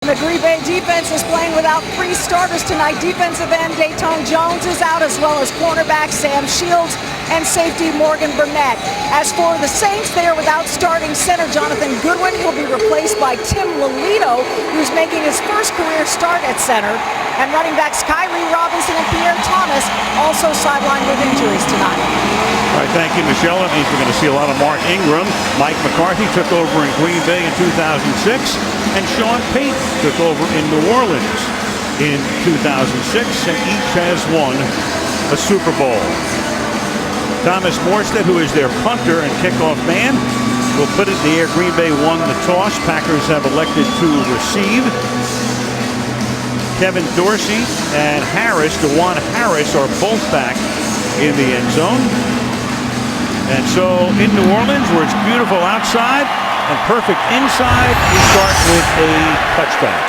The Green Bay defense is playing without three starters tonight. Defensive end Dayton Jones is out, as well as cornerback Sam Shields and safety Morgan Burnett. As for the Saints, they are without starting center Jonathan Goodwin. He'll be replaced by Tim Lolito, who's making his first career start at center. And running backs Kyrie Robinson and Pierre Thomas also sidelined with injuries tonight. All right, thank you, Michelle. That means we're going to see a lot of Mark Ingram. Mike McCarthy took over in Green Bay in 2006, and Sean Payton took over in New Orleans in 2006, and each has won a Super Bowl. Thomas Morstead, who is their punter and kickoff man, will put it in the air. Green Bay won the toss. Packers have elected to receive. Kevin Dorsey and DeJuan Harris are both back in the end zone. And so in New Orleans, where it's beautiful outside and perfect inside, we start with a touchback.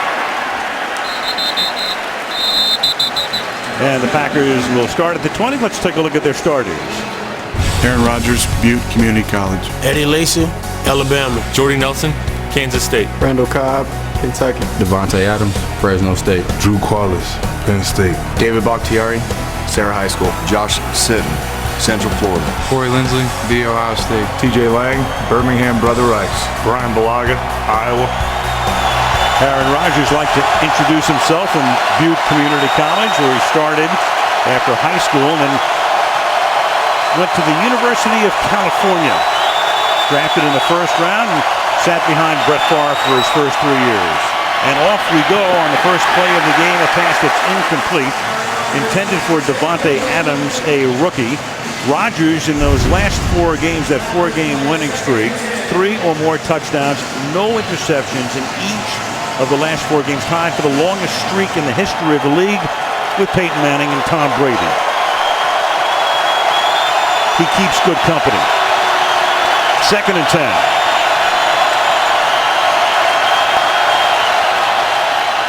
And the Packers will start at the 20. Let's take a look at their starters. Aaron Rodgers, Butte Community College. Eddie Lacy, Alabama. Jordy Nelson, Kansas State. Randall Cobb, Kentucky. Devontae Adams, Fresno State. Drew Quallis, Penn State. David Bakhtiari, Sarah High School. Josh Sitton, Central Florida. Corey Lindsley, The Ohio State. TJ Lang, Birmingham Brother Rice. Brian Balaga, Iowa. Aaron Rodgers liked to introduce himself from Butte Community College, where he started after high school, and then went to the University of California. Drafted in the first round and sat behind Brett Favre for his first 3 years. And off we go on the first play of the game, a pass that's incomplete, intended for Devontae Adams, a rookie. Rodgers, in those last 4 games, that 4-game winning streak, 3 or more touchdowns, no interceptions in each of the last 4 games, tied for the longest streak in the history of the league with Peyton Manning and Tom Brady. He keeps good company. 2nd and 10.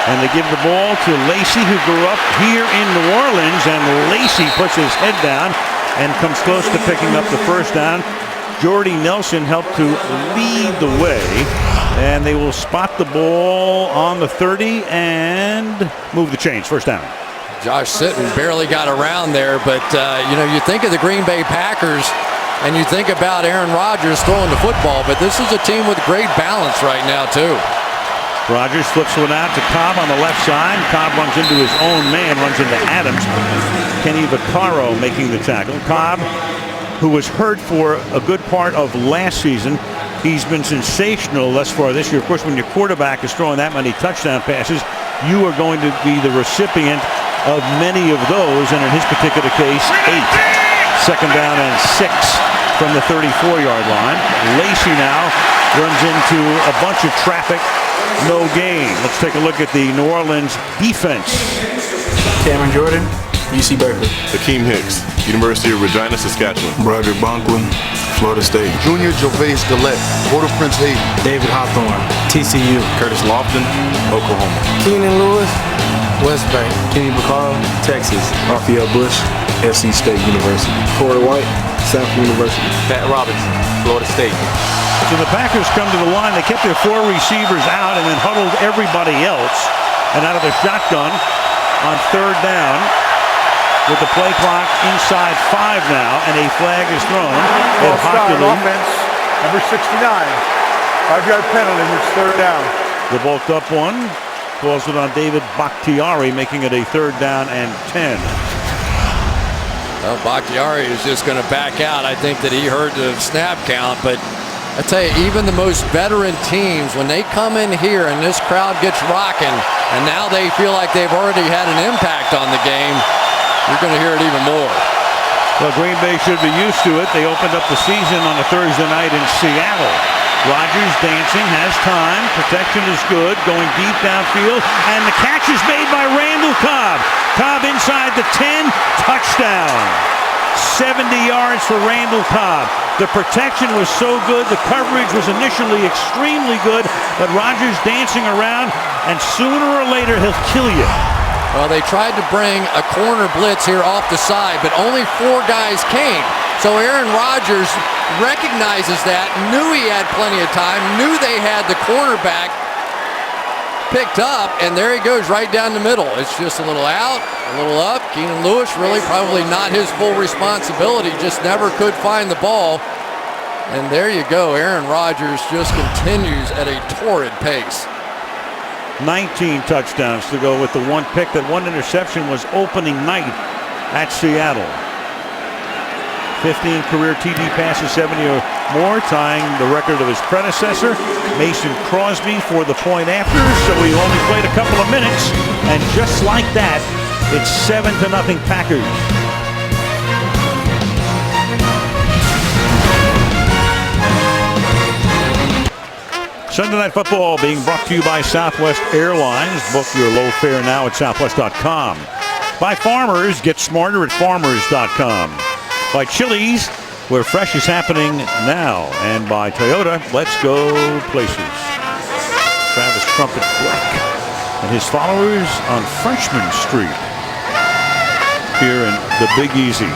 And they give the ball to Lacy, who grew up here in New Orleans, and Lacy puts his head down and comes close to picking up the first down. Jordy Nelson helped to lead the way, and they will spot the ball on the 30 and move the chains. First down. Josh Sitton barely got around there, but you think of the Green Bay Packers and you think about Aaron Rodgers throwing the football, but this is a team with great balance right now too. Rodgers flips one out to Cobb on the left side. Cobb runs into his own man, runs into Adams. Kenny Vaccaro making the tackle. Cobb, who was hurt for a good part of last season, he's been sensational thus far this year. Of course, when your quarterback is throwing that many touchdown passes, you are going to be the recipient of many of those, and in his particular case, 8. 2nd down and 6 from the 34-yard line. Lacy now runs into a bunch of traffic. No gain. Let's take a look at the New Orleans defense. Cameron Jordan, UC Berkeley. Akeem Hicks, University of Regina, Saskatchewan. Broderick Bonklin, Florida State. Junior Gervais Gillette, Port-au-Prince, Haiti. David Hawthorne, TCU. Curtis Lofton, Oklahoma. Keenan Lewis, West Bank. Kenny Vaccaro, Texas. Raphael Bush, SC State University. Corey White, Samford University. Pat Robinson, Florida State. So the Packers come to the line. They kept their 4 receivers out and then huddled everybody else. And out of the shotgun on 3rd down, with the play clock inside 5 now, and a flag is thrown. Offense, number 69. 5-yard penalty, it's 3rd down. The bulked up one calls it on David Bakhtiari, making it a 3rd down and 10. Well, Bakhtiari is just going to back out. I think that he heard the snap count, but I tell you, even the most veteran teams, when they come in here and this crowd gets rocking, and now they feel like they've already had an impact on the game, you're going to hear it even more. Well, Green Bay should be used to it. They opened up the season on a Thursday night in Seattle. Rodgers dancing, has time, protection is good, going deep downfield, and the catch is made by Randall Cobb. Cobb inside the 10, touchdown. 70 yards for Randall Cobb. The protection was so good, the coverage was initially extremely good, but Rodgers dancing around, and sooner or later he'll kill you. Well, they tried to bring a corner blitz here off the side, but only 4 guys came. So Aaron Rodgers recognizes that, knew he had plenty of time, knew they had the cornerback, picked up, and there he goes right down the middle. It's just a little out, a little up. Keenan Lewis really probably not his full responsibility, just never could find the ball. And there you go. Aaron Rodgers just continues at a torrid pace. 19 touchdowns to go with the one pick. That one interception was opening night at Seattle. 15 career TD passes, 70 or more, tying the record of his predecessor, Mason Crosby, for the point after. So he only played a couple of minutes, and just like that, it's 7-0 Packers. Sunday Night Football being brought to you by Southwest Airlines. Book your low fare now at southwest.com. By Farmers, get smarter at farmers.com. By Chili's, where fresh is happening now. And by Toyota, let's go places. Travis Trumpet Black and his followers on Frenchman Street here in the Big Easy.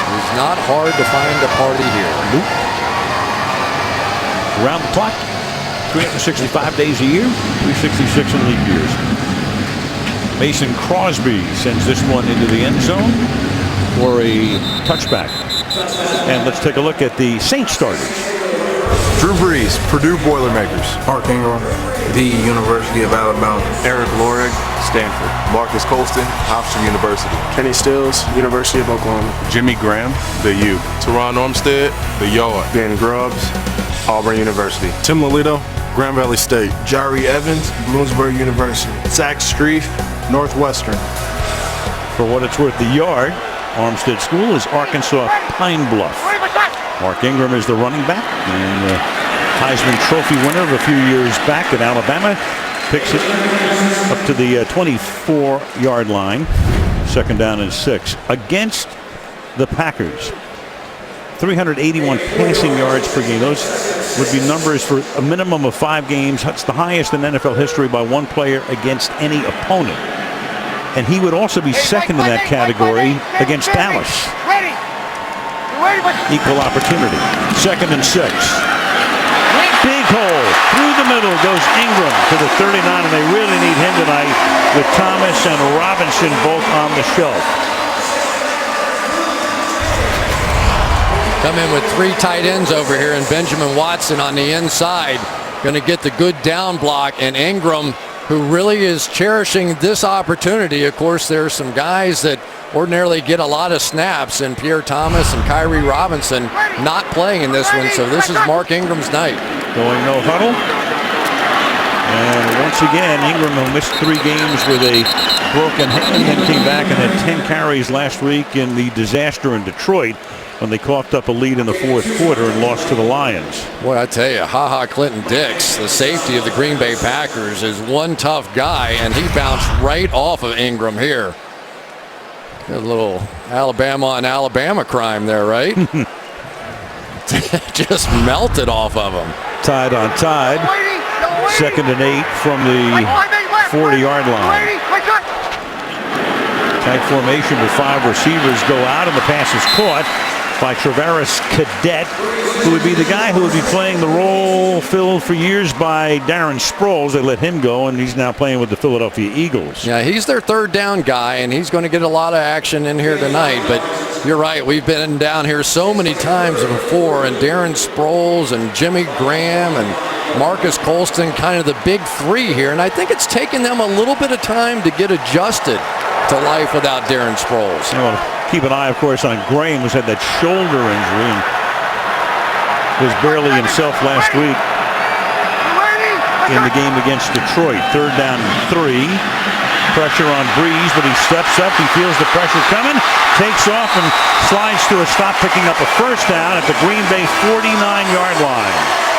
It's not hard to find a party here. Nope. Around the clock, 365 days a year, 366 in leap years. Mason Crosby sends this one into the end zone for a touchback. And let's take a look at the Saints starters. Drew Brees, Purdue Boilermakers. Mark Ingram, the University of Alabama. Eric Lorig, Stanford. Marcus Colston, Hofstra University. Kenny Stills, University of Oklahoma. Jimmy Graham, the U. Teron Armstead, the Yard. Ben Grubbs, Auburn University. Tim Lolito, Grand Valley State. Jari Evans, Bloomsburg University. Zach Streif, Northwestern. For what it's worth, the Yard, Armstead School, is Arkansas Pine Bluff. Mark Ingram is the running back, and the Heisman Trophy winner of a few years back at Alabama picks it up to the 24-yard line. Second down and 6 against the Packers. 381 passing yards per game. Those would be numbers for a minimum of 5 games. That's the highest in NFL history by one player against any opponent. And he would also be second in that category against Dallas. Equal opportunity. Second and 6. Big hole. Through the middle goes Ingram to the 39, and they really need him tonight with Thomas and Robinson both on the shelf. Come in with 3 tight ends over here, and Benjamin Watson on the inside. Going to get the good down block, and Ingram, who really is cherishing this opportunity. Of course, there are some guys that ordinarily get a lot of snaps, and Pierre Thomas and Kyrie Robinson not playing in this one, so this is Mark Ingram's night. Going no huddle. And once again, Ingram, who missed 3 games with a broken hand, then came back and had 10 carries last week in the disaster in Detroit when they coughed up a lead in the 4th quarter and lost to the Lions. Boy, I tell you, Clinton Dix, the safety of the Green Bay Packers, is one tough guy, and he bounced right off of Ingram here. A little Alabama on Alabama crime there, right? Just melted off of him. Tied on tied. Second and 8 from the 40-yard line. Tight formation with 5 receivers go out, and the pass is caught by Travaris Cadet, who would be the guy who would be playing the role filled for years by Darren Sproles. They let him go, and he's now playing with the Philadelphia Eagles. Yeah, he's their 3rd down guy, and he's going to get a lot of action in here tonight. But you're right, we've been down here so many times before, and Darren Sproles and Jimmy Graham and Marcus Colston, kind of the big 3 here. And I think it's taken them a little bit of time to get adjusted to life without Darren Sproles. Well, keep an eye, of course, on Graham, who's had that shoulder injury and was barely himself last week in the game against Detroit. 3rd down and 3. Pressure on Brees, but he steps up. He feels the pressure coming, takes off, and slides to a stop, picking up a 1st down at the Green Bay 49-yard line.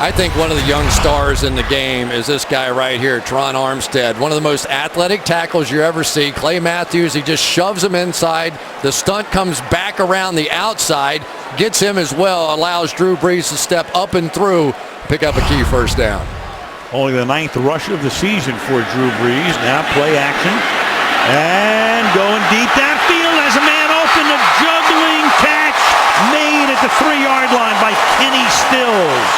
I think one of the young stars in the game is this guy right here, Teron Armstead. One of the most athletic tackles you ever see. Clay Matthews, he just shoves him inside. The stunt comes back around the outside, gets him as well, allows Drew Brees to step up and through, pick up a key 1st down. Only the 9th rush of the season for Drew Brees. Now play action. And going deep downfield as a man open, a juggling catch 3-yard line by Kenny Stills.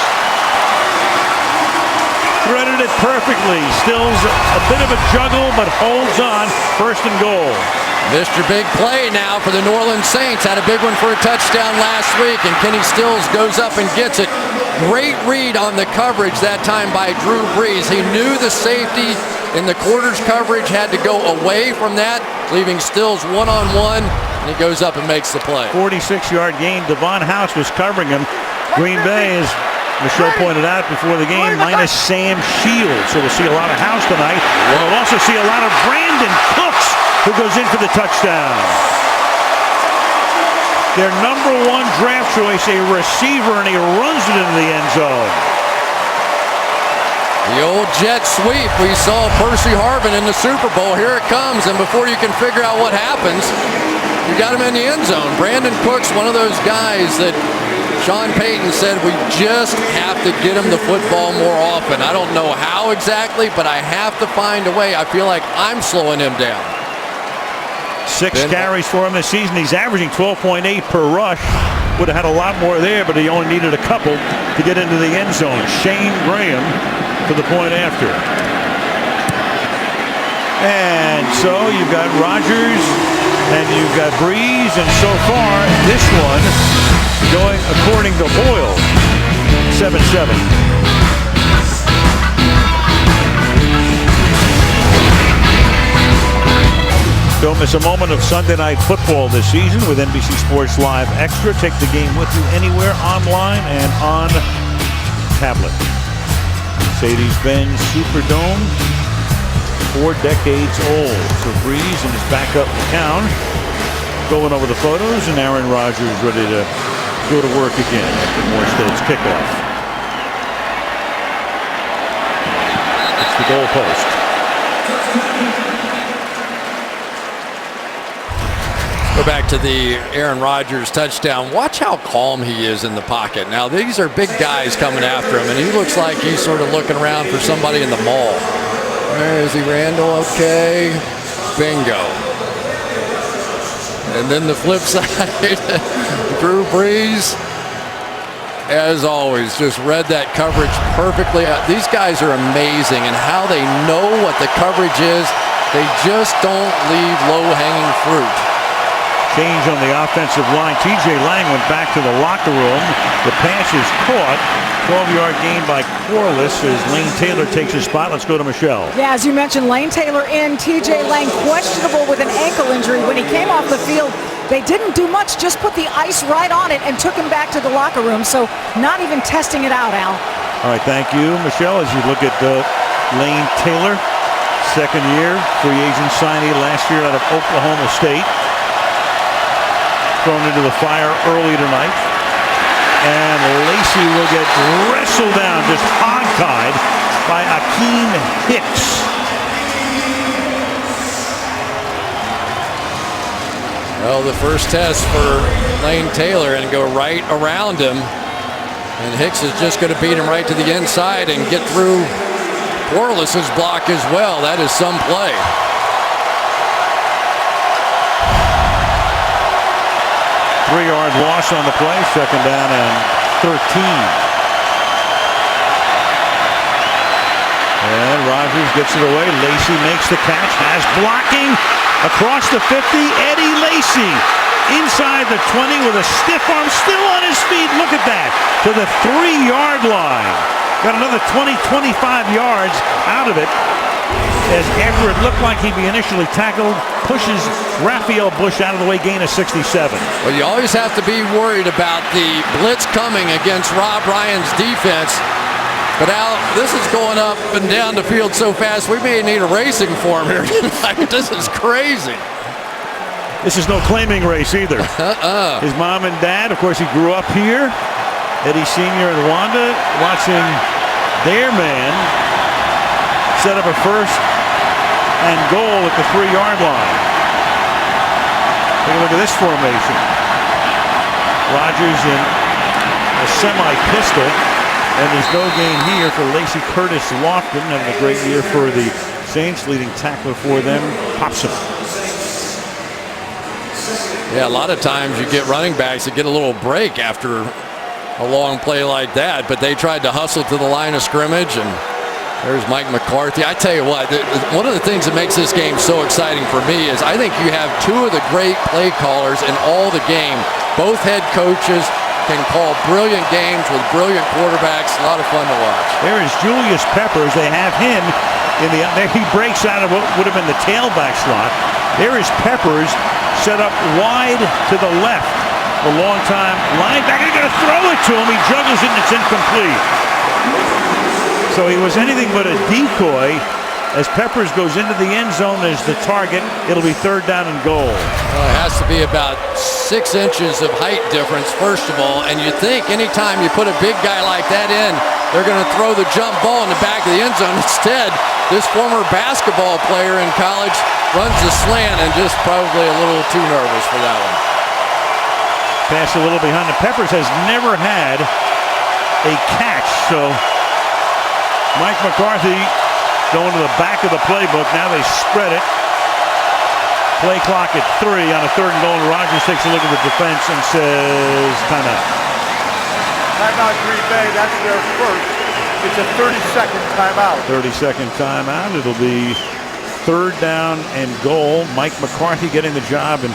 Threaded it perfectly. Stills a bit of a juggle, but holds on. 1st and goal. Mr. Big Play now for the New Orleans Saints. Had a big one for a touchdown last week, and Kenny Stills goes up and gets it. Great read on the coverage that time by Drew Brees. He knew the safety in the quarters coverage had to go away from that, leaving Stills one-on-one, and he goes up and makes the play. 46-yard gain. Devon House was covering him. Green Bay, as Michelle pointed out before the game, minus Sam Shields. So we'll see a lot of House tonight. We'll also see a lot of Brandon Cooks, who goes in for the touchdown. Their number 1 draft choice, a receiver, and he runs it into the end zone. The old jet sweep. We saw Percy Harvin in the Super Bowl. Here it comes, and before you can figure out what happens, you got him in the end zone. Brandon Cooks, one of those guys that Sean Payton said we just have to get him the football more often. I don't know how exactly, but I have to find a way. I feel like I'm slowing him down. 6 carries for him this season. He's averaging 12.8 per rush. Would have had a lot more there, but he only needed a couple to get into the end zone. Shane Graham for the point after. And so you've got Rodgers and you've got Breeze, and so far this one going according to Hoyle, 7-7. Don't miss a moment of Sunday Night Football this season with NBC Sports Live Extra. Take the game with you anywhere, online and on tablet. Mercedes-Benz Superdome, 4 decades old. So Breeze and his backup McCown going over the photos, and Aaron Rodgers ready to go to work again after Morstead's kickoff. It's the goalpost. Go back to the Aaron Rodgers touchdown. Watch how calm he is in the pocket. Now, these are big guys coming after him, and he looks like he's sort of looking around for somebody in the mall. Where is he, Randall? Okay. Bingo. And then the flip side, Drew Brees, as always, just read that coverage perfectly. These guys are amazing, and how they know what the coverage is. They just don't leave low-hanging fruit. Change on the offensive line. TJ Lang went back to the locker room. The pass is caught. 12-yard gain by Corliss as Lane Taylor takes his spot. Let's go to Michelle. Yeah, as you mentioned, Lane Taylor in. TJ Lang questionable with an ankle injury. When he came off the field, they didn't do much, just put the ice right on it and took him back to the locker room. So not even testing it out, Al. All right, thank you, Michelle. As you look at Lane Taylor, second year, free agent signee last year out of Oklahoma State. Thrown into the fire early tonight. And Lacey will get wrestled down, just hog-tied by Akeem Hicks. Well, the first test for Lane Taylor, and go right around him. And Hicks is just going to beat him right to the inside and get through Corliss's block as well. That is some play. Three-yard loss on the play, second down and 13. And Rodgers gets it away. Lacey makes the catch, has blocking across the 50. Eddie Lacy inside the 20 with a stiff arm, still on his feet. Look at that, to the 3-yard line. Got another 20, 25 yards out of it, as after it looked like he'd be initially tackled, pushes Raphael Bush out of the way, gain of 67. Well, you always have to be worried about the blitz coming against Rob Ryan's defense. But Al, this is going up and down the field so fast, we may need a racing form here tonight. This is crazy. This is no claiming race either. His mom and dad, of course, he grew up here. Eddie Sr. and Wanda watching their man set up a first and goal at the 3-yard line. Take a look at this formation. Rodgers in a semi-pistol, and there's no gain here for Lacey Curtis Lofton, having a great year for the Saints. Leading tackler for them, Popson. Yeah, a lot of times you get running backs that get a little break after a long play like that, but they tried to hustle to the line of scrimmage, and there's Mike McCarthy. I tell you what, one of the things that makes this game so exciting for me is I think you have two of the great play callers in all the game. Both head coaches can call brilliant games with brilliant quarterbacks. A lot of fun to watch. There is Julius Peppers. They have him in the. He breaks out of what would have been the tailback slot. There is Peppers set up wide to the left. The long-time linebacker going to throw it to him. He juggles it and it's incomplete. So he was anything but a decoy. As Peppers goes into the end zone as the target, it'll be 3rd down and goal. Well, it has to be about 6 inches of height difference, first of all. And you think anytime you put a big guy like that in, they're going to throw the jump ball in the back of the end zone. Instead, this former basketball player in college runs the slant and just probably a little too nervous for that one. Pass a little behind. The Peppers has never had a catch, so Mike McCarthy going to the back of the playbook. Now they spread it. Play clock at 3 on a 3rd and goal. Rodgers takes a look at the defense and says timeout. Timeout Green Bay. That's their first. It's a 30-second timeout. 30-second timeout. It'll be 3rd down and goal. Mike McCarthy getting the job in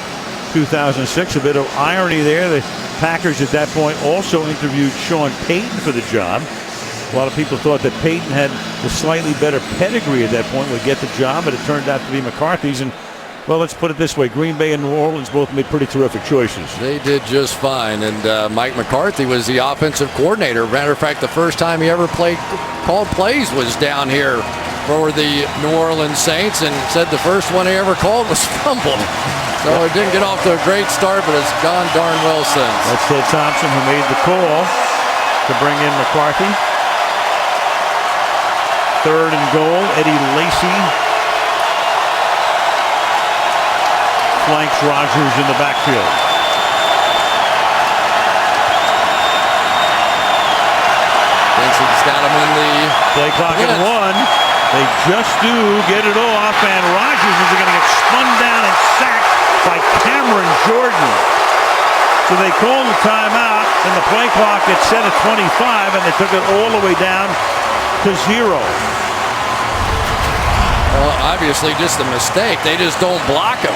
2006. A bit of irony there. The Packers at that point also interviewed Sean Payton for the job. A lot of people thought that Payton had the slightly better pedigree at that point, would get the job, but it turned out to be McCarthy's. And, well, let's put it this way. Green Bay and New Orleans both made pretty terrific choices. They did just fine. And Mike McCarthy was the offensive coordinator. Matter of fact, the first time he ever called plays was down here for the New Orleans Saints, and said the first one he ever called was fumbled. So it didn't get off to a great start, but it's gone darn well since. That's Ted Thompson who made the call to bring in McCarthy. 3rd and goal. Eddie Lacy flanks Rodgers in the backfield. Thinks he's got him in the play clock at 1. They just do get it off, and Rodgers is going to get spun down and sacked by Cameron Jordan. So they called the timeout, and the play clock gets set at 25, and they took it all the way down to 0. Well, obviously just a mistake. They just don't block him,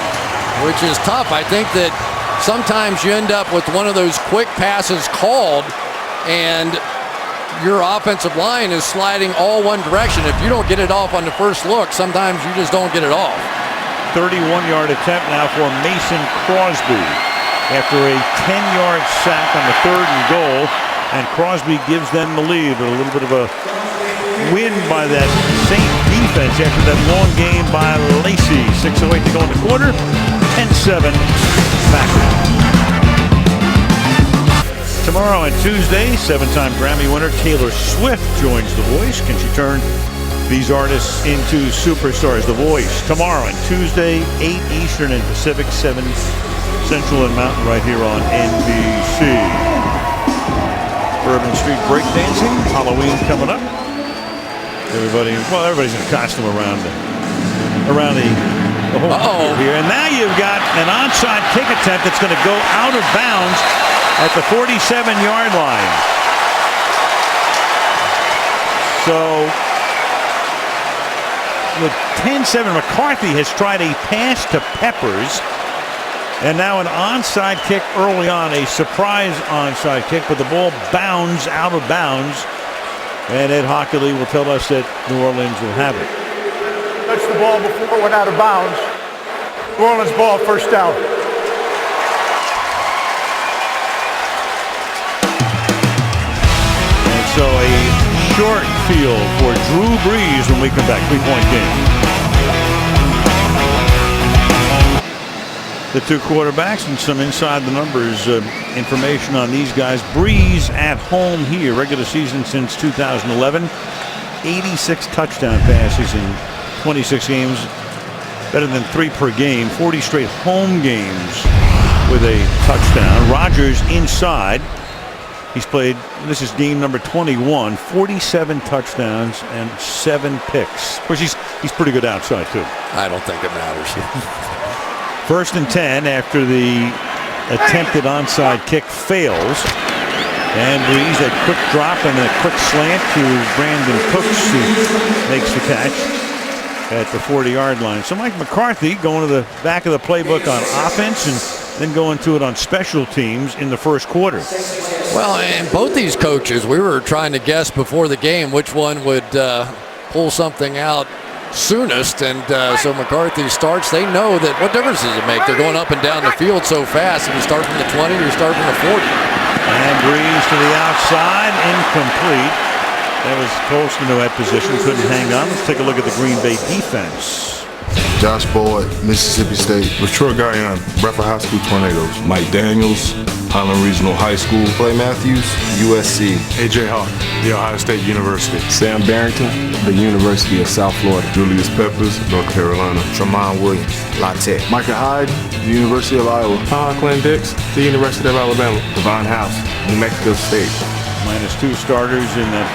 which is tough. I think that sometimes you end up with one of those quick passes called, and your offensive line is sliding all one direction. If you don't get it off on the first look, sometimes you just don't get it off. 31-yard attempt now for Mason Crosby after a 10-yard sack on the 3rd and goal, and Crosby gives them the lead. A little bit of a win by that Saint defense after that long game by Lacy. 6:08 to go in the quarter. 10-7 Packers. Tomorrow and Tuesday, 7-time Grammy winner Taylor Swift joins The Voice. Can she turn these artists into superstars? The Voice tomorrow and Tuesday, 8 Eastern and Pacific, 7 Central and Mountain, right here on NBC. Bourbon Street breakdancing, Halloween coming up. Everybody's in a costume around the whole here. And now you've got an onside kick attempt that's going to go out of bounds at the 47-yard line. So with 10-7, McCarthy has tried a pass to Peppers, and now an onside kick early on, a surprise onside kick, but the ball bounds out of bounds, and Ed Hockley will tell us that New Orleans will have it. Touched the ball before it went out of bounds. New Orleans ball, 1st down. So a short field for Drew Brees when we come back. 3-point game. The two quarterbacks and some inside the numbers information on these guys. Brees at home here, regular season since 2011. 86 touchdown passes in 26 games. Better than 3 per game. 40 straight home games with a touchdown. Rodgers inside. He's played, this is game number 21, 47 touchdowns and 7 picks. Of course, he's pretty good outside, too. I don't think it matters. 1st and 10 after the attempted onside kick fails. And Breeze, a quick drop and a quick slant to Brandon Cooks, who makes the catch at the 40-yard line. So Mike McCarthy going to the back of the playbook on offense and then going to it on special teams in the first quarter. Well, and both these coaches, we were trying to guess before the game which one would pull something out soonest, and so McCarthy starts. They know that what difference does it make? They're going up and down the field so fast. If you start from the 20 or you start from the 40. And Breeze to the outside, incomplete. That was Colston who had position, couldn't hang on. Let's take a look at the Green Bay defense. Josh Boyd, Mississippi State. Troy Guyon, Bradford High School Tornadoes. Mike Daniels, Holland Regional High School. Clay Matthews, USC. AJ Hawk, The Ohio State University. Sam Barrington, the University of South Florida. Julius Peppers, North Carolina. Tremont Williams, La Tech. Micah Hyde, the University of Iowa. Clint Dix, the University of Alabama. Devon House, New Mexico State. -2 starters in that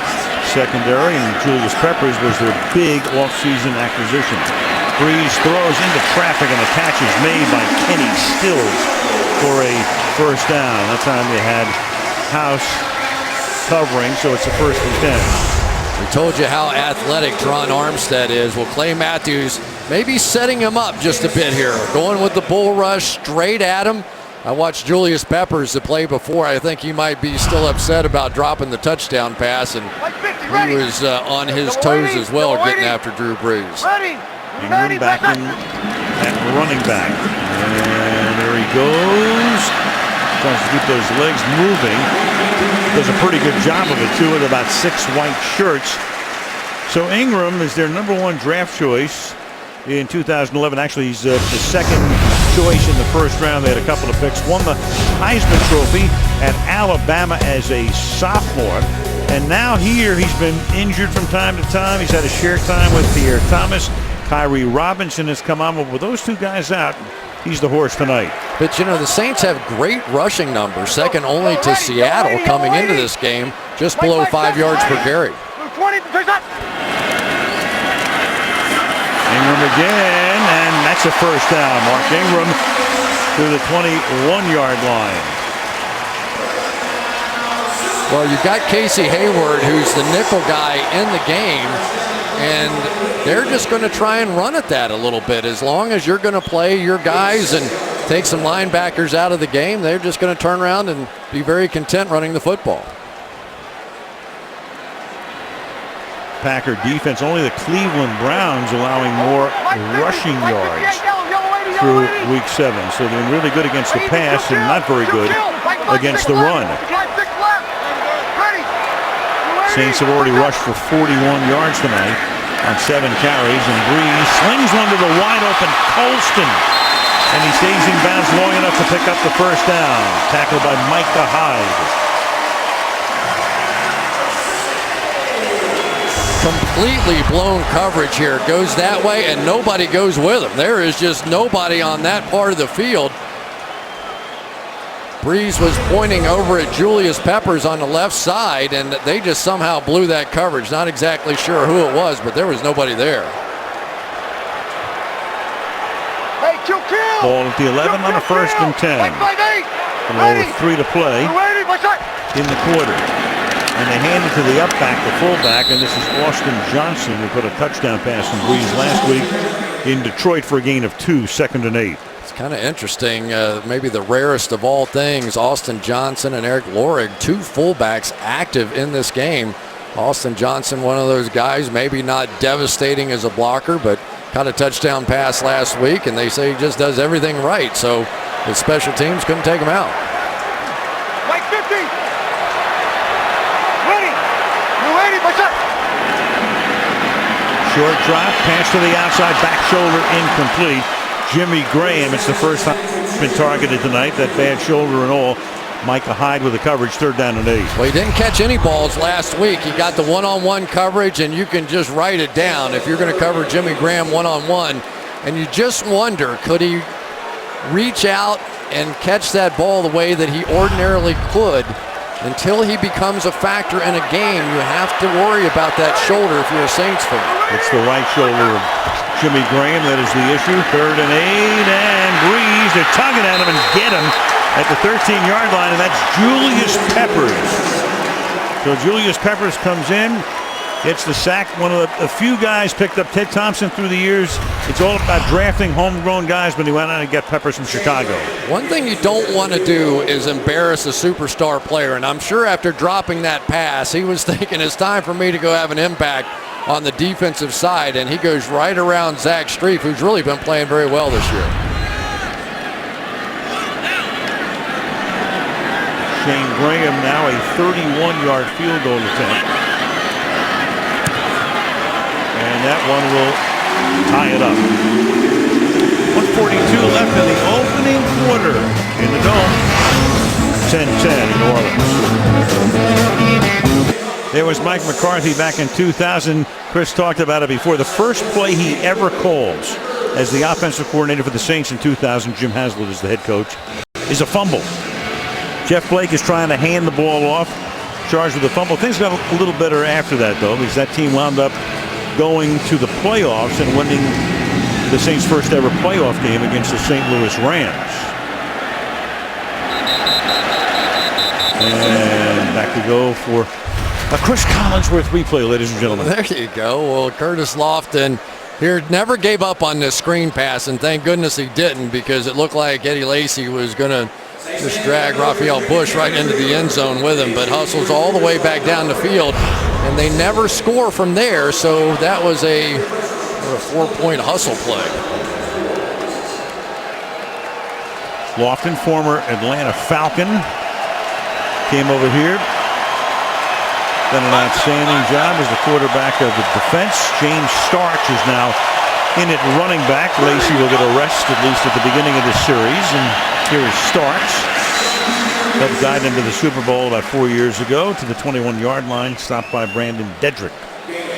secondary, and Julius Peppers was their big offseason acquisition. Breeze throws into traffic, and the catch is made by Kenny Stills for a first down. That time they had House covering, so it's a 1st and 10. We told you how athletic Teron Armstead is. Well, Clay Matthews maybe setting him up just a bit here. Going with the bull rush straight at him. I watched Julius Peppers the play before. I think he might be still upset about dropping the touchdown pass, and he was on his toes as well getting after Drew Brees. Ingram back in at running back. And there he goes. Tries to keep those legs moving. Does a pretty good job of it, too, with about 6 white shirts. So Ingram is their #1 draft choice in 2011. Actually, he's the 2nd choice in the 1st round. They had a couple of picks. Won the Heisman Trophy at Alabama as a sophomore. And now here he's been injured from time to time. He's had a share time with Pierre Thomas. Kyrie Robinson has come on, but with those 2 guys out, he's the horse tonight. But, you know, the Saints have great rushing numbers, second only to Seattle coming into this game, just below 5 yards per carry. Ingram again, and that's a first down. Mark Ingram to the 21-yard line. Well, you've got Casey Hayward, who's the nickel guy in the game, and they're just going to try and run at that a little bit. As long as you're going to play your guys and take some linebackers out of the game, they're just going to turn around and be very content running the football. Packer defense, only the Cleveland Browns allowing more rushing yards through week 7. So they're really good against the pass and not very good against the run. Saints have already rushed for 41 yards tonight on 7 carries, and Breeze slings one to the wide open Colston, and he stays in bounds long enough to pick up the first down. Tackled by Micah Hyde. Completely blown coverage here. Goes that way and nobody goes with him. There is just nobody on that part of the field. Breeze was pointing over at Julius Peppers on the left side, and they just somehow blew that coverage. Not exactly sure who it was, but there was nobody there. Ball at the 11 on a 1st and 10. Over 3 to play in the quarter. And they hand it to the upback, the fullback, and this is Austin Johnson, who put a touchdown pass in Breeze last week in Detroit for a gain of 2, 2nd and 8. It's kind of interesting, maybe the rarest of all things, Austin Johnson and Eric Lorig, 2 fullbacks active in this game. Austin Johnson, one of those guys, maybe not devastating as a blocker, but caught a touchdown pass last week, and they say he just does everything right. So his special teams couldn't take him out. Short drop, pass to the outside, back shoulder, incomplete. Jimmy Graham, it's the first time he's been targeted tonight, that bad shoulder and all. Micah Hyde with the coverage, 3rd down and 8. Well, he didn't catch any balls last week. He got the one-on-one coverage, and you can just write it down. If you're going to cover Jimmy Graham one-on-one, and you just wonder, could he reach out and catch that ball the way that he ordinarily could? Until he becomes a factor in a game, you have to worry about that shoulder if you're a Saints fan. It's the right shoulder of Jimmy Graham that is the issue. 3rd and 8, and Breeze, they're tugging at him and get him. at the 13-yard line, and that's Julius Peppers. So Julius Peppers comes in, gets the sack. One of the few guys picked up Ted Thompson through the years. It's all about drafting homegrown guys, but he went out and got Peppers from Chicago. One thing you don't want to do is embarrass a superstar player, and I'm sure after dropping that pass, he was thinking it's time for me to go have an impact on the defensive side, and he goes right around Zach Streif, who's really been playing very well this year. Shane Graham now a 31-yard field goal attempt. And that one will tie it up. 1:42 left in the opening quarter in the Dome. 10-10 New Orleans. There was Mike McCarthy back in 2000. Chris talked about it before. The first play he ever calls as the offensive coordinator for the Saints in 2000, Jim Haslett is the head coach, is a fumble. Jeff Blake is trying to hand the ball off, charged with a fumble. Things got a little better after that, though, because that team wound up going to the playoffs and winning the Saints' first ever playoff game against the St. Louis Rams. And back to go for a Chris Collinsworth replay, ladies and gentlemen. There you go. Well, Curtis Lofton here never gave up on this screen pass, and thank goodness he didn't, because it looked like Eddie Lacy was going to just drag Raphael Bush right into the end zone with him, but hustles all the way back down the field, and they never score from there, so that was a 4-point hustle play. Lofton, former Atlanta Falcon, came over here. Done an outstanding job as the quarterback of the defense. James Starks is now in at running back. Lacy will get a rest, at least at the beginning of this series. And here is Starks. Helped guide them to the Super Bowl about 4 years ago to the 21-yard line, stopped by Brandon Dedrick.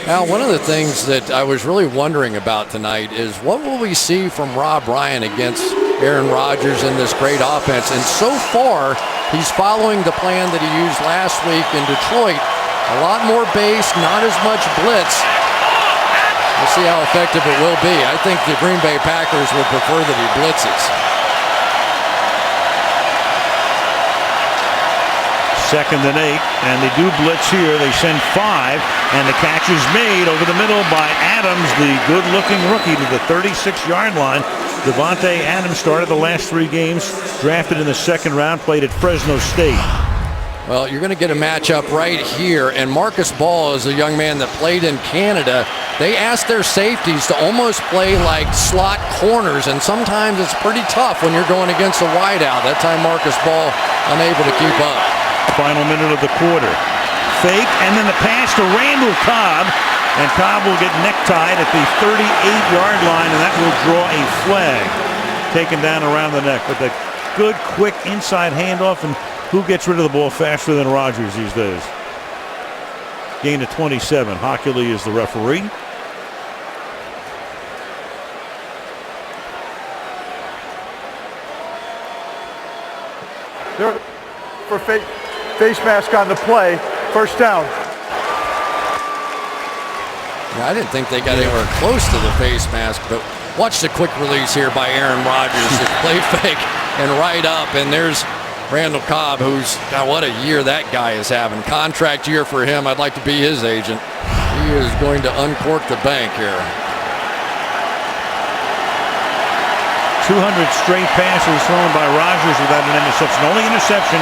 Now, one of the things that I was really wondering about tonight is what will we see from Rob Ryan against Aaron Rodgers in this great offense? And so far, he's following the plan that he used last week in Detroit. A lot more base, not as much blitz. We'll see how effective it will be. I think the Green Bay Packers would prefer that he blitzes. Second and 8, and they do blitz here. They send 5, and the catch is made over the middle by Adams, the good-looking rookie, to the 36-yard line. Devontae Adams started the last 3 games, drafted in the second round, played at Fresno State. Well, you're going to get a matchup right here, and Marcus Ball is a young man that played in Canada. They asked their safeties to almost play like slot corners, and sometimes it's pretty tough when you're going against a wideout. That time Marcus Ball unable to keep up. Final minute of the quarter. Fake, and then the pass to Randall Cobb, and Cobb will get necktied at the 38-yard line, and that will draw a flag. Taken down around the neck, but the good, quick inside handoff, and who gets rid of the ball faster than Rodgers these days? Gain of 27. Hockley is the referee. There for face mask on the play. First down. Yeah, I didn't think they got anywhere close to the face mask, but watch the quick release here by Aaron Rodgers. The play fake and right up, and there's Randall Cobb, who's, God, what a year that guy is having. Contract year for him. I'd like to be his agent. He is going to uncork the bank here. 200 straight passes thrown by Rodgers without an interception. Only interception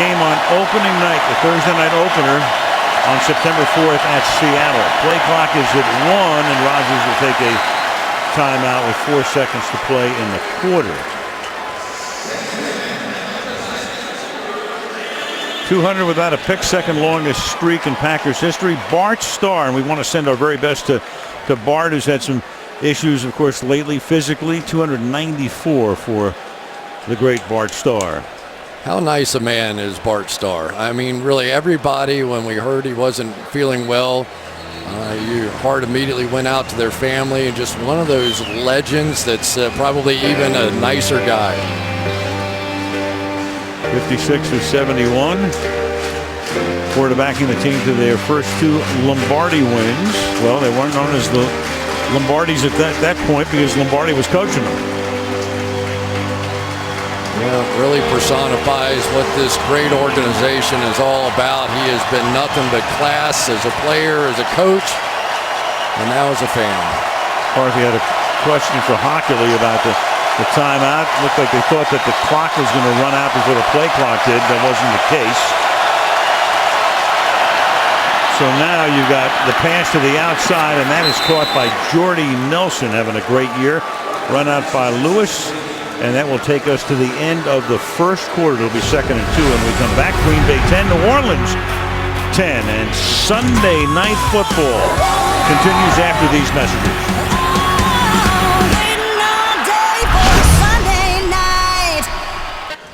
came on opening night, the Thursday night opener on September 4th at Seattle. Play clock is at 1, and Rodgers will take a timeout with 4 seconds to play in the quarter. 200 without a pick, second longest streak in Packers history. Bart Starr, and we want to send our very best to Bart, who's had some issues, of course, lately physically. 294 for the great Bart Starr. How nice a man is Bart Starr. I mean, really, everybody, when we heard he wasn't feeling well, your heart immediately went out to their family, and just one of those legends that's probably even a nicer guy. 56 of 71. Quarterbacking the team to their first 2 Lombardi wins. Well, they weren't known as the Lombardis at that point because Lombardi was coaching them. Really personifies what this great organization is all about. He has been nothing but class as a player, as a coach, and now as a fan. Harvey had a question for Hockley about the timeout. Looked like they thought that the clock was going to run out before the play clock did. That wasn't the case. So now you've got the pass to the outside, and that is caught by Jordy Nelson, having a great year. Run out by Lewis, and that will take us to the end of the first quarter. It'll be 2nd and 2, and we come back. Green Bay 10, New Orleans 10, and Sunday Night Football continues after these messages.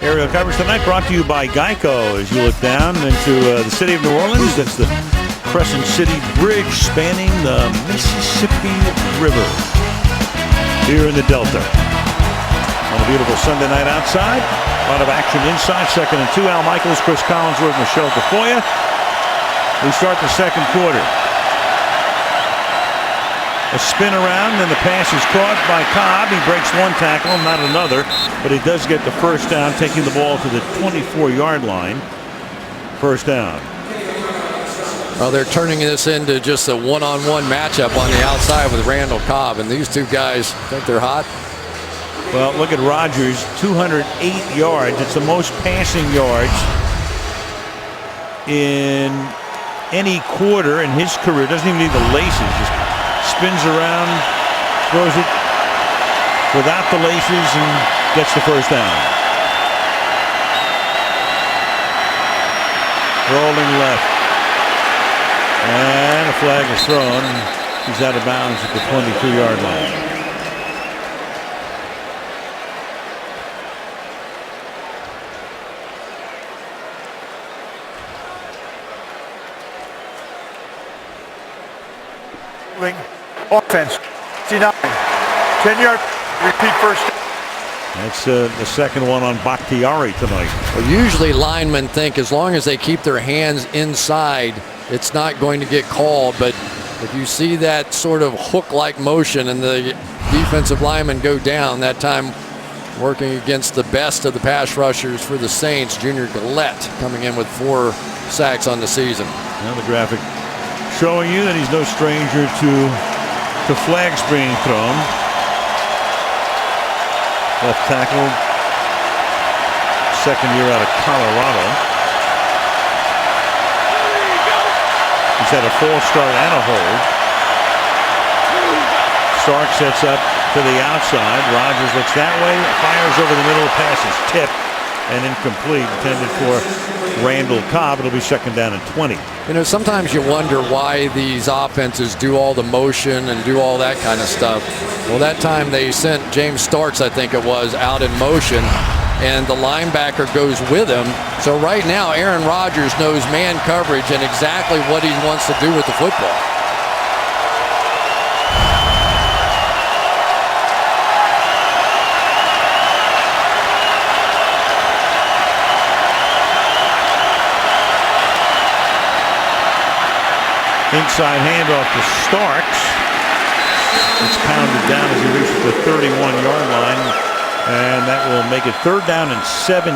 Aerial coverage tonight brought to you by Geico. As you look down into the city of New Orleans, that's the Crescent City Bridge spanning the Mississippi River here in the Delta. On a beautiful Sunday night outside, a lot of action inside. 2nd and 2, Al Michaels, Chris Collinsworth, Michelle Tafoya. We start the second quarter. A spin around, then the pass is caught by Cobb. He breaks one tackle, not another, but he does get the first down, taking the ball to the 24-yard line. First down. Well, they're turning this into just a one-on-one matchup on the outside with Randall Cobb, and these two guys think they're hot. Well, look at Rodgers, 208 yards. It's the most passing yards in any quarter in his career. Doesn't even need the laces. Just spins around, throws it without the laces, and gets the first down. Rolling left. And a flag is thrown. He's out of bounds at the 22-yard line. Offense, 69, 10-yard, repeat first. That's the second one on Bakhtiari tonight. Well, usually linemen think as long as they keep their hands inside, it's not going to get called. But if you see that sort of hook-like motion and the defensive linemen go down, that time working against the best of the pass rushers for the Saints, Junior Gillette coming in with 4 sacks on the season. Now the graphic showing you that he's no stranger to flags being thrown. Left tackle, second year out of Colorado. He's had a false start and a hold. Stark sets up to the outside. Rodgers looks that way, fires over the middle, pass is tipped and incomplete, intended for Randall Cobb. It'll be 2nd down and 20. You know, sometimes you wonder why these offenses do all the motion and do all that kind of stuff. Well, that time they sent James Starks, I think it was, out in motion, and the linebacker goes with him. So right now, Aaron Rodgers knows man coverage and exactly what he wants to do with the football. Inside handoff to Starks. It's pounded down as he reaches the 31-yard line, and that will make it 3rd down and 17.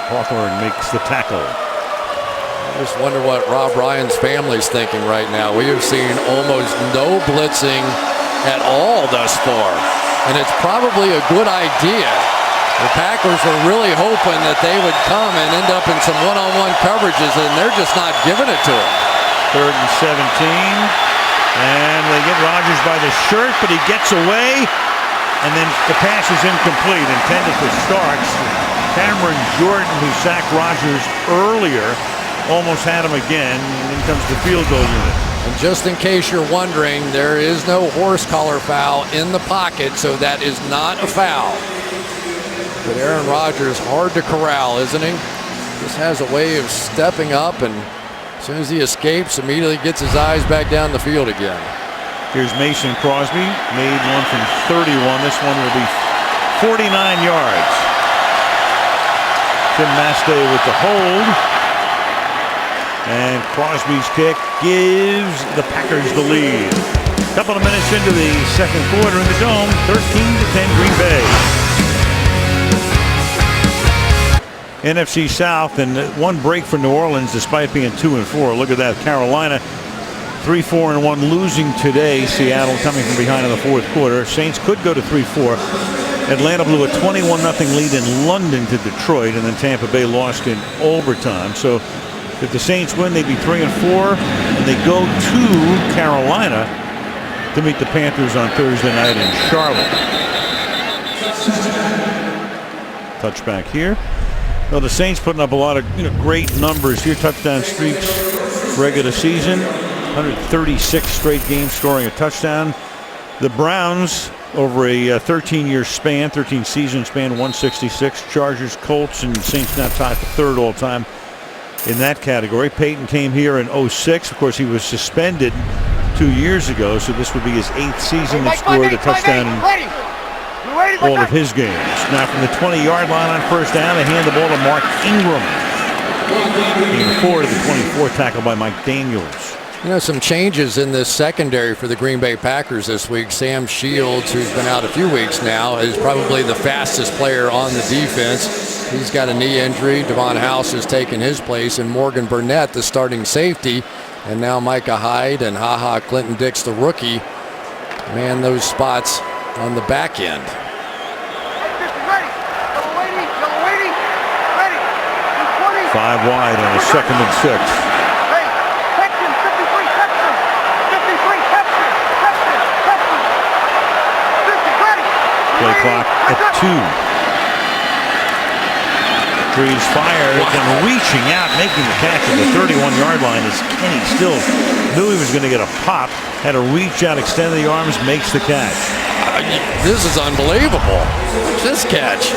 Hawthorne makes the tackle. I just wonder what Rob Ryan's family's thinking right now. We have seen almost no blitzing at all thus far, and it's probably a good idea. The Packers are really hoping that they would come and end up in some one-on-one coverages, and they're just not giving it to them. 3rd and 17, and they get Rodgers by the shirt, but he gets away, and then the pass is incomplete, intended for Starks. Cameron Jordan, who sacked Rodgers earlier, almost had him again, and in comes the field goal unit. And just in case you're wondering, there is no horse collar foul in the pocket, so that is not a foul. But Aaron Rodgers, hard to corral, isn't he? Just has a way of stepping up, and as soon as he escapes, immediately gets his eyes back down the field again. Here's Mason Crosby, made one from 31. This one will be 49 yards. Tim Mastay with the hold. And Crosby's kick gives the Packers the lead. Couple of minutes into the second quarter in the Dome, 13-10 Green Bay. NFC South, and one break for New Orleans despite being 2-4. Look at that. Carolina 3-4-1, losing today. Seattle coming from behind in the fourth quarter. Saints could go to 3-4. Atlanta blew a 21-0 lead in London to Detroit, and then Tampa Bay lost in overtime. So if the Saints win, they'd be 3-4, and they go to Carolina to meet the Panthers on Thursday night in Charlotte. Touchback here. Well, the Saints putting up a lot of great numbers here. Touchdown streaks regular season. 136 straight games scoring a touchdown. The Browns over a 13-year span, 13-season span, 166. Chargers, Colts, and Saints now tied for third all-time in that category. Peyton came here in 06. Of course, he was suspended 2 years ago, so this would be his 8th season. He scored a touchdown in all of his games. Now from the 20-yard line on first down, they hand the ball to Mark Ingram. Game 4 to the 24, tackle by Mike Daniels. Some changes in this secondary for the Green Bay Packers this week. Sam Shields, who's been out a few weeks now, is probably the fastest player on the defense. He's got a knee injury. Devon House has taken his place, and Morgan Burnett, the starting safety, and now Micah Hyde and Clinton Dix, the rookie, man those spots on the back end. 5 wide on a 2nd and 6. Play clock at 2. Breeze fires and reaching out, making the catch at the 31-yard line as Kenny Stills knew he was going to get a pop. Had to reach out, extend the arms, makes the catch. This is unbelievable. This catch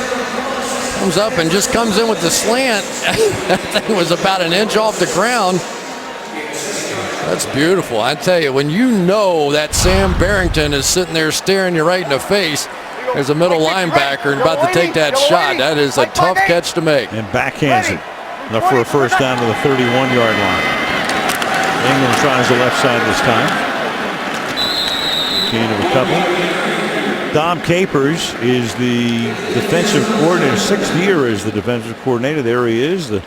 comes up and just comes in with the slant. That thing was about an inch off the ground. That's beautiful. I tell you, when you know that Sam Barrington is sitting there staring you right in the face as a middle linebacker and about to take that shot, that is a tough catch to make. And backhands it enough for a first down to the 31-yard line. Ingram tries the left side this time. Gain of a couple. Dom Capers is the defensive coordinator, 6th year as the defensive coordinator. There he is, the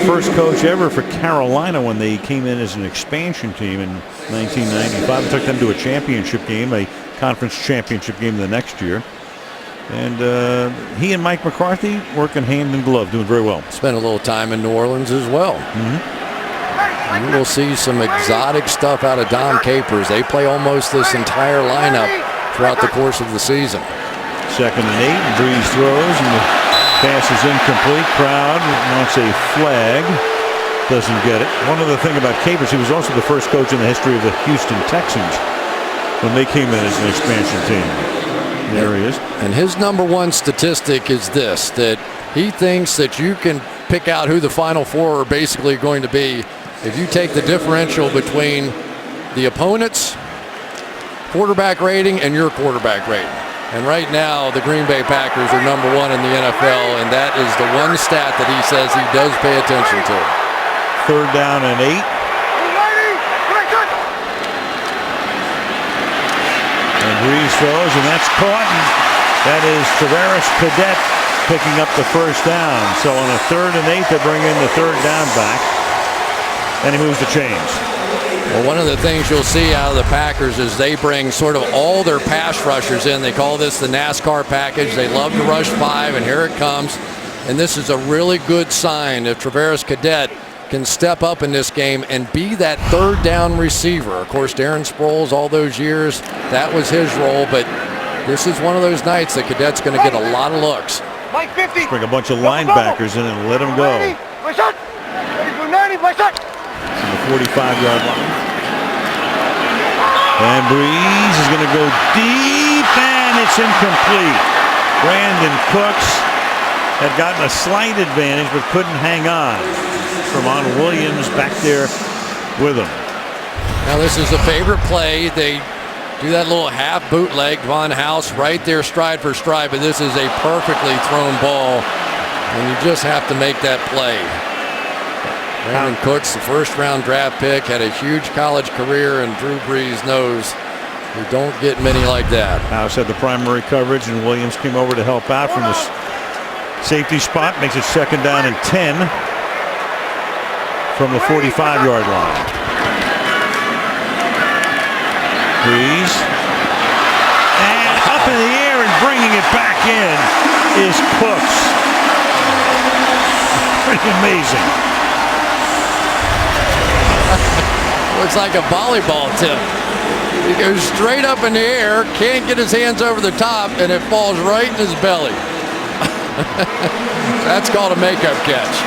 first coach ever for Carolina when they came in as an expansion team in 1995. It took them to a championship game, a conference championship game the next year. And he and Mike McCarthy working hand in glove, doing very well. Spent a little time in New Orleans as well. And we'll see some exotic stuff out of Dom Capers. They play almost this entire lineup throughout the course of the season. 2nd and 8, and Breeze throws, and the pass is incomplete. Crowd wants a flag. Doesn't get it. One other thing about Capers, he was also the first coach in the history of the Houston Texans when they came in as an expansion team. There he is. And his #1 statistic is this, that he thinks that you can pick out who the Final Four are basically going to be if you take the differential between the opponent's quarterback rating and your quarterback rating. And right now, the Green Bay Packers are #1 in the NFL, and that is the one stat that he says he does pay attention to. 3rd down and 8. And Breeze throws, and that's caught. And that is Travaris Cadet picking up the first down. So on a 3rd and 8, they bring in the 3rd down back, and he moves the chains. Well, one of the things you'll see out of the Packers is they bring sort of all their pass rushers in. They call this the NASCAR package. They love to rush 5, and here it comes. And this is a really good sign if Travaris Cadet can step up in this game and be that 3rd down receiver. Of course, Darren Sproles, all those years, that was his role, but this is one of those nights that Cadet's going to get a lot of looks. Let's bring a bunch of linebackers in and let them go. From the 45-yard line. And Breeze is going to go deep, and it's incomplete. Brandon Cooks had gotten a slight advantage but couldn't hang on. Vermont Williams back there with him. Now this is a favorite play. They do that little half bootleg. Von House right there stride for stride, but this is a perfectly thrown ball, and you just have to make that play. Brandon Cooks, the first-round draft pick, had a huge college career, and Drew Brees knows you don't get many like that. House had the primary coverage, and Williams came over to help out from the Safety spot makes it 2nd down and 10 from the 45-yard line. Breeze. And up in the air and bringing it back in is Cooks. Pretty amazing. Looks like a volleyball tip. He goes straight up in the air, can't get his hands over the top, and it falls right in his belly. That's called a makeup catch.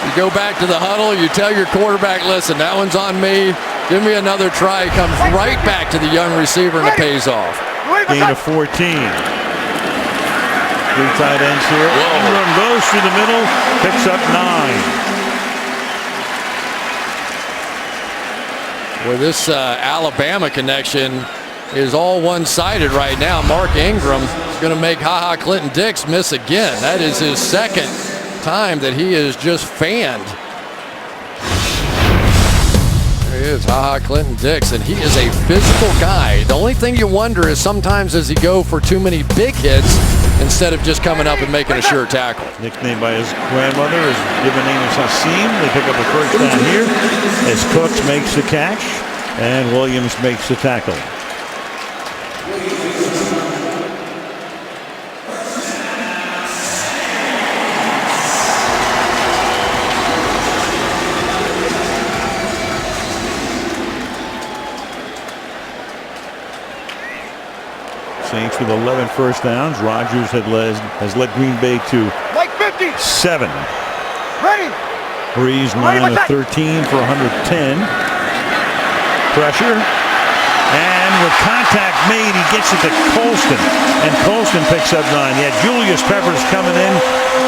You go back to the huddle, you tell your quarterback, listen, that one's on me. Give me another try. He comes right back to the young receiver, and it pays off. Gain of 14. 3 tight ends here. Ingram goes through the middle, picks up 9. Well, this Alabama connection is all one-sided right now. Mark Ingram is going to make Ha-Ha Clinton-Dix miss again. That is his 2nd time that he is just fanned. There he is, Ha-Ha Clinton-Dix, and he is a physical guy. The only thing you wonder is sometimes does he go for too many big hits instead of just coming up and making a sure tackle. Nicknamed by his grandmother, his given name is Hassim. They pick up a 1st down here as Cooks makes the catch and Williams makes the tackle. Saints with 11 first downs. Rodgers has led Green Bay to 7. Ready. Breeze 9 of 13 for 110. Pressure. And with contact made, he gets it to Colston. And Colston picks up 9. Yet Julius Peppers coming in.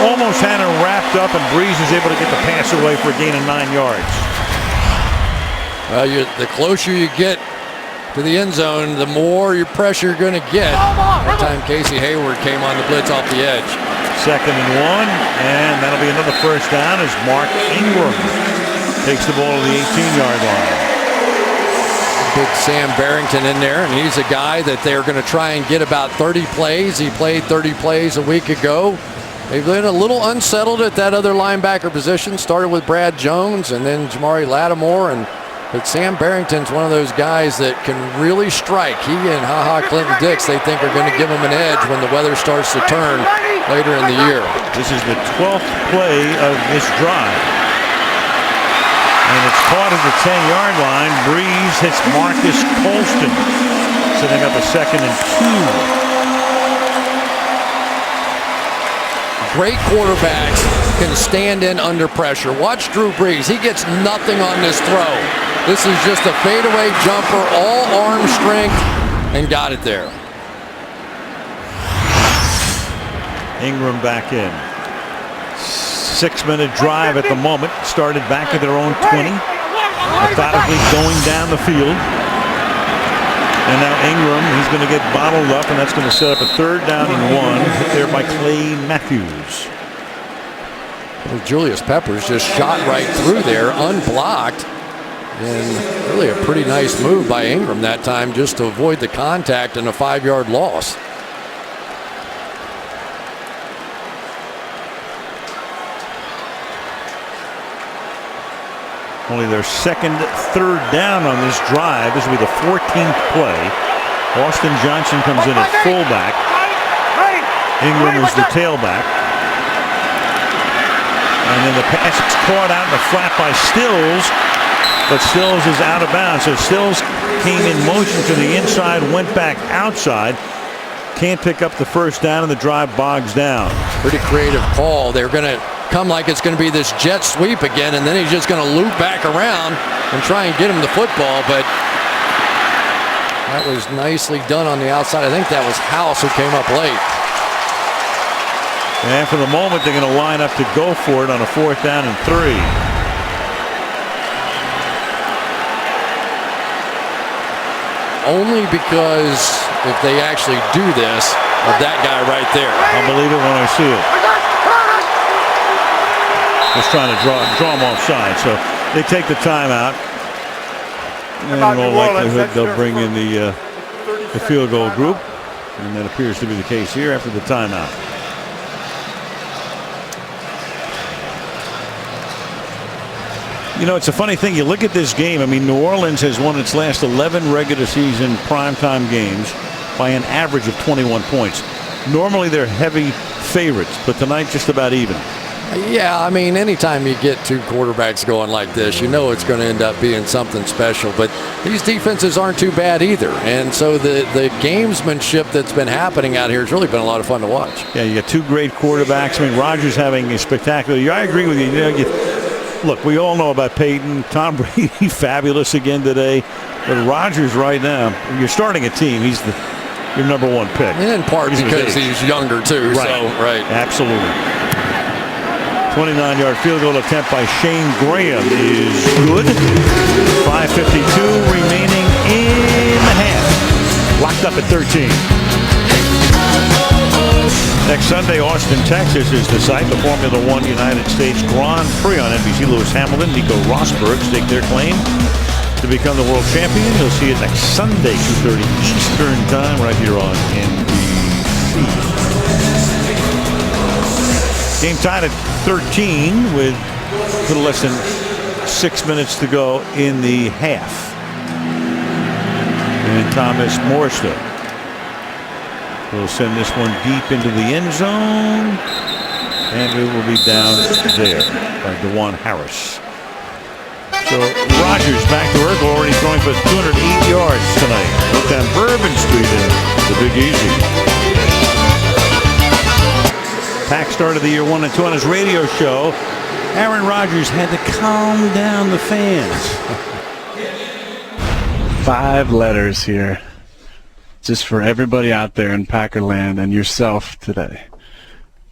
Almost had him wrapped up, and Breeze is able to get the pass away for a gain of 9 yards. Well, the closer you get to the end zone, the more your pressure you're going to get. That time Casey Hayward came on the blitz off the edge. 2nd and 1, and that'll be another 1st down as Mark Ingram takes the ball to the 18-yard line. Big Sam Barrington in there, and he's a guy that they're going to try and get about 30 plays. He played 30 plays a week ago. They've been a little unsettled at that other linebacker position. Started with Brad Jones and then Jamari Lattimore, but Sam Barrington's one of those guys that can really strike. He and Ha-Ha Clinton-Dix, they think, are going to give him an edge when the weather starts to turn later in the year. This is the 12th play of this drive. And it's caught at the 10-yard line. Breeze hits Marcus Colston, setting up a 2nd and 2. Great quarterbacks can stand in under pressure. Watch Drew Brees. He gets nothing on this throw. This is just a fadeaway jumper, all arm strength, and got it there. Ingram back in. 6-minute drive at the moment. Started back at their own 20. Methodically going down the field. And now Ingram, he's going to get bottled up, and that's going to set up a 3rd down and 1. Hit there by Clay Matthews. Well, Julius Peppers just shot right through there, unblocked. And really a pretty nice move by Ingram that time just to avoid the contact and a 5-yard loss. Only their 3rd down on this drive. This will be the 14th play. Austin Johnson comes in at fullback. Ingram is the tailback. And then the pass is caught out in the flat by Stills. But Stills is out of bounds. So Stills came in motion to the inside, went back outside. Can't pick up the 1st down, and the drive bogs down. Pretty creative call. They're going to come like it's going to be this jet sweep again, and then he's just going to loop back around and try and get him the football. But that was nicely done on the outside. I think that was House who came up late. And for the moment, they're going to line up to go for it on a 4th down and 3. Only because if they actually do this, of that guy right there. I'll believe it when I see it. Just trying to draw him offside. So they take the timeout. And in all likelihood, they'll bring in the field goal group. And that appears to be the case here after the timeout. You know, it's a funny thing. You look at this game. I mean, New Orleans has won its last 11 regular season primetime games by an average of 21 points. Normally, they're heavy favorites, but tonight just about even. Yeah, I mean, anytime you get two quarterbacks going like this, you know it's going to end up being something special. But these defenses aren't too bad either. And so the gamesmanship that's been happening out here has really been a lot of fun to watch. Yeah, you got two great quarterbacks. I mean, Rodgers having a spectacular year. I agree with you. You know, look, we all know about Peyton. Tom Brady, fabulous again today. But Rodgers right now, you're starting a team. He's your number one pick. And in part because he's younger, too. Right. So, right. Absolutely. 29-yard field goal attempt by Shane Graham is good. 5:52 remaining in the half. Locked up at 13. Next Sunday, Austin, Texas is the site. The Formula One United States Grand Prix on NBC. Lewis Hamilton, Nico Rosberg stake their claim to become the world champion. You'll see it next Sunday, 2:30 Eastern Time, right here on NBC. Game tied at 13 with a little less than 6 minutes to go in the half. And Thomas Morstead will send this one deep into the end zone. And it will be down there by DeJuan Harris. So Rodgers back to work, already throwing for 208 yards tonight. Up down Bourbon Street in the Big Easy. Pack started the year 1-2 on his radio show. Aaron Rodgers had to calm down the fans. 5 letters here, just for everybody out there in Packerland and yourself today.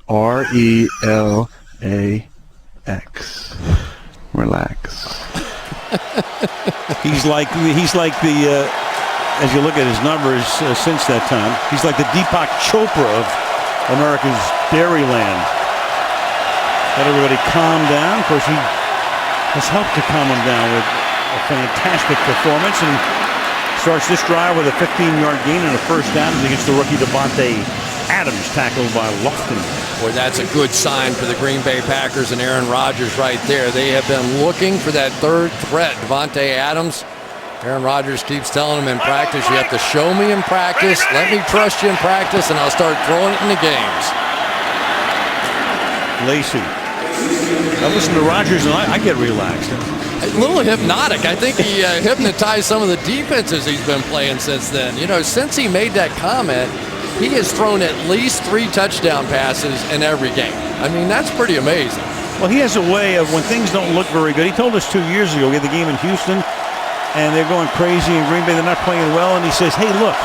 RELAX. Relax. He's like the as you look at his numbers since that time, he's like the Deepak Chopra of America's Dairyland. Let everybody calm down. Of course, he has helped to calm them down with a fantastic performance, and starts this drive with a 15-yard gain and a first down against the rookie Davante Adams, tackled by Lofton. Boy, that's a good sign for the Green Bay Packers and Aaron Rodgers right there. They have been looking for that third threat, Davante Adams. Aaron Rodgers keeps telling him in practice, you have to show me in practice, let me trust you in practice, and I'll start throwing it in the games. Lacey. I listen to Rodgers and I get relaxed. A little hypnotic. I think he hypnotized some of the defenses he's been playing since then. You know, since he made that comment, he has thrown at least 3 touchdown passes in every game. I mean, that's pretty amazing. Well, he has a way of when things don't look very good. He told us 2 years ago, we had the game in Houston, and they're going crazy in Green Bay. They're not playing well. And he says, hey, look.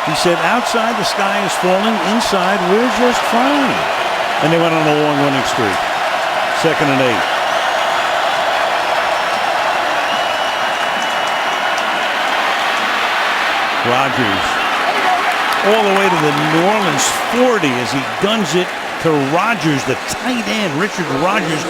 He said, outside the sky is falling. Inside, we're just fine. And they went on a long winning streak. 2nd and 8. Rodgers all the way to the New Orleans 40 as he guns it to Rodgers, the tight end, Richard Rodgers,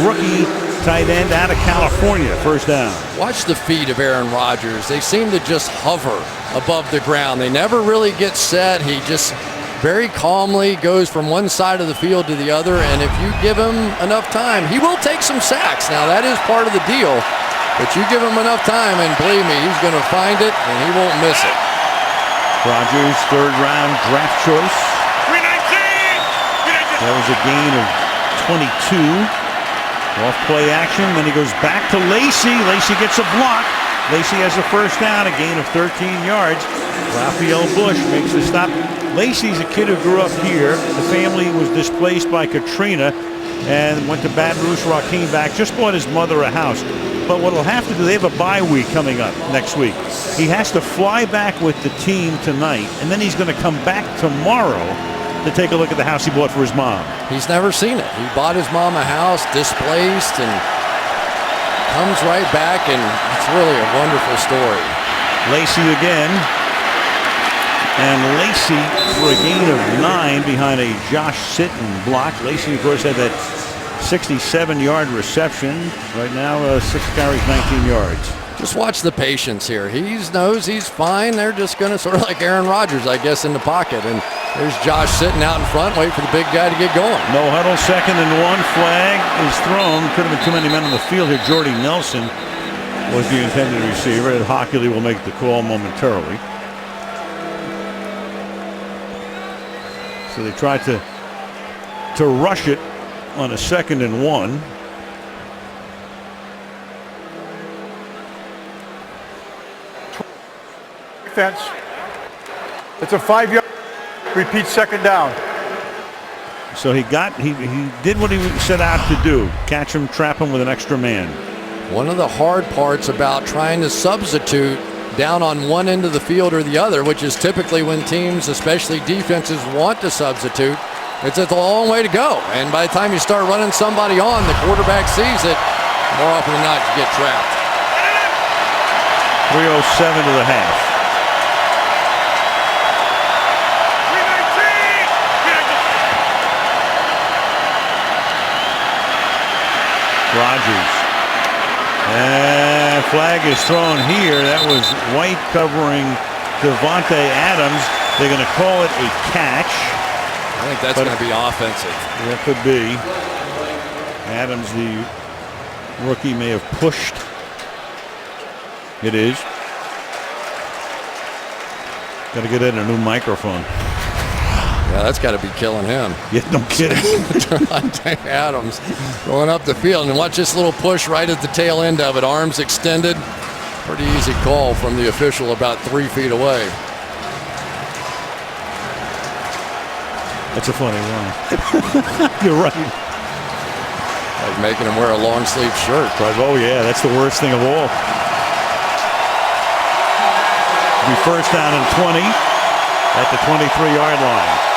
rookie tight end out of California. First down. Watch the feet of Aaron Rodgers. They seem to just hover above the ground. They never really get set. He just very calmly goes from one side of the field to the other, and if you give him enough time, he will take some sacks. Now, that is part of the deal, but you give him enough time, and believe me, he's going to find it, and he won't miss it. Rodgers, 3rd-round draft choice. That was a gain of 22. Off play action. Then he goes back to Lacey. Lacey gets a block. Lacey has a first down, a gain of 13 yards. Raphael Bush makes the stop. Lacey's a kid who grew up here. The family was displaced by Katrina and went to Baton Rouge. Came back, just bought his mother a house. But what he'll have to do, they have a bye week coming up next week. He has to fly back with the team tonight, and then he's going to come back tomorrow to take a look at the house he bought for his mom. He's never seen it. He bought his mom a house, displaced, and comes right back, and it's really a wonderful story. Lacey again. And Lacey for a gain of 9 behind a Josh Sitton block. Lacey, of course, had that 67-yard reception. Right now, 6 carries, 19 yards. Just watch the patience here. He knows he's fine. They're just going to sort of like Aaron Rodgers, I guess, in the pocket. And There's Josh sitting out in front, waiting for the big guy to get going. No huddle, 2nd and 1. Flag is thrown. Could have been too many men on the field here. Jordy Nelson was the intended receiver, and Hockley will make the call momentarily. So they tried to rush it on a 2nd and 1. Defense. It's a 5-yard. Repeat 2nd down. So he did what he set out to do. Catch him, trap him with an extra man. One of the hard parts about trying to substitute down on one end of the field or the other, which is typically when teams, especially defenses, want to substitute, it's a long way to go. And by the time you start running somebody on, the quarterback sees it. More often than not, you get trapped. 3:07 to the half. Rogers. And flag is thrown here. That was White covering Devontae Adams. They're going to call it a catch. I think that's going to be offensive. That could be. Adams, the rookie, may have pushed. It is. Got to get in a new microphone. Yeah, that's got to be killing him. Yeah, no kidding. Devontae Adams going up the field, and watch this little push right at the tail end of it. Arms extended. Pretty easy call from the official about 3 feet away. That's a funny one. You're right. Like making him wear a long sleeve shirt. But, oh yeah, that's the worst thing of all. Be 1st down and 20 at the 23-yard line.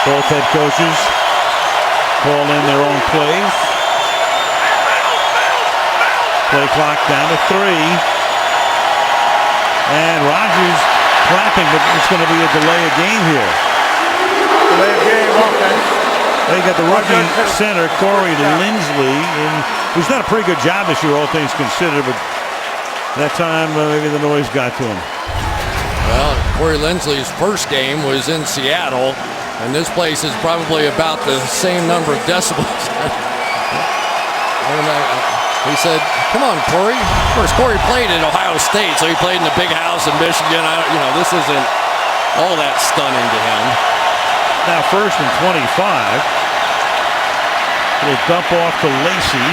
Both head coaches call in their own plays. Play clock down to 3. And Rogers clapping, but it's going to be a delay of game here. Delay of game offense. They got the rookie center, Corey Lindsley, who's done a pretty good job this year, all things considered, but that time maybe the noise got to him. Well, Corey Lindsley's first game was in Seattle, and this place is probably about the same number of decibels. He said, "Come on, Corey." Of course, Corey played at Ohio State, so he played in the big house in Michigan. This isn't all that stunning to him. Now 1st and 25. Little dump off to Lacey.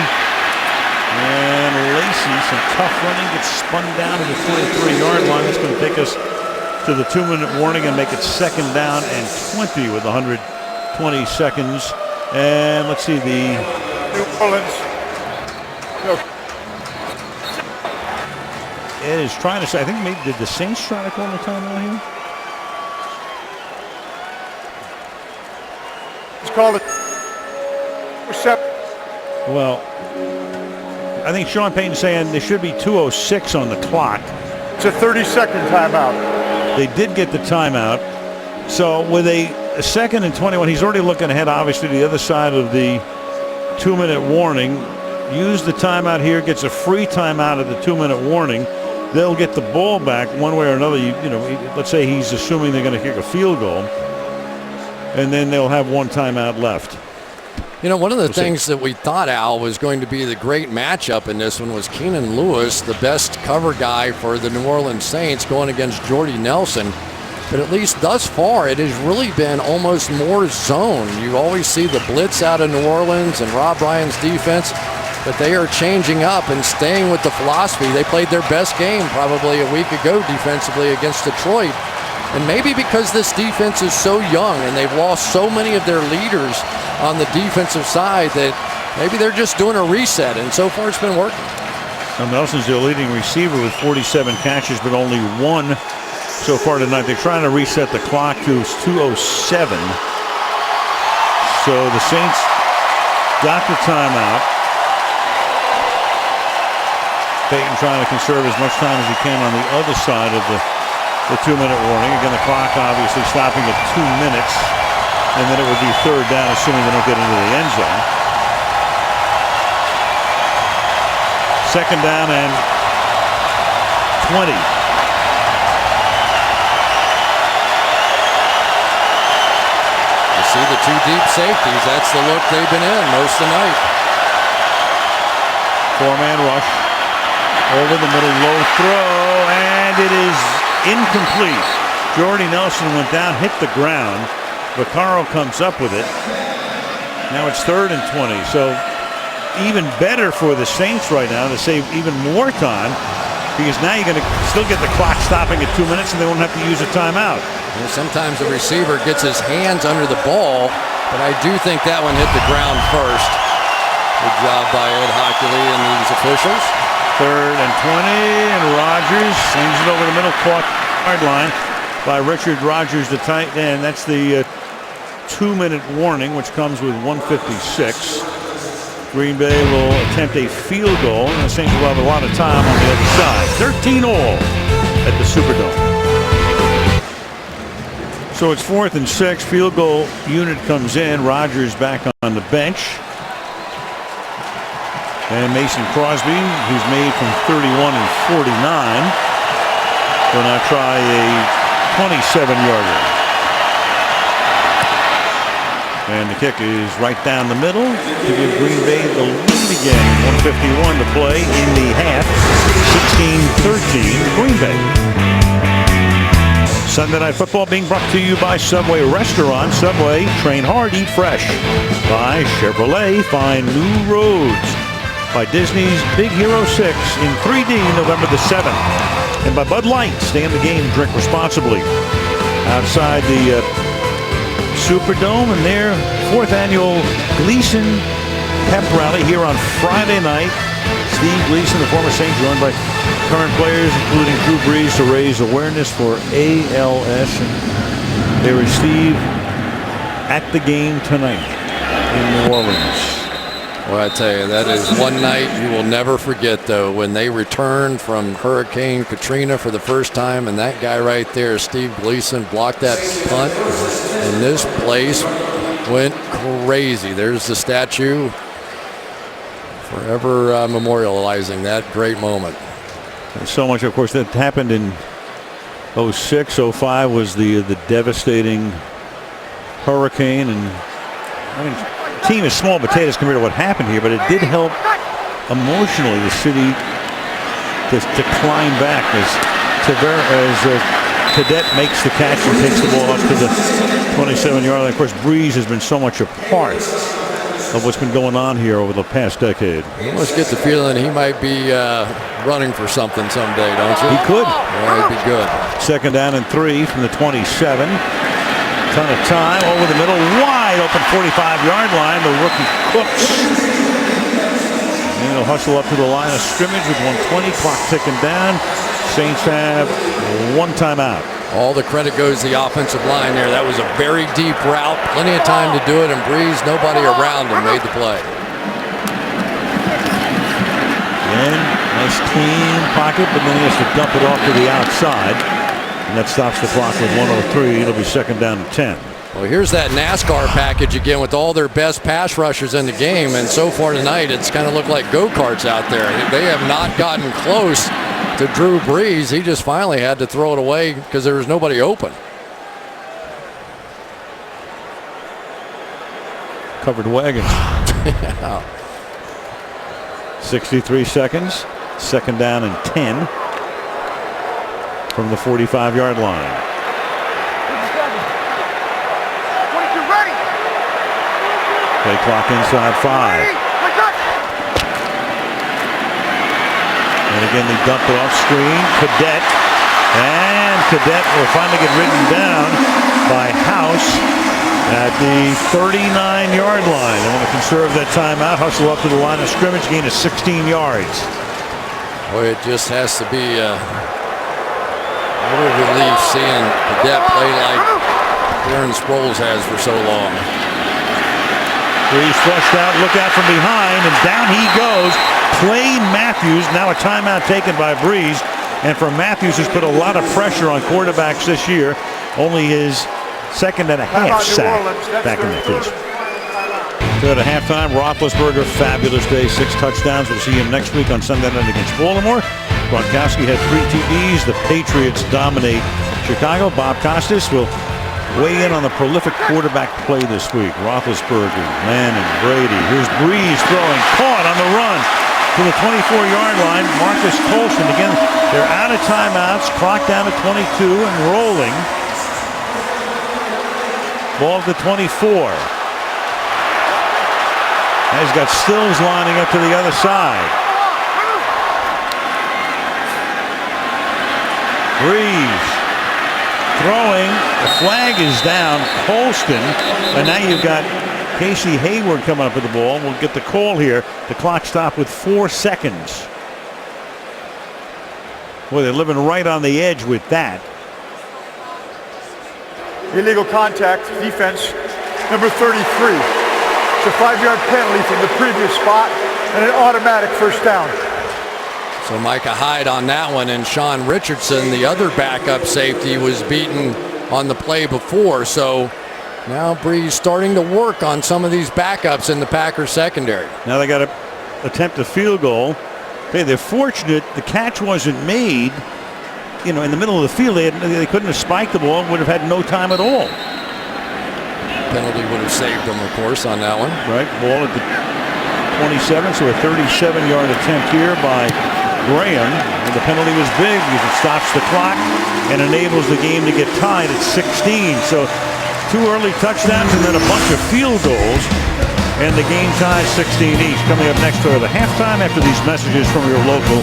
And Lacey, some tough running, gets spun down to the 23-yard line. That's going to take us to the 2-minute warning and make it 2nd down and 20 with 120 seconds. And let's see, the New Orleans. Ed is trying to say, I think maybe did the Saints try to call the timeout here? It's called it. Well, I think Sean Payton's saying there should be 2:06 on the clock. It's a 30-second timeout. They did get the timeout. So with a 2nd and 21, he's already looking ahead, obviously, to the other side of the 2-minute warning. Use the timeout here, gets a free timeout at the 2-minute warning. They'll get the ball back one way or another. Let's say he's assuming they're going to kick a field goal, and then they'll have one timeout left. One of the things that we thought, Al, was going to be the great matchup in this one was Keenan Lewis, the best cover guy for the New Orleans Saints, going against Jordy Nelson. But at least thus far, it has really been almost more zone. You always see the blitz out of New Orleans and Rob Ryan's defense, but they are changing up and staying with the philosophy. They played their best game probably a week ago defensively against Detroit. And maybe because this defense is so young and they've lost so many of their leaders on the defensive side that maybe they're just doing a reset, and so far it's been working. Now Nelson's their leading receiver with 47 catches, but only 1 so far tonight. They're trying to reset the clock to 2:07. So the Saints got the timeout. Payton trying to conserve as much time as he can on the other side of the 2-minute warning. Again, the clock obviously stopping at 2 minutes. And then it would be 3rd down, assuming they don't get into the end zone. 2nd down and 20. two deep safeties. That's the look they've been in most of the night. Four-man rush. Over the middle, low throw, and it is incomplete. Jordy Nelson went down, hit the ground. Vaccaro comes up with it. Now it's 3rd and 20. So even better for the Saints right now to save even more time, because now you're going to still get the clock stopping at 2 minutes and they won't have to use a timeout. And sometimes the receiver gets his hands under the ball, but I do think that one hit the ground first. Good job by Ed Hockley and these officials. 3rd and 20, and Rogers slings it over the middle, caught yard line by Richard Rogers, the tight end. That's the 2-minute warning, which comes with 1:56. Green Bay will attempt a field goal, and the Saints will have a lot of time on the other side. 13 all at the Superdome. So it's 4th and 6. Field goal unit comes in. Rogers back on the bench. And Mason Crosby, who's made from 31 and 49, will now try a 27-yarder. And the kick is right down the middle to give Green Bay the lead again. 1:51 to play in the half. 16-13 Green Bay. Sunday Night Football being brought to you by Subway Restaurant. Subway, train hard, eat fresh. By Chevrolet, find new roads. By Disney's Big Hero 6 in 3D November the 7th. And by Bud Light, stay in the game, drink responsibly. Outside the Superdome and their 4th annual Gleason Pep Rally here on Friday night. Steve Gleason, the former Saint, joined by current players, including Drew Brees, to raise awareness for ALS. And there is Steve at the game tonight in New Orleans. Well, I tell you, that is one night you will never forget, though, when they returned from Hurricane Katrina for the first time, and that guy right there, Steve Gleason, blocked that punt, and this place went crazy. There's the statue, forever memorializing that great moment. And so much, of course, that happened in 06, 05 was the devastating hurricane, and I mean, team is small potatoes compared to what happened here, but it did help emotionally the city to climb back as Cadet makes the catch and takes the ball up to the 27-yard line. Of course, Brees has been so much a part of what's been going on here over the past decade. You almost get the feeling he might be running for something someday, don't you? He could. Yeah, he'd be good. 2nd down and 3 from the 27. Ton of time over the middle, wide open 45-yard line. The rookie Cooks. And he'll hustle up to the line of scrimmage with 1:20, clock ticking down. Saints have one timeout. All the credit goes to the offensive line there. That was a very deep route, plenty of time to do it, and Brees, nobody around him, made the play. And nice clean pocket, but then he has to dump it off to the outside. And that stops the clock with 1:03. It'll be 2nd down and 10. Well, here's that NASCAR package again with all their best pass rushers in the game. And so far tonight, it's kind of looked like go-karts out there. They have not gotten close to Drew Brees. He just finally had to throw it away because there was nobody open. Covered wagons. 63 seconds. 2nd down and 10. From the 45-yard line. Play clock inside 5. And again, they dump it off screen. Cadet. And Cadet will finally get ridden down by House at the 39-yard line. They want to conserve that timeout. Hustle up to the line of scrimmage. Gain of 16 yards. Boy, it just has to be a little relief seeing Cadet play like Darren Sproles has for so long. Brees flushed out, look out from behind, and down he goes. Clay Matthews, now a timeout taken by Brees. And for Matthews, who's put a lot of pressure on quarterbacks this year, only his 2nd and a half sack back in the case. So at a halftime, Roethlisberger, fabulous day, 6 touchdowns. We'll see him next week on Sunday night against Baltimore. Gronkowski had 3 TDs. The Patriots dominate Chicago. Bob Costas will weigh in on the prolific quarterback play this week. Roethlisberger, Manning, Brady. Here's Breeze throwing, caught on the run to the 24-yard line. Marcus Colston again. They're out of timeouts. Clock down to 22 and rolling. Ball to 24. He's got Stills lining up to the other side. Breeze throwing. The flag is down. Colston. And now you've got Casey Hayward coming up with the ball. We'll get the call here. The clock stopped with 4 seconds. Boy, they're living right on the edge with that. Illegal contact, defense, number 33. It's a 5-yard penalty from the previous spot and an automatic first down. So Micah Hyde on that one, and Sean Richardson, the other backup safety, was beaten on the play before. So now Breeze starting to work on some of these backups in the Packers secondary. Now they got to attempt a field goal. Okay, they're fortunate the catch wasn't made, you know, in the middle of the field. They couldn't have spiked the ball, would have had no time at all. Penalty would have saved them, of course, on that one. Right, ball at the 27, so a 37-yard attempt here by Graham. And the penalty was big because it stops the clock and enables the game to get tied at 16. So 2 early touchdowns and then a bunch of field goals. And the game ties 16 each. Coming up next for the halftime after these messages from your local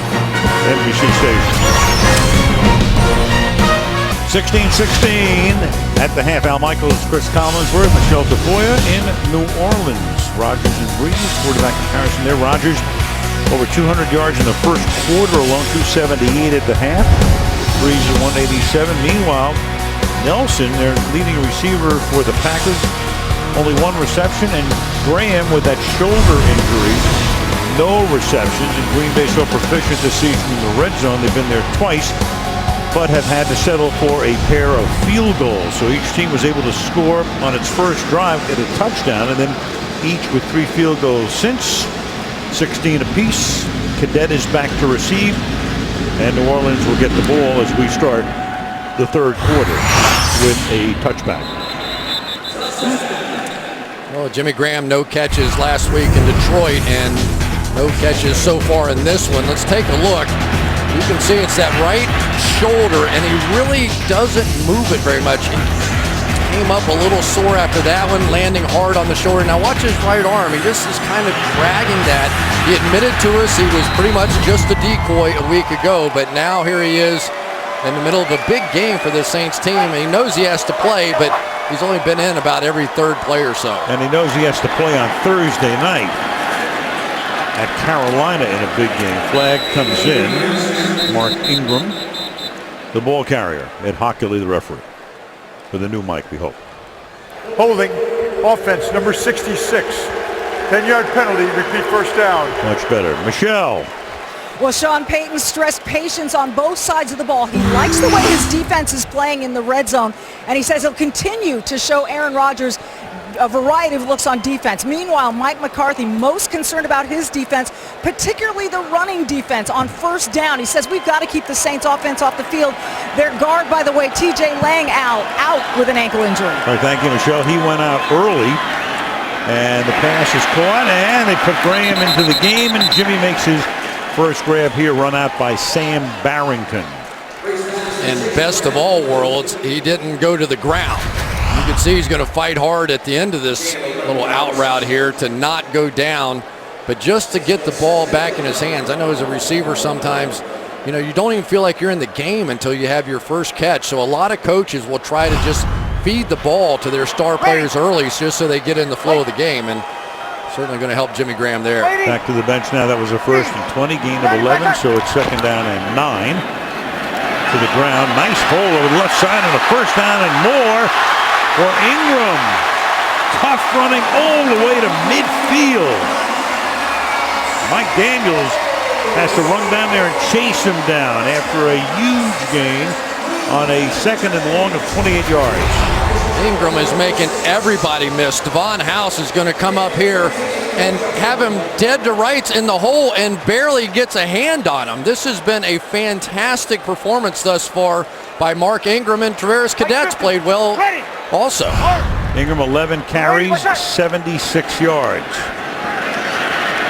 NBC station. 16-16 at the half. Al Michaels, Chris Collinsworth, Michelle Tafoya in New Orleans. Rodgers and Breeze, quarterback comparison there. Rodgers over 200 yards in the first quarter alone, 278 at the half. Breeze at 187. Meanwhile, Nelson, their leading receiver for the Packers, only 1 reception, and Graham with that shoulder injury, no receptions. And Green Bay so proficient this season in the red zone. They've been there twice, but have had to settle for a pair of field goals. So each team was able to score on its first drive, get a touchdown, and then each with 3 field goals since. 16 apiece. Cadet is back to receive, and New Orleans will get the ball as we start the third quarter with a touchback. Well, Jimmy Graham, no catches last week in Detroit, and no catches so far in this one. Let's take a look. You can see it's that right shoulder, and he really doesn't move it very much. He came up a little sore after that one, landing hard on the shoulder. Now watch his right arm. He just is kind of dragging that. He admitted to us he was pretty much just a decoy a week ago, but now here he is in the middle of a big game for the Saints team. And he knows he has to play, but he's only been in about every third play or so. And he knows he has to play on Thursday night at Carolina in a big game. Flag comes in. Mark Ingram, the ball carrier. Ed Hockley, the referee. For the new mic, we hope. Holding, offense, number 66. 10-yard penalty, repeat first down. Much better. Michelle. Well, Sean Payton stressed patience on both sides of the ball. He likes the way his defense is playing in the red zone, and he says he'll continue to show Aaron Rodgers a variety of looks on defense. Meanwhile, Mike McCarthy most concerned about his defense, particularly the running defense on first down. He says we've got to keep the Saints offense off the field. Their guard, by the way, TJ Lang out with an ankle injury. All right, thank you, Michelle. He went out early, and the pass is caught, and they put Graham into the game, and Jimmy makes his first grab here, run out by Sam Barrington. And best of all worlds, he didn't go to the ground. You can see he's going to fight hard at the end of this little out route here to not go down, but just to get the ball back in his hands. I know as a receiver sometimes, you know, you don't even feel like you're in the game until you have your first catch. So a lot of coaches will try to just feed the ball to their star players early just so they get in the flow of the game, and certainly going to help Jimmy Graham there. Back to the bench now. That was a 1st and 20, gain of 11, so it's 2nd down and 9. To the ground. Nice hole over the left side and a first down and more for Ingram. Tough running all the way to midfield. Mike Daniels has to run down there and chase him down after a huge gain on a 2nd and long of 28 yards. Ingram is making everybody miss. Devon House is going to come up here and have him dead to rights in the hole and barely gets a hand on him. This has been a fantastic performance thus far by Mark Ingram, and Traverse Cadets played well also. Ingram 11 carries, 76 yards.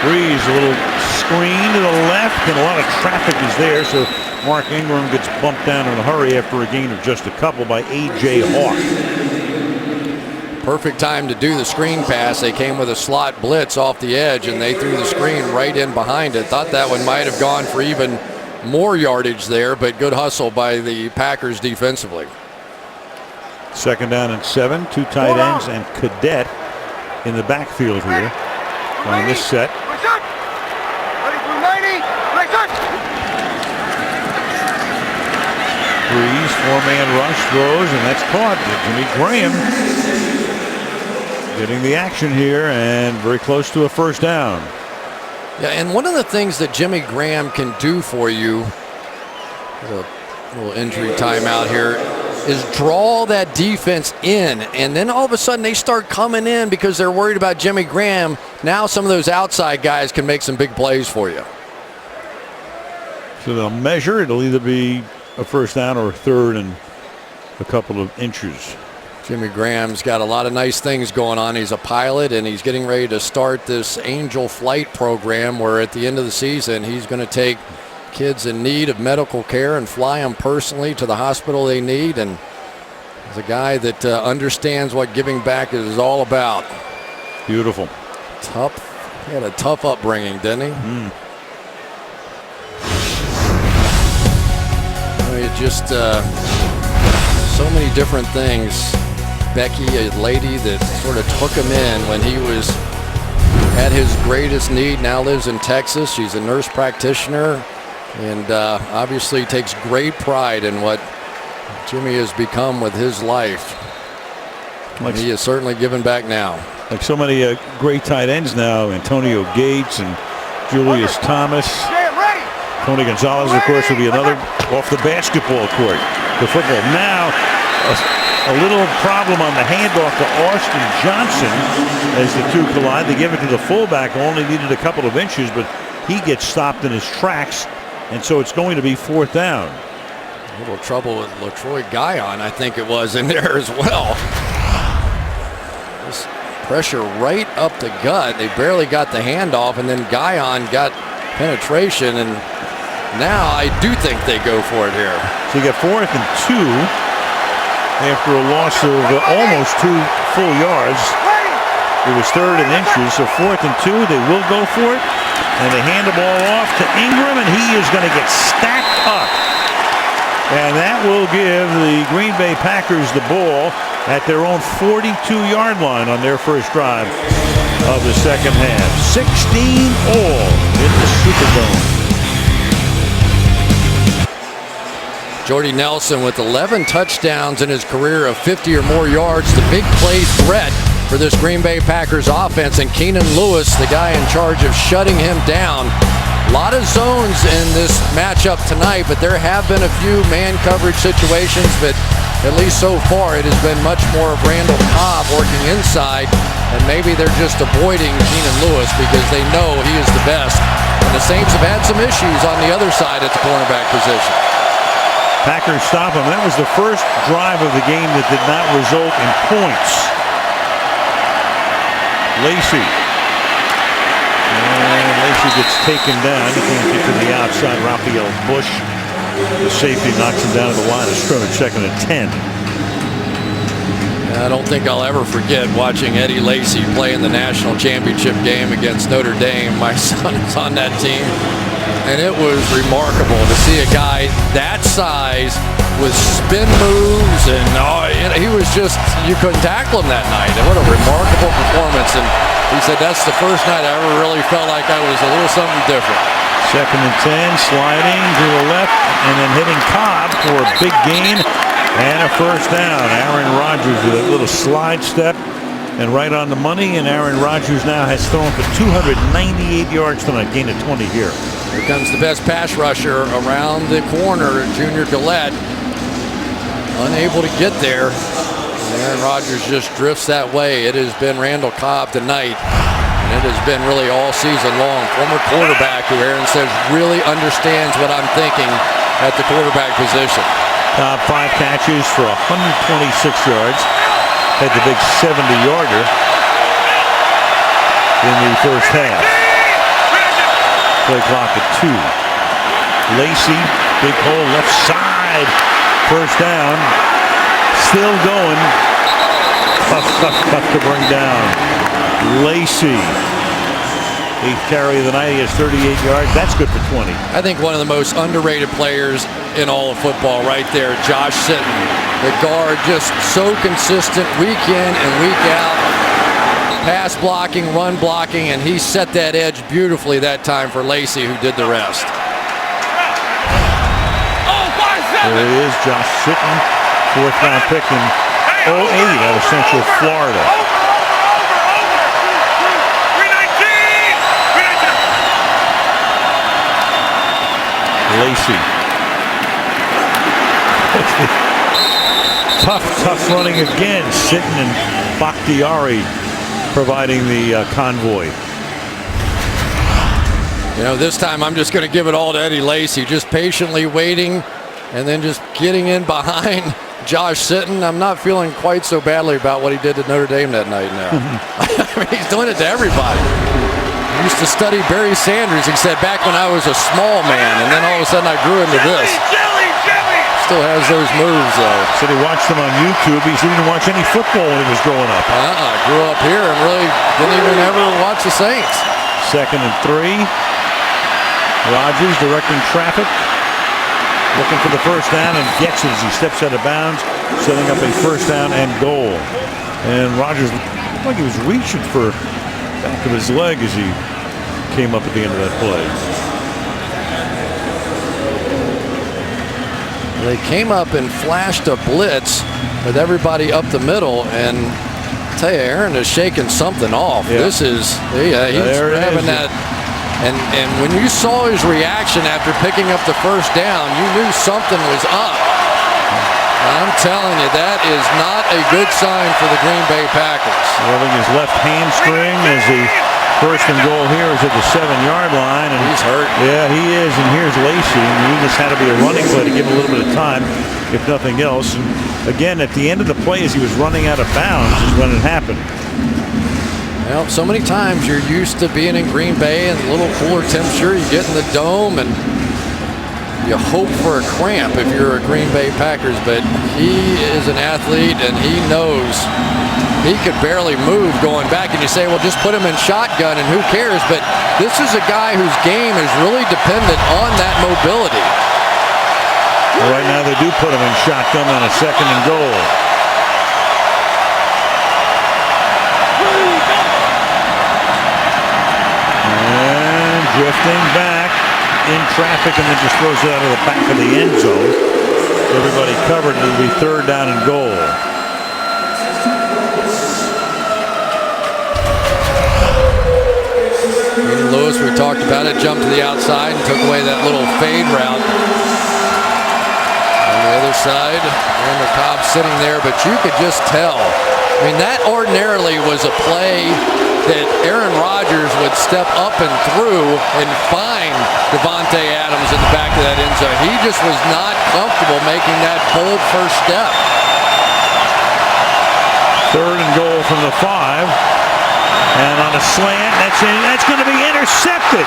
Breeze, a little screen to the left, and a lot of traffic is there, so Mark Ingram gets bumped down in a hurry after a gain of just a couple by A.J. Hawk. Perfect time to do the screen pass. They came with a slot blitz off the edge, and they threw the screen right in behind it. Thought that one might have gone for even more yardage there, but good hustle by the Packers defensively. 2nd down and 7, 2 tight ends and Cadet in the backfield here on this set. Breeze, 4-man rush, throws, and that's caught. Jimmy Graham getting the action here and very close to a 1st down. Yeah, and one of the things that Jimmy Graham can do for you, a little injury timeout here, is draw that defense in, and then all of a sudden they start coming in because they're worried about Jimmy Graham. Now some of those outside guys can make some big plays for you. So they'll measure. It'll either be a 1st down or a 3rd and a couple of inches. Jimmy Graham's got a lot of nice things going on. He's a pilot, and he's getting ready to start this Angel Flight program where at the end of the season he's going to take kids in need of medical care and fly them personally to the hospital they need. And he's a guy that understands what giving back is all about. Beautiful. Tough. He had a tough upbringing, didn't he? It just so many different things. Becky, a lady that sort of took him in when he was at his greatest need, now lives in Texas. She's a nurse practitioner and obviously takes great pride in what Jimmy has become with his life. And he is certainly giving back now. Like so many great tight ends now, Antonio Gates and Julius Thomas. Tony Gonzalez, of course, will be another off the basketball court. The football now. A little problem on the handoff to Austin Johnson as the two collide. They give it to the fullback, only needed a couple of inches, but he gets stopped in his tracks, and so it's going to be 4th down. A little trouble with LaTroy Guyon, I think it was, in there as well. This pressure right up the gut. They barely got the handoff, and then Guyon got penetration, and now I do think they go for it here. So you get 4th and 2. After a loss of almost 2 full yards. It was 3rd and inches, so 4th and 2. They will go for it, and they hand the ball off to Ingram, and he is going to get stacked up. And that will give the Green Bay Packers the ball at their own 42-yard line on their first drive of the 2nd half. 16 all in the Superdome. Jordy Nelson with 11 touchdowns in his career of 50 or more yards. The big play threat for this Green Bay Packers offense, and Keenan Lewis, the guy in charge of shutting him down. A lot of zones in this matchup tonight, but there have been a few man coverage situations, but at least so far it has been much more of Randall Cobb working inside, and maybe they're just avoiding Keenan Lewis because they know he is the best. And the Saints have had some issues on the other side at the cornerback position. Packers stop him. That was the first drive of the game that did not result in points. Lacey. And Lacey gets taken down. He can't get to the outside. Raphael Bush, the safety, knocks him down to the line of scrimmage. 2nd and 10. I don't think I'll ever forget watching Eddie Lacy play in the national championship game against Notre Dame. My son is on that team. And it was remarkable to see a guy that size with spin moves, and he was just, you couldn't tackle him that night. And what a remarkable performance. And he said, that's the first night I ever really felt like I was a little something different. 2nd and 10, sliding to the left, and then hitting Cobb for a big gain and a 1st down. Aaron Rodgers with a little slide step and right on the money, and Aaron Rodgers now has thrown for 298 yards tonight, gain of 20 here. Here comes the best pass rusher around the corner, Junior Gillette. Unable to get there. Aaron Rodgers just drifts that way. It has been Randall Cobb tonight, and it has been really all season long. Former quarterback who Aaron says really understands what I'm thinking at the quarterback position. 5 catches for 126 yards. Had the big 70-yarder in the first half. Play clock at 2. Lacey, big hole left side. First down. Still going. Tough to bring down. Lacey. 8th carry of the night. He has 38 yards. That's good for 20. I think one of the most underrated players in all of football right there, Josh Sitton. The guard, just so consistent week in and week out. Pass blocking, run blocking, and he set that edge beautifully that time for Lacey, who did the rest. There he is, Josh Sitton, 4th round pick in 08 out of Central Florida. Lacey. Tough running again. Sitton and Bakhtiari providing the convoy. You know, this time I'm just going to give it all to Eddie Lacey, just patiently waiting and then just getting in behind Josh Sitton. I'm not feeling quite so badly about what he did to Notre Dame that night now. I mean, he's doing it to everybody. I used to study Barry Sanders, he said, back when I was a small man, and then all of a sudden I grew into this. Still has those moves, though. Said he watched them on YouTube. He didn't watch any football when he was growing up. Grew up here and really didn't even ever watch the Saints. 2nd and 3. Rodgers directing traffic. Looking for the first down and gets it as he steps out of bounds, setting up a first down and goal. And Rodgers looked like he was reaching for the back of his leg as he came up at the end of that play. They came up and flashed a blitz with everybody up the middle, and I tell you, Aaron is shaking something off. Yeah. This is, he's having that. And when you saw his reaction after picking up the first down, you knew something was up. I'm telling you, that is not a good sign for the Green Bay Packers. Rubbing his left hamstring as the first and goal here is at the 7-yard line. And he's hurt. Yeah, he is. And here's Lacey. And he just had to be a running play to give him a little bit of time, if nothing else. And again, at the end of the play, as he was running out of bounds, is when it happened. Well, so many times you're used to being in Green Bay and a little cooler temperature. You get in the dome and you hope for a cramp if you're a Green Bay Packers, but he is an athlete and he knows he could barely move going back. And you say, well, just put him in shotgun and who cares? But this is a guy whose game is really dependent on that mobility. Well, right now they do put him in shotgun on a 2nd and goal. Drifting back in traffic and then just throws it out of the back of the end zone. Everybody covered. It'll be 3rd down and goal. Lewis, we talked about it, jumped to the outside and took away that little fade route. On the other side, Randall Cobb sitting there, but you could just tell. I mean, that ordinarily was a play that Aaron Rodgers would step up and through and find Devontae Adams in the back of that end zone. He just was not comfortable making that bold first step. 3rd and goal from the 5. And on a slant, that's going to be intercepted.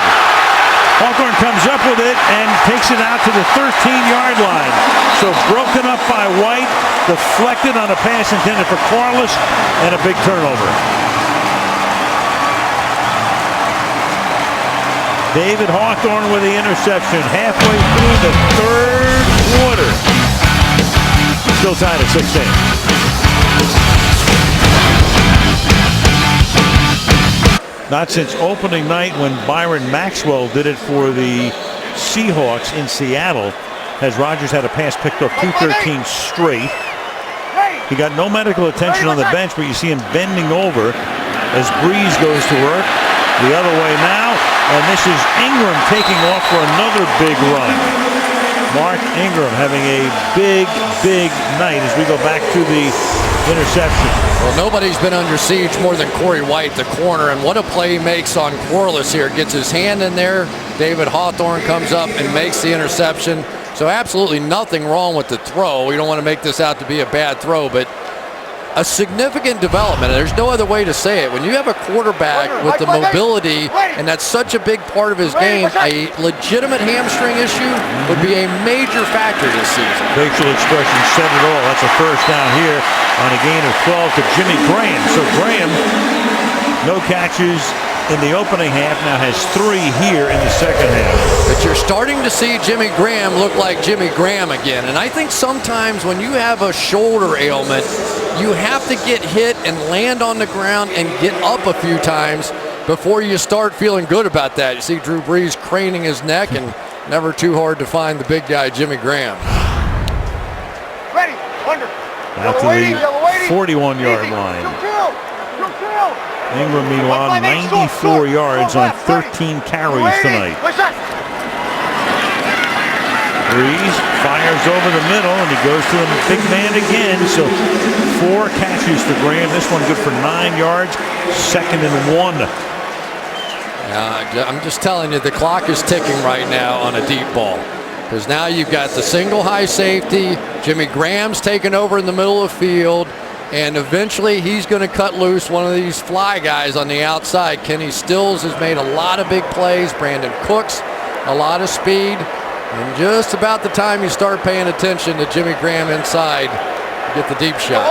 Hawthorne comes up with it and takes it out to the 13-yard line. So broken up by White, deflected on a pass intended for Corliss, and a big turnover. David Hawthorne with the interception halfway through the 3rd quarter. Still tied at 16. Not since opening night when Byron Maxwell did it for the Seahawks in Seattle has Rodgers had a pass picked off 213 straight. He got no medical attention on the bench, but you see him bending over as Breeze goes to work. The other way now, and this is Ingram taking off for another big run. Mark Ingram having a big night as we go back to the interception. Well, nobody's been under siege more than Corey White, the corner, and what a play he makes on Corliss here. Gets his hand in there. David Hawthorne comes up and makes the interception. So absolutely nothing wrong with the throw. We don't want to make this out to be a bad throw, but a significant development. There's no other way to say it. When you have a quarterback with the mobility, and that's such a big part of his game, a legitimate hamstring issue would be a major factor this season. Facial expression said it all. That's a first down here on a gain of 12 to Jimmy Graham. So Graham, no catches in the opening half, now has 3 here in the second half. But you're starting to see Jimmy Graham look like Jimmy Graham again. And I think sometimes when you have a shoulder ailment, you have to get hit and land on the ground and get up a few times before you start feeling good about that. You see Drew Brees craning his neck, and never too hard to find the big guy, Jimmy Graham. Ready, under. Out to the 41-yard line. Ingram, meanwhile, 94 yards on 13 carries tonight. Brees fires over the middle, and he goes to the big man again. So 4 catches for Graham. This one good for 9 yards. 2nd and 1. I'm just telling you, the clock is ticking right now on a deep ball. Because now you've got the single high safety. Jimmy Graham's taken over in the middle of the field. And eventually he's going to cut loose one of these fly guys on the outside. Kenny Stills has made a lot of big plays. Brandon Cooks, a lot of speed. And just about the time you start paying attention to Jimmy Graham inside, you get the deep shot.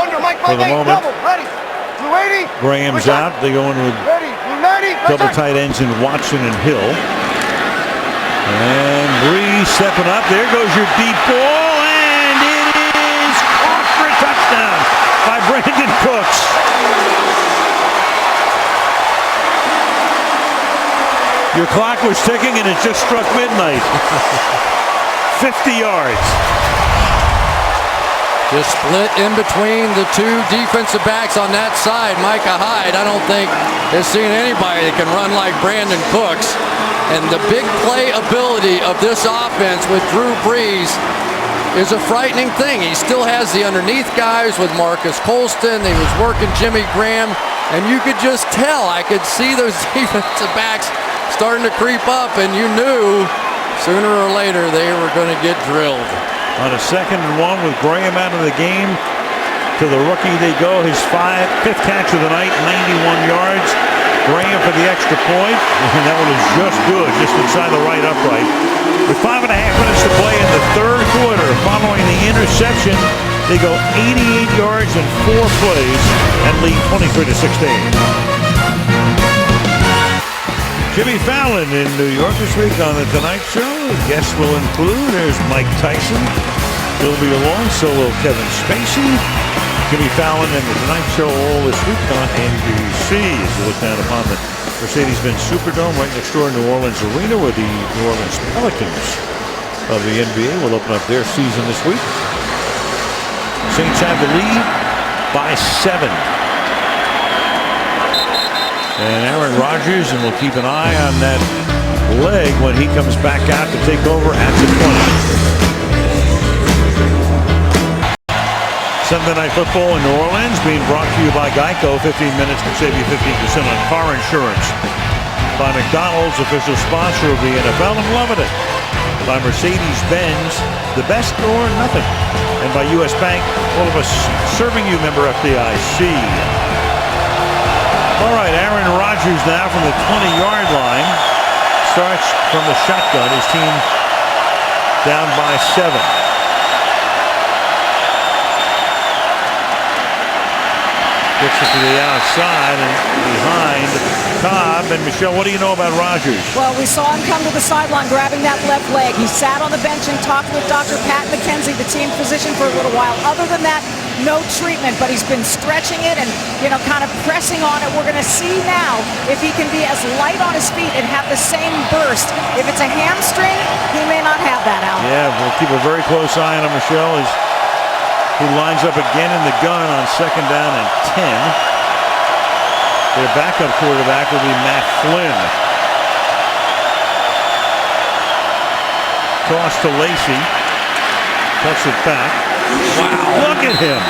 For the moment, Graham's out. They go in with double tight ends in Watson and Hill. And Brees stepping up. There goes your deep ball, and it is caught for a touchdown by Brandon Cooks. Your clock was ticking, and it just struck midnight. 50 yards. Just split in between the 2 defensive backs on that side. Micah Hyde, I don't think has seen anybody that can run like Brandon Cooks. And the big play ability of this offense with Drew Brees is a frightening thing. He still has the underneath guys with Marcus Colston. He was working Jimmy Graham, and you could just tell. I could see those defensive backs starting to creep up, and you knew sooner or later they were going to get drilled. On a 2nd and 1 with Graham out of the game, to the rookie they go. His 5th catch of the night, 91 yards. Graham for the extra point, and that one is just good, just inside the right upright. With 5.5 minutes to play in the 3rd quarter, following the interception, they go 88 yards in 4 plays and lead 23-16. Jimmy Fallon in New York this week on The Tonight Show. Guests will include, there's Mike Tyson. He'll be along, so will Kevin Spacey. Jimmy Fallon and The Tonight Show all this week on NBC. As we look down upon the Mercedes-Benz Superdome right next door in New Orleans Arena, where the New Orleans Pelicans of the NBA will open up their season this week. Saints have the lead by 7. And Aaron Rodgers, and we'll keep an eye on that leg when he comes back out to take over at the 20. Sunday Night Football in New Orleans being brought to you by Geico. 15 minutes can save you 15% on car insurance. By McDonald's, official sponsor of the NFL. I'm loving it. By Mercedes-Benz, the best or nothing. And by U.S. Bank, all of us serving you, member FDIC. All right, Aaron Rodgers now from the 20-yard line. Starts from the shotgun. His team down by 7. Gets it to the outside and behind Cobb. And Michelle, what do you know about Rodgers? Well, we saw him come to the sideline grabbing that left leg. He sat on the bench and talked with Dr. Pat McKenzie, the team physician, for a little while. Other than that, no treatment, but he's been stretching it and, kind of pressing on it. We're going to see now if he can be as light on his feet and have the same burst. If it's a hamstring, he may not have that out. Yeah, we'll keep a very close eye on him, Michelle, as he lines up again in the gun on 2nd down and 10. Their backup quarterback will be Matt Flynn. Toss to Lacey. Cuts it back. Wow. Look at him.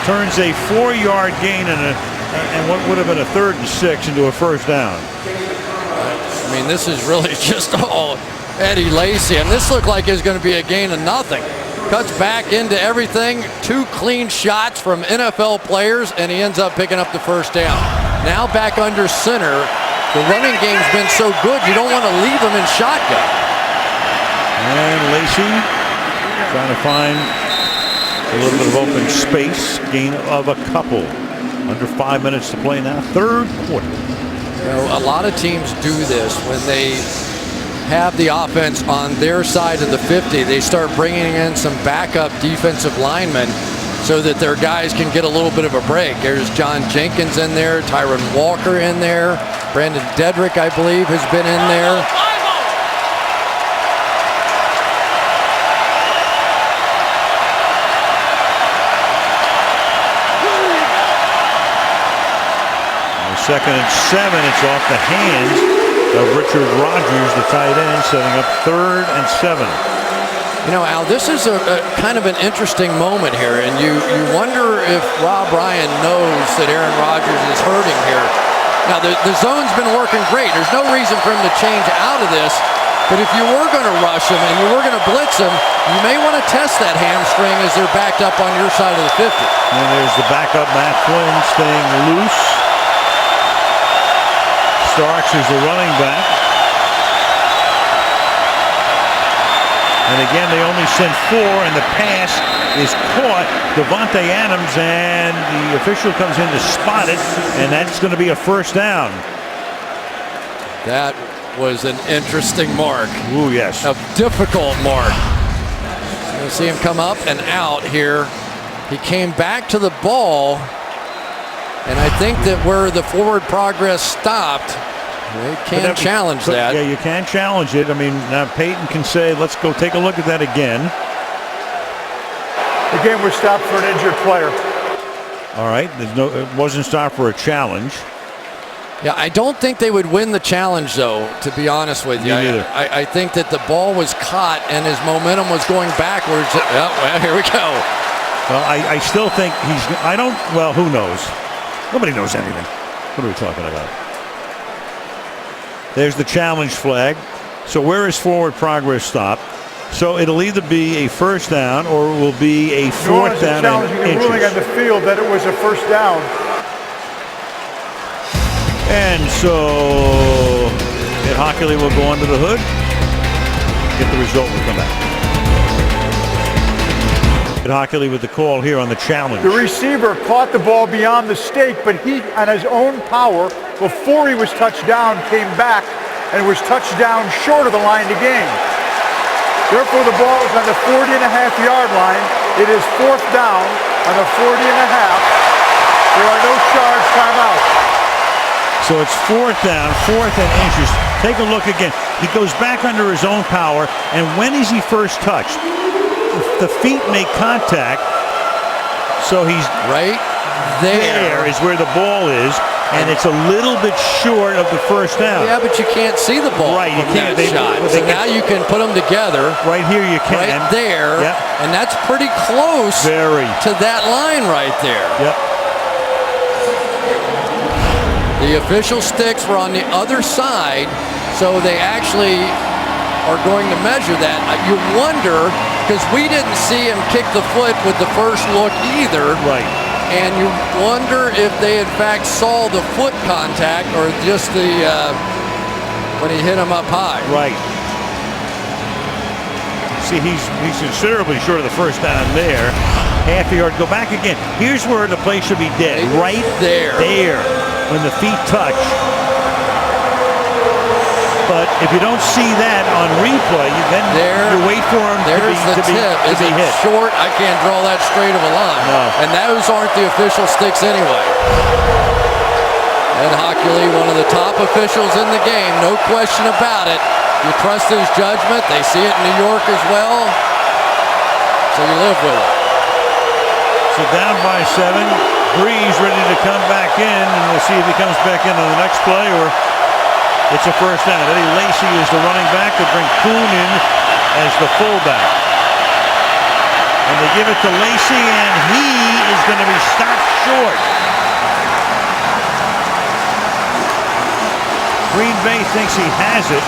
turns a 4-yard gain and what would have been a 3rd and 6 into a first down. I mean, this is really just all Eddie Lacy, and this looked like it was going to be a gain of nothing. Cuts back into everything, 2 clean shots from NFL players, and he ends up picking up the first down. Now back under center. The running game's been so good, you don't want to leave him in shotgun. And Lacy trying to find a little bit of open space. Gain of a couple. Under 5 minutes to play now. 3rd quarter. You know, a lot of teams do this when they have the offense on their side of the 50. They start bringing in some backup defensive linemen so that their guys can get a little bit of a break. There's John Jenkins in there, Tyron Walker in there, Brandon Dedrick, I believe, has been in there. Second and 7, it's off the hands of Richard Rogers, the tight end, setting up 3rd and 7. You know, Al, this is a kind of an interesting moment here, and you wonder if Rob Ryan knows that Aaron Rodgers is hurting here. Now, the zone's been working great. There's no reason for him to change out of this, but if you were going to rush him and you were going to blitz him, you may want to test that hamstring as they're backed up on your side of the 50. And there's the backup, Matt Flynn, staying loose. Starks is the running back. And again, they only sent 4, and the pass is caught. Devontae Adams, and the official comes in to spot it, and that's going to be a first down. That was an interesting mark. Ooh, yes. A difficult mark. You'll see him come up and out here. He came back to the ball. And I think that where the forward progress stopped, they can challenge that. Yeah, you can challenge it. I mean, now Peyton can say, let's go take a look at that again. The game was stopped for an injured player. All right, it wasn't stopped for a challenge. Yeah, I don't think they would win the challenge, though, to be honest with you. Me neither. I think that the ball was caught and his momentum was going backwards. Oh, well, here we go. Well, I still think well, who knows? Nobody knows anything. What are we talking about? There's the challenge flag. So where is forward progress stopped? So it'll either be a first down or it will be a 4th down and inches. Ruling on the field that it was a first down. And so Ed Hockley will go under the hood. Get the result. We'll come back. Hockley with the call here on the challenge. The receiver caught the ball beyond the stake, but he, on his own power, before he was touched down, came back and was touched down short of the line to gain. Therefore, the ball is on the 40.5-yard line. It is 4th down on the 40.5. There are no charge timeouts. So it's 4th down, 4th and inches. Take a look again. He goes back under his own power, and when is he first touched? The feet make contact, so he's right there is where the ball is, and it's a little bit short of the first down. Yeah, but you can't see the ball. Right, you can't. So now you can put them together. Right here you can. Right there. Yep. And that's pretty close to that line right there. Yep. The official sticks were on the other side, so they actually are going to measure that. You wonder, because we didn't see him kick the foot with the first look either. Right. And you wonder if they in fact saw the foot contact or just the when he hit him up high. Right. See, he's considerably short of the first down there. Half a yard. Go back again. Here's where the play should be dead. Right there. There. When the feet touch. But if you don't see that on replay, then you wait for him to be hit. Short? I can't draw that straight of a line. No. And those aren't the official sticks anyway. Ed Hockley, one of the top officials in the game, no question about it. You trust his judgment. They see it in New York as well. So you live with it. So down by 7. Breeze ready to come back in, and we'll see if he comes back in on the next play or it's a first down. Eddie Lacy is the running back. They bring Kuhn in as the fullback. And they give it to Lacey, and he is going to be stopped short. Green Bay thinks he has it.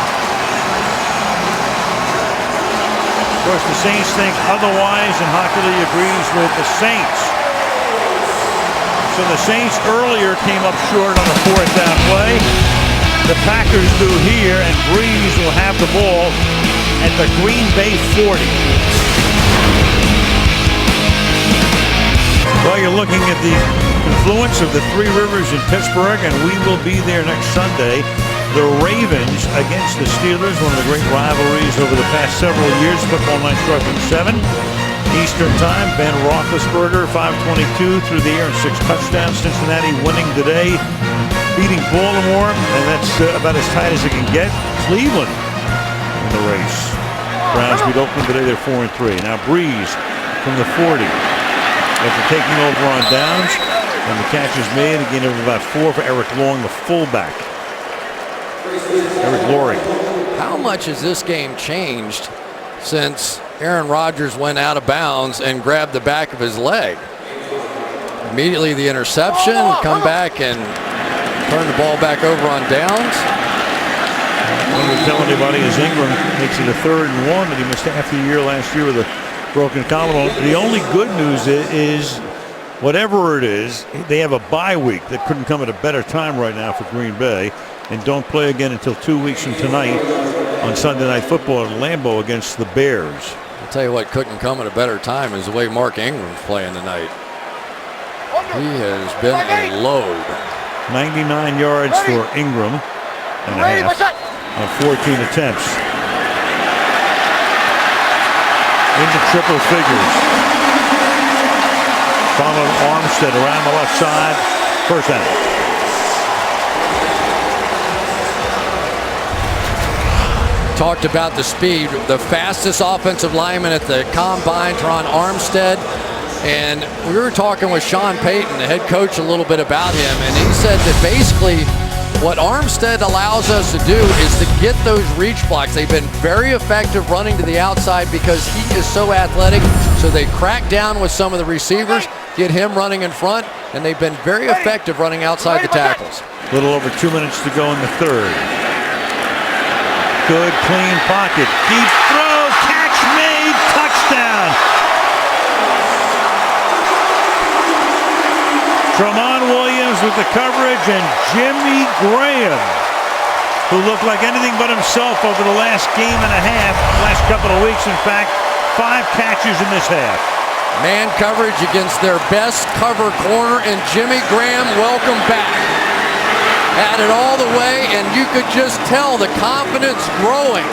Of course, the Saints think otherwise, and Hockley agrees with the Saints. So the Saints earlier came up short on a 4th down play. The Packers do here, and Breeze will have the ball at the Green Bay 40. Well, you're looking at the confluence of the Three Rivers in Pittsburgh, and we will be there next Sunday. The Ravens against the Steelers, one of the great rivalries over the past several years. Football night starts at 7 Eastern Time. Ben Roethlisberger, 522 through the air and 6 touchdowns. Cincinnati winning today, beating Baltimore, and that's about as tight as it can get. Cleveland in the race. Browns beat Oakland today. They're 4-3. Now Breeze from the 40. After taking over on downs, and the catch is made. A gain of about 4 for Eric Long, the fullback. Eric Loring. How much has this game changed since Aaron Rodgers went out of bounds and grabbed the back of his leg? Immediately the interception, come back and turn the ball back over on downs. I wouldn't tell anybody as Ingram makes it a 3rd and 1, but he missed half the year last year with a broken collarbone. The only good news is, whatever it is, they have a bye week that couldn't come at a better time right now for Green Bay, and don't play again until 2 weeks from tonight on Sunday Night Football at Lambeau against the Bears. I'll tell you what couldn't come at a better time is the way Mark Ingram's playing tonight. He has been a load. 99 yards for Ingram and a half on 14 attempts. Into triple figures. Donald Armstead around the left side. First down. Talked about the speed. The fastest offensive lineman at the combine, Teron Armstead. And we were talking with Sean Payton, the head coach, a little bit about him. And he said that basically what Armstead allows us to do is to get those reach blocks. They've been very effective running to the outside because he is so athletic. So they crack down with some of the receivers, get him running in front, and they've been very effective running outside the tackles. A little over 2 minutes to go in the 3rd. Good, clean pocket. Deep throw, catch made, touchdown. Tramon Williams with the coverage, and Jimmy Graham, who looked like anything but himself over the last game and a half, last couple of weeks. In fact, 5 catches in this half. Man coverage against their best cover corner, and Jimmy Graham, welcome back. Had it all the way, and you could just tell the confidence growing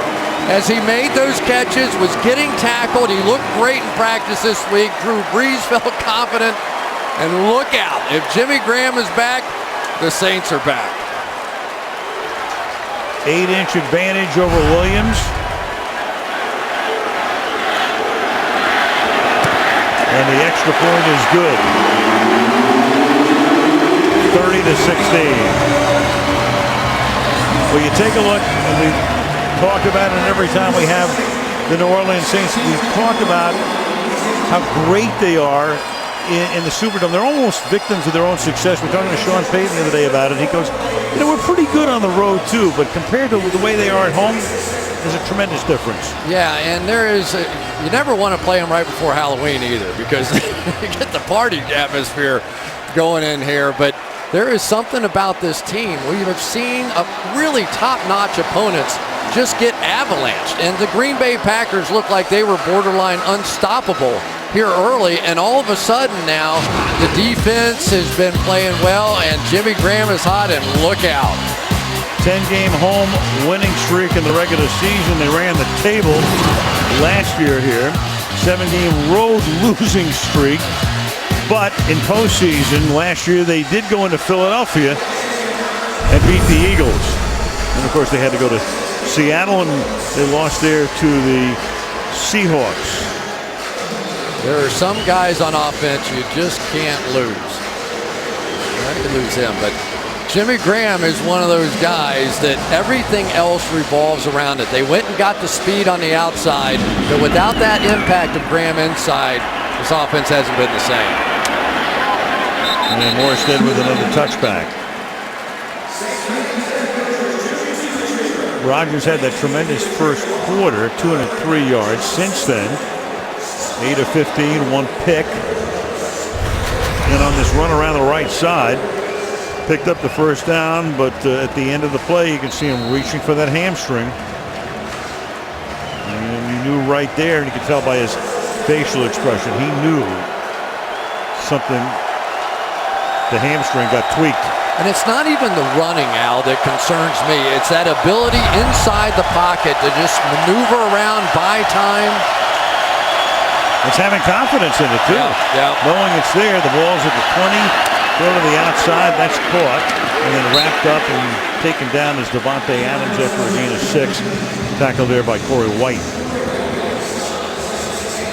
as he made those catches, was getting tackled. He looked great in practice this week. Drew Brees felt confident. And look out, if Jimmy Graham is back, the Saints are back. 8-inch advantage over Williams. And the extra point is good. 30-16. Well, you take a look, and we talk about it every time we have the New Orleans Saints. We talk about how great they are in the Superdome. They're almost victims of their own success. We're talking to Sean Payton the other day about it. He goes, you know, we're pretty good on the road too, but compared to the way they are at home, there's a tremendous difference. Yeah, and you never want to play them right before Halloween either, because you get the party atmosphere going in here. But there is something about this team. We have seen really top-notch opponents just get avalanched, and the Green Bay Packers look like they were borderline unstoppable here early, and all of a sudden now the defense has been playing well, and Jimmy Graham is hot, and look out. 10-game home winning streak in the regular season. They ran the table last year here. 7-game road losing streak, but in postseason last year they did go into Philadelphia and beat the Eagles, and of course they had to go to Seattle, and they lost there to the Seahawks. There are some guys on offense you just can't lose. You have to lose him, but Jimmy Graham is one of those guys that everything else revolves around it. They went and got the speed on the outside, but without that impact of Graham inside, this offense hasn't been the same. And Moreeeee with another touchback. Rogers had that tremendous first quarter, 203 yards. Since then, 8 of 15, 1 pick. And on this run around the right side, picked up the first down, but at the end of the play, you can see him reaching for that hamstring. And you knew right there, and you could tell by his facial expression, he knew something, the hamstring got tweaked. And it's not even the running, Al, that concerns me. It's that ability inside the pocket to just maneuver around, buy time. It's having confidence in it, too. Yeah. Knowing it's there, the ball's at the 20, go to the outside, that's caught, and then wrapped up and taken down as Davante Adams after a gain of 6. Tackled there by Corey White.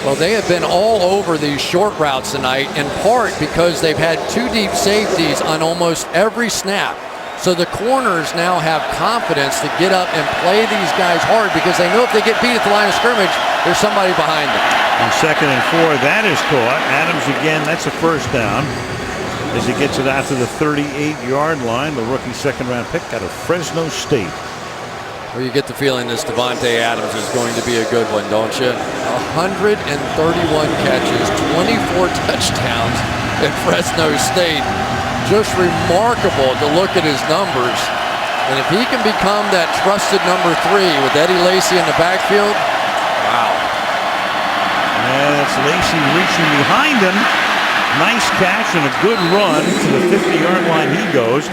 Well, they have been all over these short routes tonight, in part because they've had 2 deep safeties on almost every snap. So the corners now have confidence to get up and play these guys hard because they know if they get beat at the line of scrimmage, there's somebody behind them. On 2nd and 4, that is caught. Adams again, that's a first down. As he gets it out to the 38-yard line, the rookie second-round pick out of Fresno State. Well, you get the feeling this Davante Adams is going to be a good one, don't you? 131 catches, 24 touchdowns at Fresno State. Just remarkable to look at his numbers. And if he can become that trusted number 3 with Eddie Lacy in the backfield, wow. And that's Lacy reaching behind him. Nice catch and a good run to the 50-yard line he goes.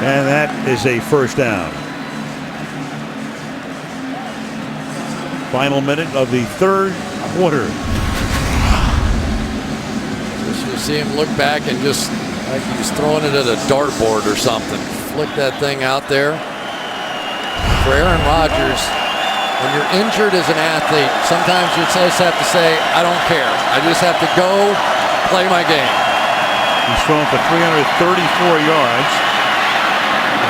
And that is a first down. Final minute of the third quarter. Just you see him look back and just like he's throwing it at a dartboard or something. Flick that thing out there. For Aaron Rodgers, when you're injured as an athlete, sometimes you just have to say, I don't care. I just have to go play my game. He's thrown for 334 yards.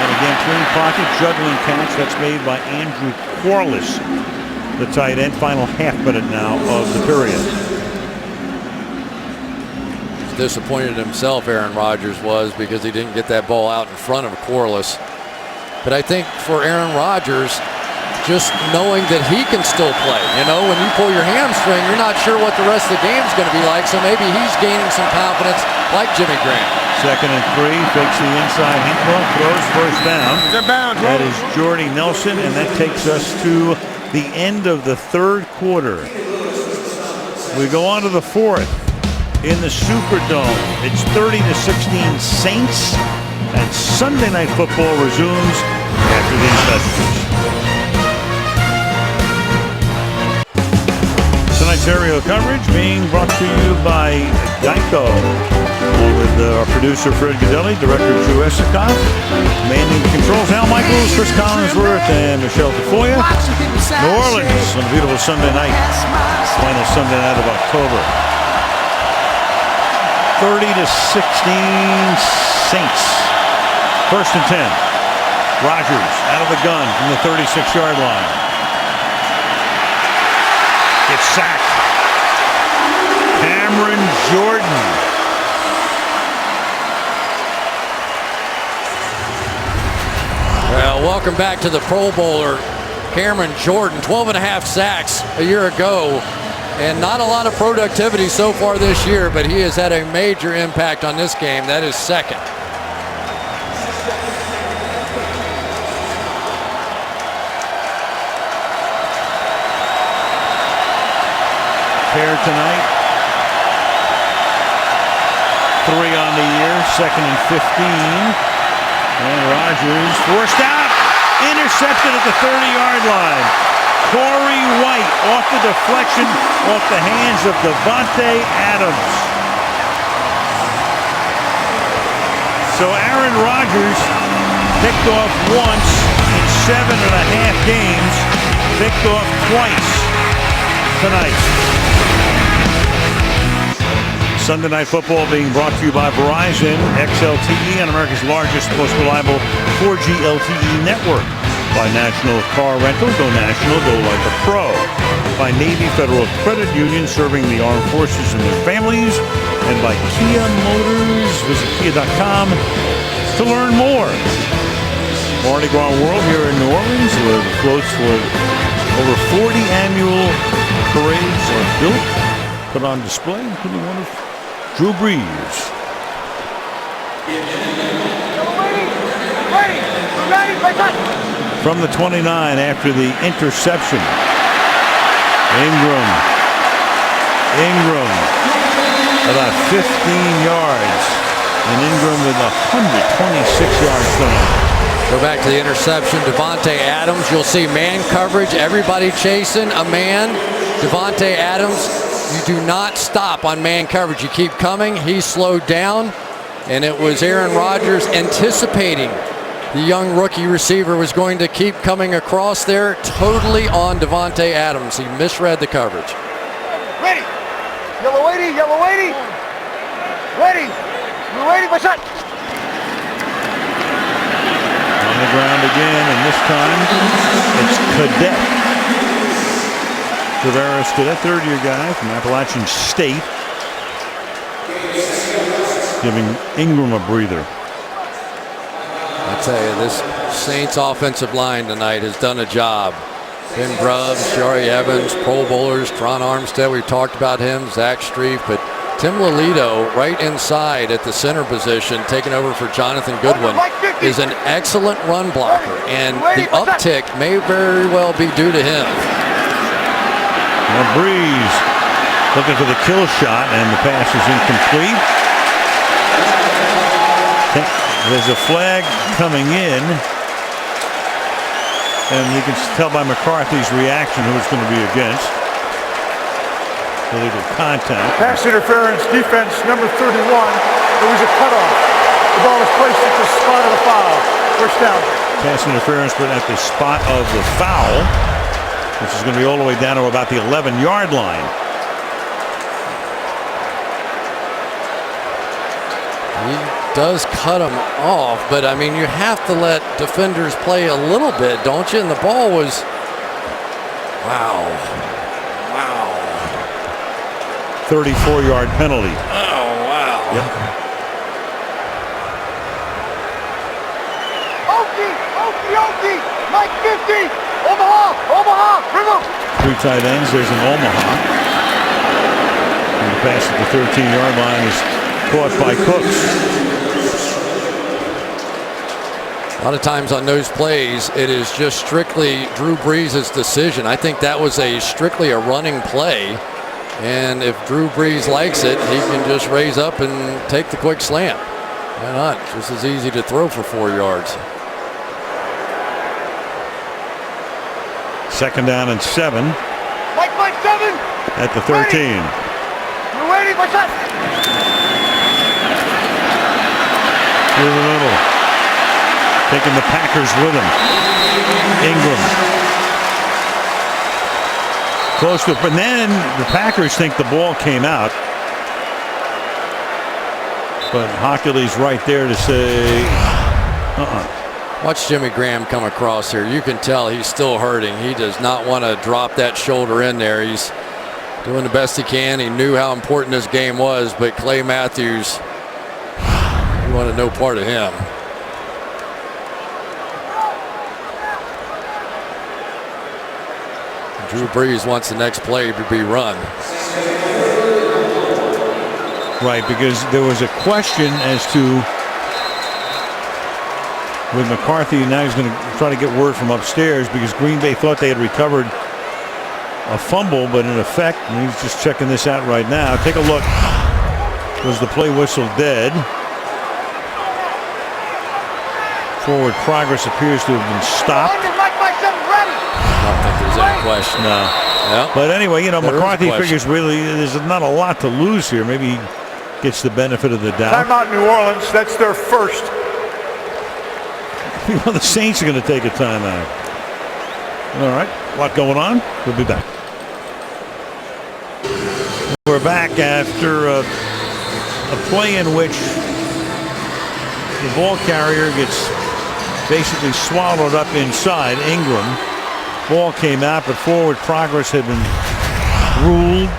And again, clean pocket, juggling catch. That's made by Andrew Corliss, the tight end. Final half minute now of the period. He's disappointed himself, Aaron Rodgers was, because he didn't get that ball out in front of Corliss. But I think for Aaron Rodgers, just knowing that he can still play. You know, when you pull your hamstring, you're not sure what the rest of the game is going to be like, so maybe he's gaining some confidence like Jimmy Graham. 2nd and 3, fakes the inside handball, throws first down. That is Jordy Nelson, and that takes us to the end of the third quarter. We go on to the fourth in the Superdome. It's 30-16 Saints, and Sunday Night Football resumes after these messages. Tonight's aerial coverage being brought to you by Geico, along with our producer Fred Godelli, director Drew Esikoff, manning controls Al Michaels, Chris Collinsworth, and Michelle Tafoya. New Orleans on a beautiful Sunday night, final Sunday night of October. 30-16 Saints. 1st and 10. Rodgers out of the gun from the 36-yard line. Gets sacked. Cameron Jordan. Well, welcome back to the Pro Bowler, Cameron Jordan. 12.5 sacks a year ago, and not a lot of productivity so far this year, but he has had a major impact on this game. That is 2nd. Tonight, 3 on the year, 2nd and 15, and Rodgers forced out, intercepted at the 30-yard line. Corey White off the deflection, off the hands of Davante Adams. So Aaron Rodgers picked off once in 7.5 games, picked off twice tonight. Sunday Night Football being brought to you by Verizon, XLTE on America's largest, most reliable 4G LTE network. By National Car Rental, go national, go like a pro. By Navy Federal Credit Union, serving the armed forces and their families. And by Kia Motors, visit kia.com to learn more. Mardi Gras World here in New Orleans, where the floats for over 40 annual parades are built, put on display, including one of Drew Brees. From the 29 after the interception. Ingram about 15 yards. And Ingram with 126 yards tonight. Go back to the interception. Davante Adams, you'll see man coverage. Everybody chasing a man. Davante Adams, you do not stop on man coverage. You keep coming. He slowed down. And it was Aaron Rodgers anticipating the young rookie receiver was going to keep coming across there, totally on Davante Adams. He misread the coverage. Ready. Yellow 80, yellow 80. Ready. We're waiting for shot. On the ground again, and this time it's Cadet. Tavares Cadet, third-year guy from Appalachian State, giving Ingram a breather. I tell you, this Saints offensive line tonight has done a job. Ben Grubbs, Jari Evans, Pro Bowlers, Tron Armstead, we talked about him, Zach Strief, but Tim Lolito right inside at the center position, taking over for Jonathan Goodwin, is an excellent run blocker, and the uptick may very well be due to him. Now Breeze looking for the kill shot, and the pass is incomplete. There's a flag coming in, and you can tell by McCarthy's reaction who it's going to be against. Illegal contact. Pass interference, defense, number 31. There was a cutoff. The ball was placed at the spot of the foul. First down. Pass interference, but at the spot of the foul, which is going to be all the way down to about the 11-yard line. He does cut him off, but I mean, you have to let defenders play a little bit, don't you? And the ball was, wow. 34-yard penalty. Oh, wow. Yep. Okie, Mike 50, Omaha, bring him. Three tight ends, there's an Omaha. And the pass at the 13-yard line is caught by Cooks. A lot of times on those plays, it is just strictly Drew Brees' decision. I think that was strictly a running play. And if Drew Brees likes it, he can just raise up and take the quick slant. Why not? Just as easy to throw for 4 yards. Second down and 7. Mike 7. At the 13. We're waiting for shot. Through the middle. Taking the Packers with him. Ingram. Close to it, but then the Packers think the ball came out. But Hockley's right there to say, Watch Jimmy Graham come across here. You can tell he's still hurting. He does not want to drop that shoulder in there. He's doing the best he can. He knew how important this game was, but Clay Matthews, you wanted no part of him. Drew Brees wants the next play to be run. Right, because there was a question as to with McCarthy, now he's going to try to get word from upstairs because Green Bay thought they had recovered a fumble, but in effect, and he's just checking this out right now. Take a look. Was the play whistle dead? Forward progress appears to have been stopped. I don't think there's any question. No. Yep. But anyway, you know, There is a McCarthy question. figures really there's not a lot to lose here. Maybe he gets the benefit of the doubt. Timeout New Orleans. That's their first. Well, the Saints are going to take a timeout. All right. A lot going on. We'll be back. We're back after a play in which the ball carrier gets basically swallowed up inside Ingram. Ball came out, but forward progress had been ruled.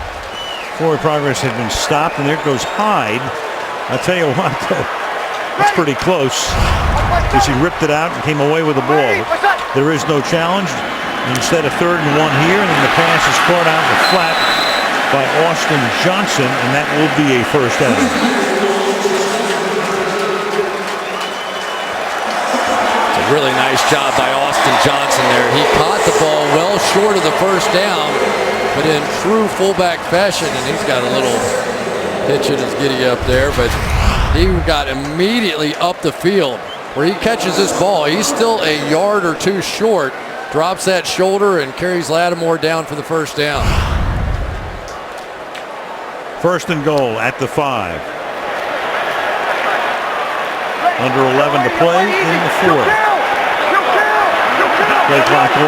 Forward progress had been stopped, and there goes Hyde. I'll tell you what, though, that's pretty close, because he ripped it out and came away with the ball. There is no challenge. Instead of 3rd and 1 here, and then the pass is caught out in the flat by Austin Johnson, and that will be a first down. It's a really nice job by Austin Johnson there. He caught the ball well short of the first down, but in true fullback fashion, and he's got a little hitch in his giddy up there, but he got immediately up the field where he catches this ball. He's still a yard or two short, drops that shoulder and carries Lattimore down for the first down. First and goal at the 5. Under 11 to play in the 4th. Play clock 1.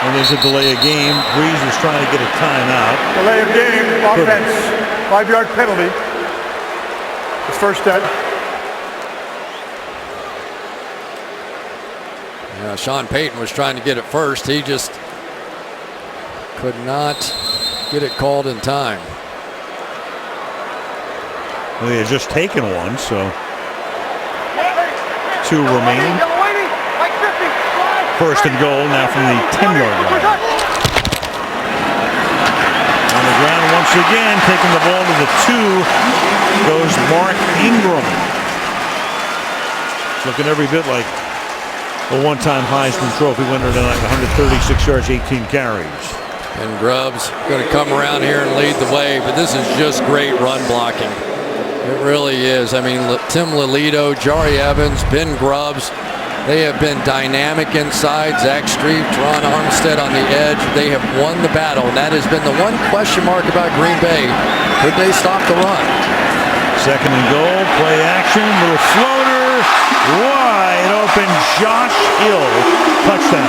And there's a delay of game. Breeze is trying to get a timeout. Delay of game, offense. 5-yard penalty. It's first down. Yeah, Sean Payton was trying to get it first. He just could not get it called in time. Well, they had just taken one, so 2 remaining. First and goal now from the 10-yard line. On the ground once again, taking the ball to the 2 goes Mark Ingram. It's looking every bit like a one-time Heisman Trophy winner tonight, 136 yards, 18 carries. And Grubbs going to come around here and lead the way, but this is just great run blocking. It really is. I mean, Tim Lelito, Jari Evans, Ben Grubbs, they have been dynamic inside. Zach Street, Teron Armstead on the edge. They have won the battle, and that has been the one question mark about Green Bay. Could they stop the run? Second and goal, play action, little floater, wide open, Josh Hill, touchdown.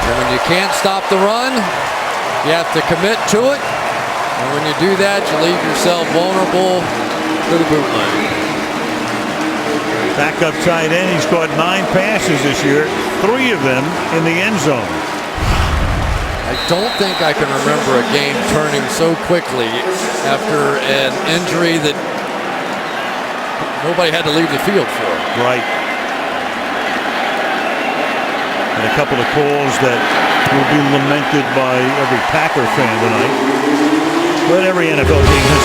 And when you can't stop the run, you have to commit to it. And when you do that, you leave yourself vulnerable to the boot line. Backup tight end, he's caught 9 passes this year, 3 of them in the end zone. I don't think I can remember a game turning so quickly after an injury that nobody had to leave the field for. Right. And a couple of calls that will be lamented by every Packer fan tonight. But every NFL team has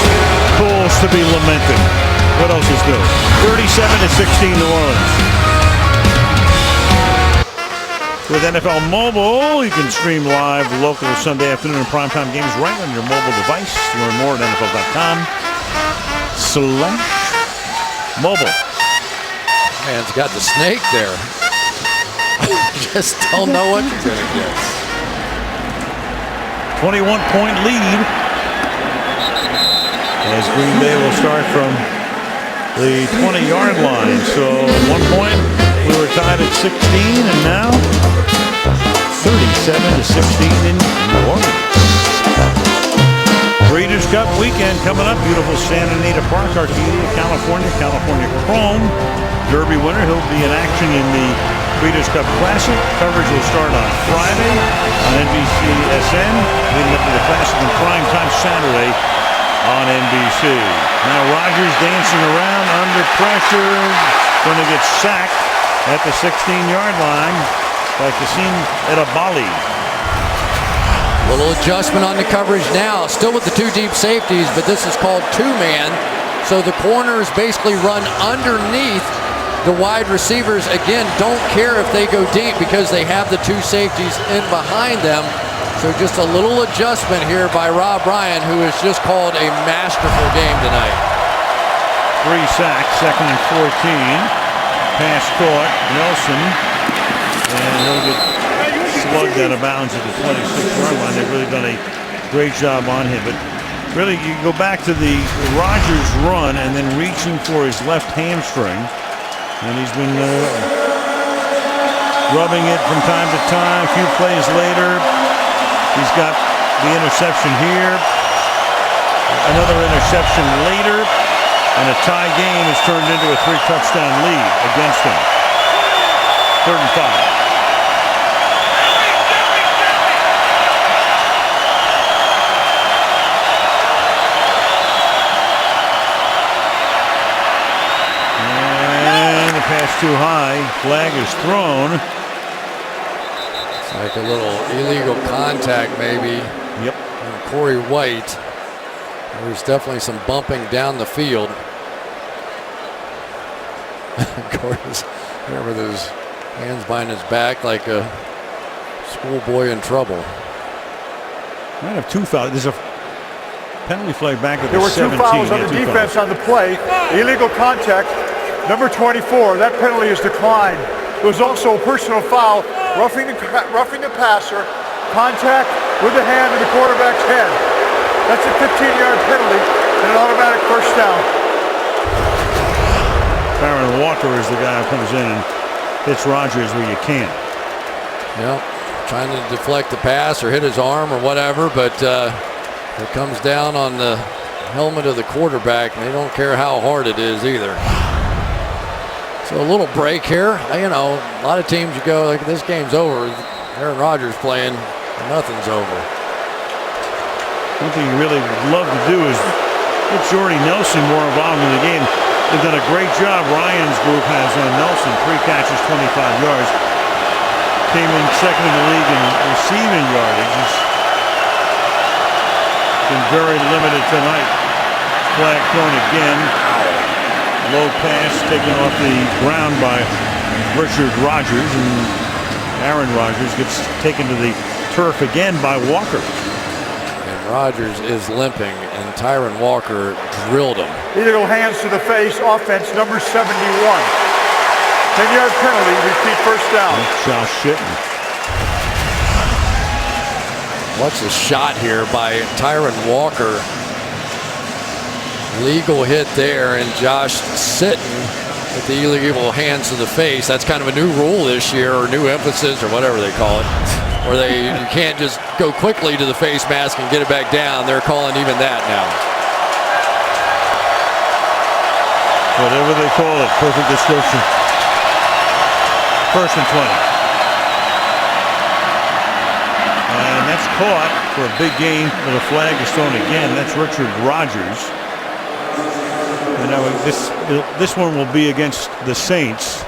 calls to be lamented. What else is new? 37-16 New Orleans. With NFL Mobile, you can stream live local Sunday afternoon and primetime games right on your mobile device. Learn more at NFL.com/mobile. Man's got the snake there. Just don't know what you're going to get. 21-point lead as Green Bay will start from the 20-yard line. So at one point we were tied at 16, and now 37-16 in New Orleans. Breeders' Cup weekend coming up. Beautiful Santa Anita Park, Arcadia, California. California Chrome Derby winner. He'll be in action in the Breeders' Cup Classic. Coverage will start on Friday on NBC/SN, leading up to the Classic in prime time Saturday on NBC. Now Rodgers dancing around under pressure, going to get sacked at the 16-yard line by Kassim Edebali. Little adjustment on the coverage now, still with the 2 deep safeties, but this is called 2-man. So the corners basically run underneath the wide receivers. Again, don't care if they go deep because they have the 2 safeties in behind them. So just a little adjustment here by Rob Ryan, who has just called a masterful game tonight. 3 sacks, second and 14. Pass caught, Nelson, and he'll get slugged out of bounds at the 26-yard line. They've really done a great job on him. But really, you go back to the Rodgers run and then reaching for his left hamstring. And he's been rubbing it from time to time. A few plays later, he's got the interception here. Another interception later, and a tie game is turned into a 3-touchdown lead against him. 3rd and 5. And the pass too high. Flag is thrown. It's like a little illegal contact maybe. Yep. And Corey White. There's definitely some bumping down the field. Corey's there with his hands behind his back like a schoolboy in trouble. Might have 2 fouls. There's a penalty flag back at there the 17. There were 2 fouls on the defense on the play. Illegal contact. Number 24. That penalty is declined. There was also a personal foul. Roughing the passer. Contact with the hand in the quarterback's head. That's a 15-yard penalty and an automatic first down. Aaron Walker is the guy who comes in and hits Rogers where you can't. Yep, trying to deflect the pass or hit his arm or whatever, but it comes down on the helmet of the quarterback, and they don't care how hard it is either. So a little break here. You know, a lot of teams you go, like, this game's over. Aaron Rodgers playing, nothing's over. One thing you really would love to do is get Jordy Nelson more involved in the game. They've done a great job. Ryan's group has on Nelson. 3 catches, 25 yards. Came in second in the league in receiving yardage. He's been very limited tonight. Flag thrown again. Low pass taken off the ground by Richard Rodgers. And Aaron Rodgers gets taken to the turf again by Walker. Rodgers is limping, and Tyron Walker drilled him. Illegal hands to the face, offense number 71. 10-yard penalty, repeat first down. That's Josh Shitten. What's a shot here by Tyron Walker? Legal hit there, and Josh Sitton with the illegal hands to the face. That's kind of a new rule this year, or new emphasis, or whatever they call it. Where you can't just go quickly to the face mask and get it back down. They're calling even that now. Whatever they call it, perfect description. 1st and 20. And that's caught for a big gain, but a flag is thrown again. That's Richard Rodgers. And now this one will be against the Saints,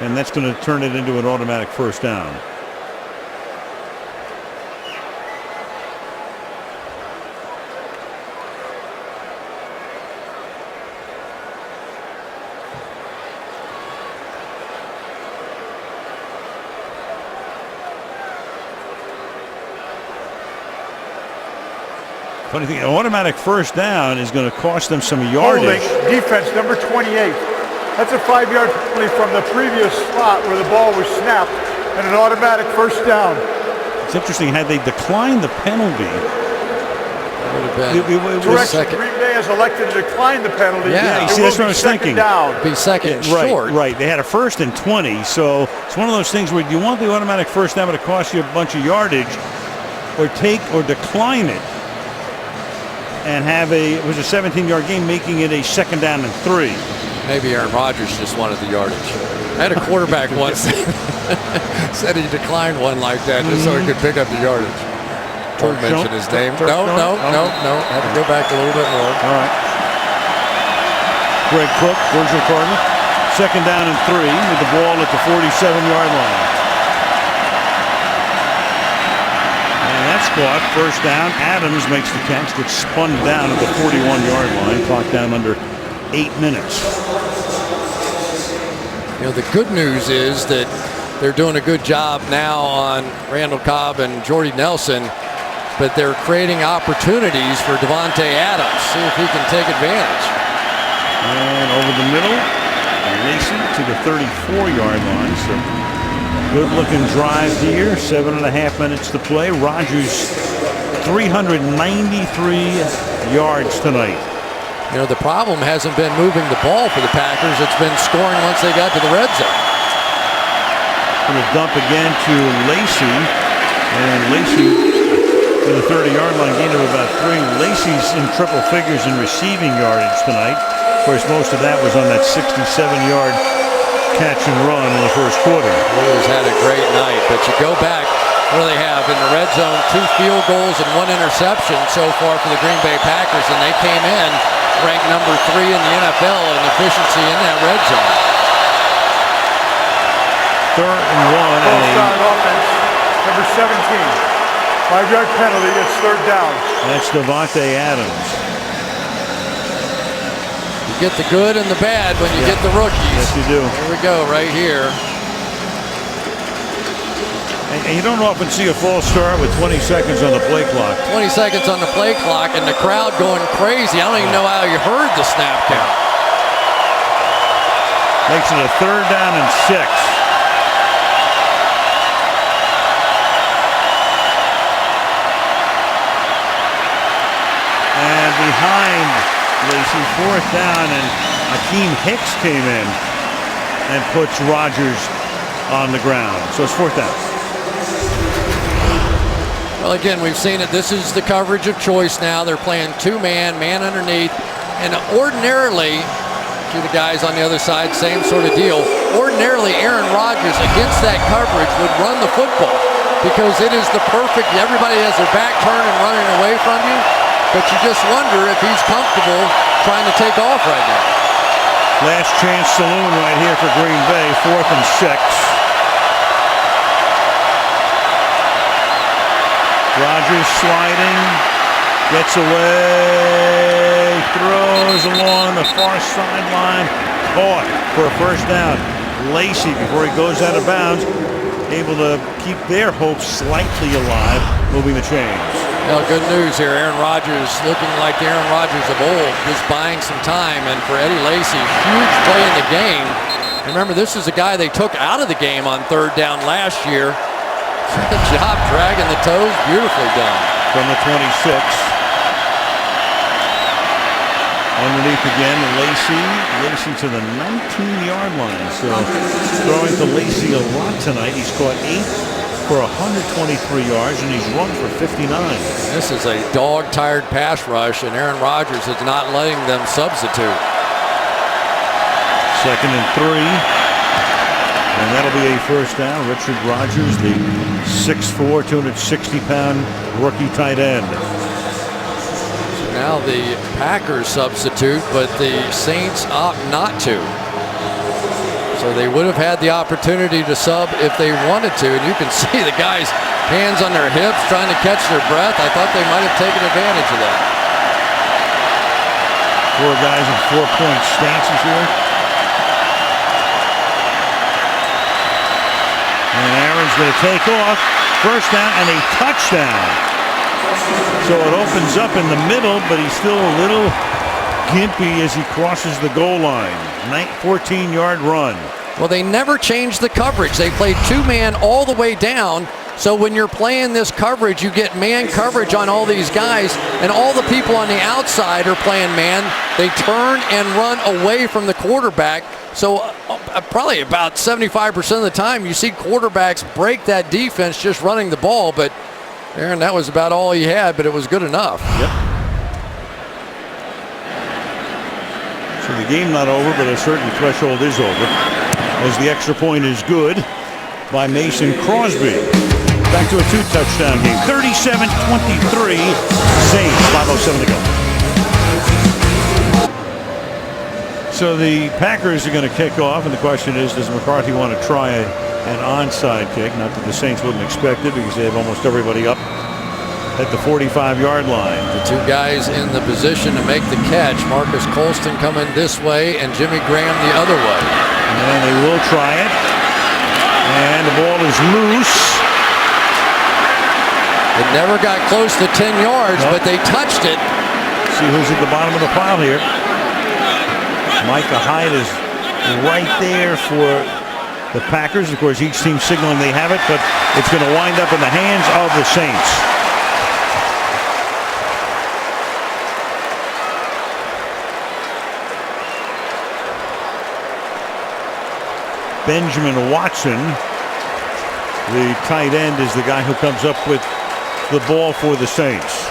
and that's going to turn it into an automatic first down. Funny thing, an automatic first down is going to cost them some yardage. Holding, defense number 28. That's a 5-yard penalty from the previous spot where the ball was snapped, and an automatic first down. It's interesting, had they declined the penalty, Correction, Green Bay has elected to decline the penalty. Yeah, you see, that's what I was thinking. Down. Be second short. Right. They had a 1st and 20, so it's one of those things where you want the automatic first down, but it costs you a bunch of yardage, or take or decline it. And it was a 17-yard game, making it a 2nd down and 3. Maybe Aaron Rodgers just wanted the yardage. I had a quarterback once said he declined one like that just so he could pick up the yardage. Don't mention his name. No. Had to go back a little bit more. All right. Greg Cook, Virgil Carter. 2nd down and 3 with the ball at the 47-yard line. That's caught. First down. Adams makes the catch. Gets spun down at the 41-yard line. Clock down under 8 minutes. You know, the good news is that they're doing a good job now on Randall Cobb and Jordy Nelson, but they're creating opportunities for Devontae Adams. See if he can take advantage. And over the middle, Mason to the 34-yard line. So good-looking drive here. 7.5 minutes to play. Rodgers 393 yards tonight. You know, the problem hasn't been moving the ball for the Packers. It's been scoring once they got to the red zone. Little dump again to Lacey. And Lacey to the 30-yard line, gain of about 3. Lacey's in triple figures in receiving yardage tonight. Of course, most of that was on that 67-yard catch and run in the first quarter. Blues had a great night, but you go back, what do they have in the red zone? 2 field goals and 1 interception so far for the Green Bay Packers, and they came in ranked number 3 in the NFL in efficiency in that red zone. 3rd and 1. Full-side offense, number 17. 5-yard penalty, it's 3rd down. That's Devontae Adams. You get the good and the bad when you get the rookies. Yes, you do. Here we go, right here. And you don't often see a false start with 20 seconds on the play clock. 20 seconds on the play clock and the crowd going crazy. I don't even know how you heard the snap count. Makes it a 3rd down and 6. And behind Lacey, 4th down, and Akeem Hicks came in and puts Rodgers on the ground. So it's 4th down. Well, again, we've seen it. This is the coverage of choice now. They're playing 2-man, man underneath. And ordinarily, to the guys on the other side, same sort of deal. Ordinarily, Aaron Rodgers against that coverage would run the football because it is the perfect, everybody has their back turned and running away from you. But you just wonder if he's comfortable trying to take off right now. Last chance saloon right here for Green Bay, 4th and 6. Rodgers sliding, gets away, throws along the far sideline, caught for a 1st down. Lacey, before he goes out of bounds, able to keep their hopes slightly alive, moving the chains. Well, good news here. Aaron Rodgers looking like the Aaron Rodgers of old, just buying some time. And for Eddie Lacy, huge play in the game. Remember, this is a guy they took out of the game on 3rd down last year. Good job dragging the toes. Beautifully done. From the 26. Underneath again, Lacey to the 19-yard line. So throwing to Lacey a lot tonight. He's caught 8 for 123 yards, and he's run for 59. This is a dog-tired pass rush, and Aaron Rodgers is not letting them substitute. 2nd and 3. And that'll be a 1st down. Richard Rodgers, the 6'4", 260-pound rookie tight end. So now the Packers substitute, but the Saints opt not to. So they would have had the opportunity to sub if they wanted to. And you can see the guys' hands on their hips trying to catch their breath. I thought they might have taken advantage of that. 4 guys in 4-point stances here. And Aaron's going to take off. 1st down and a touchdown. So it opens up in the middle, but he's still a little gimpy as he crosses the goal line. 14-yard run. Well, they never changed the coverage. They played 2-man all the way down. So when you're playing this coverage, you get man coverage on all these guys, and all the people on the outside are playing man. They turn and run away from the quarterback. So probably about 75% of the time, you see quarterbacks break that defense just running the ball. But Aaron, that was about all he had, but it was good enough. Yep. So the game not over, but a certain threshold is over, as the extra point is good by Mason Crosby. Back to a 2-touchdown game. 37-23, Saints, 5:07 to go. So the Packers are going to kick off, and the question is, does McCarthy want to try an onside kick? Not that the Saints wouldn't expect it, because they have almost everybody up at the 45-yard line. The 2 guys in the position to make the catch. Marcus Colston coming this way and Jimmy Graham the other way. And they will try it. And the ball is loose. It never got close to 10 yards, but they touched it. See who's at the bottom of the pile here. Micah Hyde is right there for the Packers. Of course, each team signaling they have it, but it's going to wind up in the hands of the Saints. Benjamin Watson The tight end is the guy who comes up with the ball for the Saints.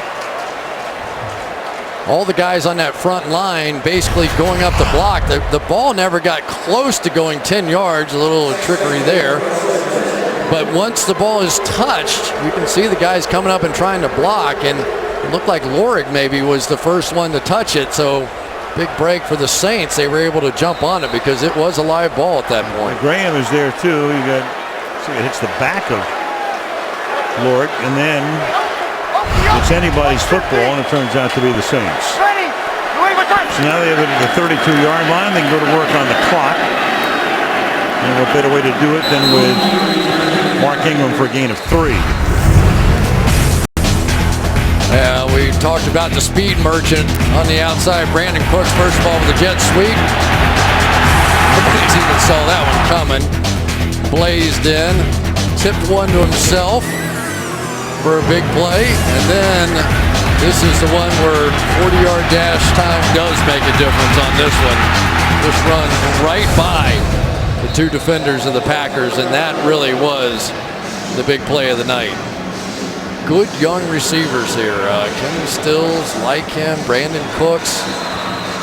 All the guys on that front line basically going up the block. The ball never got close to going 10 yards, a little trickery there. But once the ball is touched, you can see the guys coming up and trying to block, and it looked like Lorig maybe was the first one to touch it. So big break for the Saints. They were able to jump on it because it was a live ball at that point. Graham is there too. You got, see, it hits the back of Lorig, and then it's anybody's football, and it turns out to be the Saints. So now they have it at the 32-yard line. They can go to work on the clock. And what better way to do it than with Mark Ingram for a gain of 3. Yeah, we talked about the speed merchant on the outside. Brandon Cooks, first of all, with a jet sweep. Nobody even saw that one coming. Blazed in, tipped one to himself for a big play. And then this is the one where 40-yard dash time does make a difference on this one. Just run right by the 2 defenders of the Packers, and that really was the big play of the night. Good young receivers here. Kenny Stills, like him, Brandon Cooks.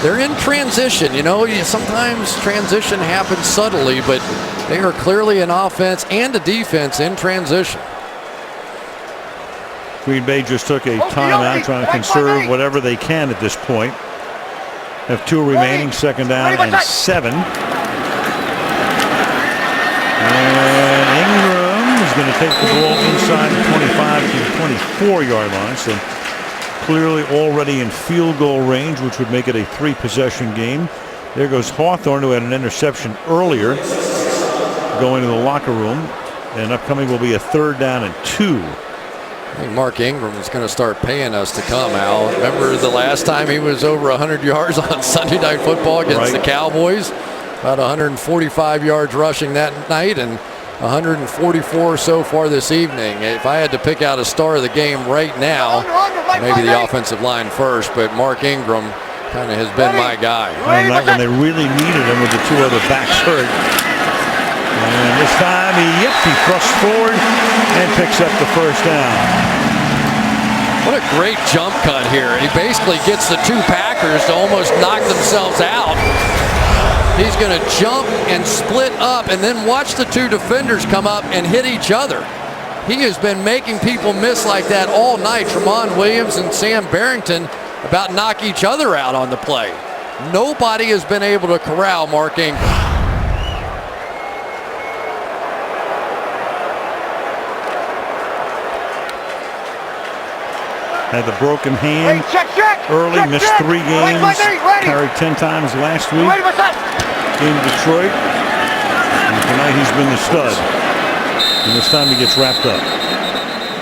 They're in transition. You know, sometimes transition happens subtly, but they are clearly an offense and a defense in transition. Green Bay just took a timeout trying to conserve whatever they can at this point. Have 2 remaining, second down and 7. And Ingram is going to take the ball inside the 25 to the 24-yard line. So clearly already in field goal range, which would make it a 3-possession game. There goes Hawthorne, who had an interception earlier, going to the locker room. And upcoming will be a 3rd down and 2. I think Mark Ingram is going to start paying us to come, Al. Remember the last time he was over 100 yards on Sunday Night Football against the Cowboys? About 145 yards rushing that night and 144 so far this evening. If I had to pick out a star of the game right now, maybe the offensive line first, but Mark Ingram kind of has been my guy. On that one, they really needed him with the 2 other backs hurt. And this time, he thrusts forward and picks up the first down. What a great jump cut here. He basically gets the 2 Packers to almost knock themselves out. He's going to jump and split up and then watch the 2 defenders come up and hit each other. He has been making people miss like that all night. Tramon Williams and Sam Barrington about knock each other out on the play. Nobody has been able to corral Mark Ingram. Had the broken hand early, missed 3 games, carried 10 times last week in Detroit. And tonight he's been the stud. And this time he gets wrapped up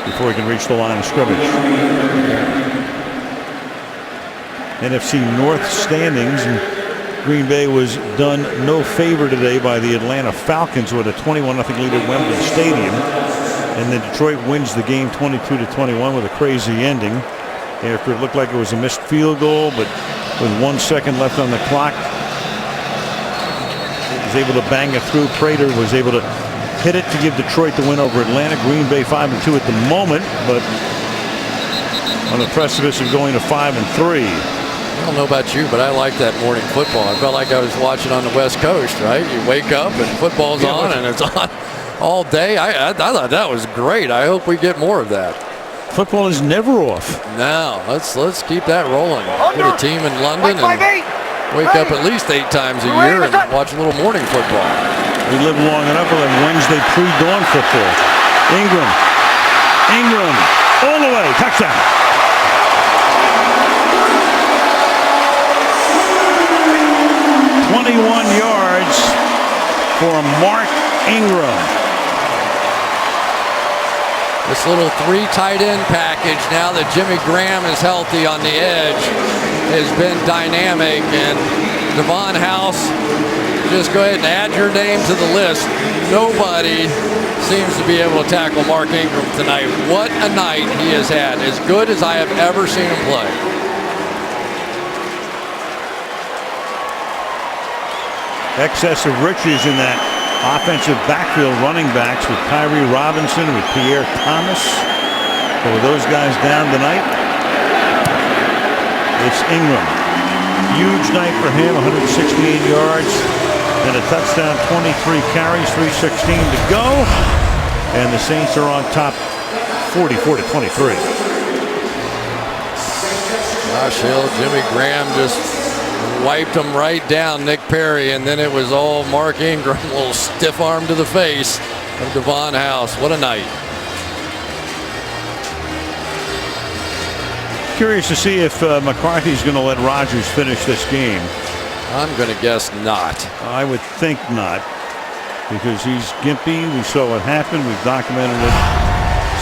before he can reach the line of scrimmage. NFC North standings, and Green Bay was done no favor today by the Atlanta Falcons, who had a 21-0 lead at Wembley Stadium. And then Detroit wins the game 22-21 with a crazy ending after it looked like it was a missed field goal, but with 1 second left on the clock, was able to bang it through. Prater was able to hit it to give Detroit the win over Atlanta. Green Bay 5-2 at the moment, but on the precipice of going to 5-3. I don't know about you, but I like that morning football. I felt like I was watching on the West Coast, right? You wake up and football's on, and it's on all day. I thought that was great. I hope we get more of that. Football is never off. No, let's keep that rolling. Put a team in London and wake up at least 8 times a year and watch a little morning football. We live long enough for that Wednesday pre-dawn football. Ingram, all the way, touchdown. yards for Mark Ingram. This little 3 tight end package, now that Jimmy Graham is healthy on the edge, has been dynamic. And Devon House, just go ahead and add your name to the list. Nobody seems to be able to tackle Mark Ingram tonight. What a night he has had. As good as I have ever seen him play. Excess of riches in that offensive backfield running backs with Kyrie Robinson, with Pierre Thomas. So with those guys down tonight, it's Ingram. Huge night for him, 168 yards and a touchdown, 23 carries, 3:16 to go. And the Saints are on top 44-23. Josh Hill, Jimmy Graham just wiped him right down, Nick Perry, and then it was all Mark Ingram, a little stiff arm to the face of Devon House. What a night. Curious to see if McCarthy's going to let Rodgers finish this game. I'm going to guess not. I would think not, because he's gimpy. We saw what happened. We've documented it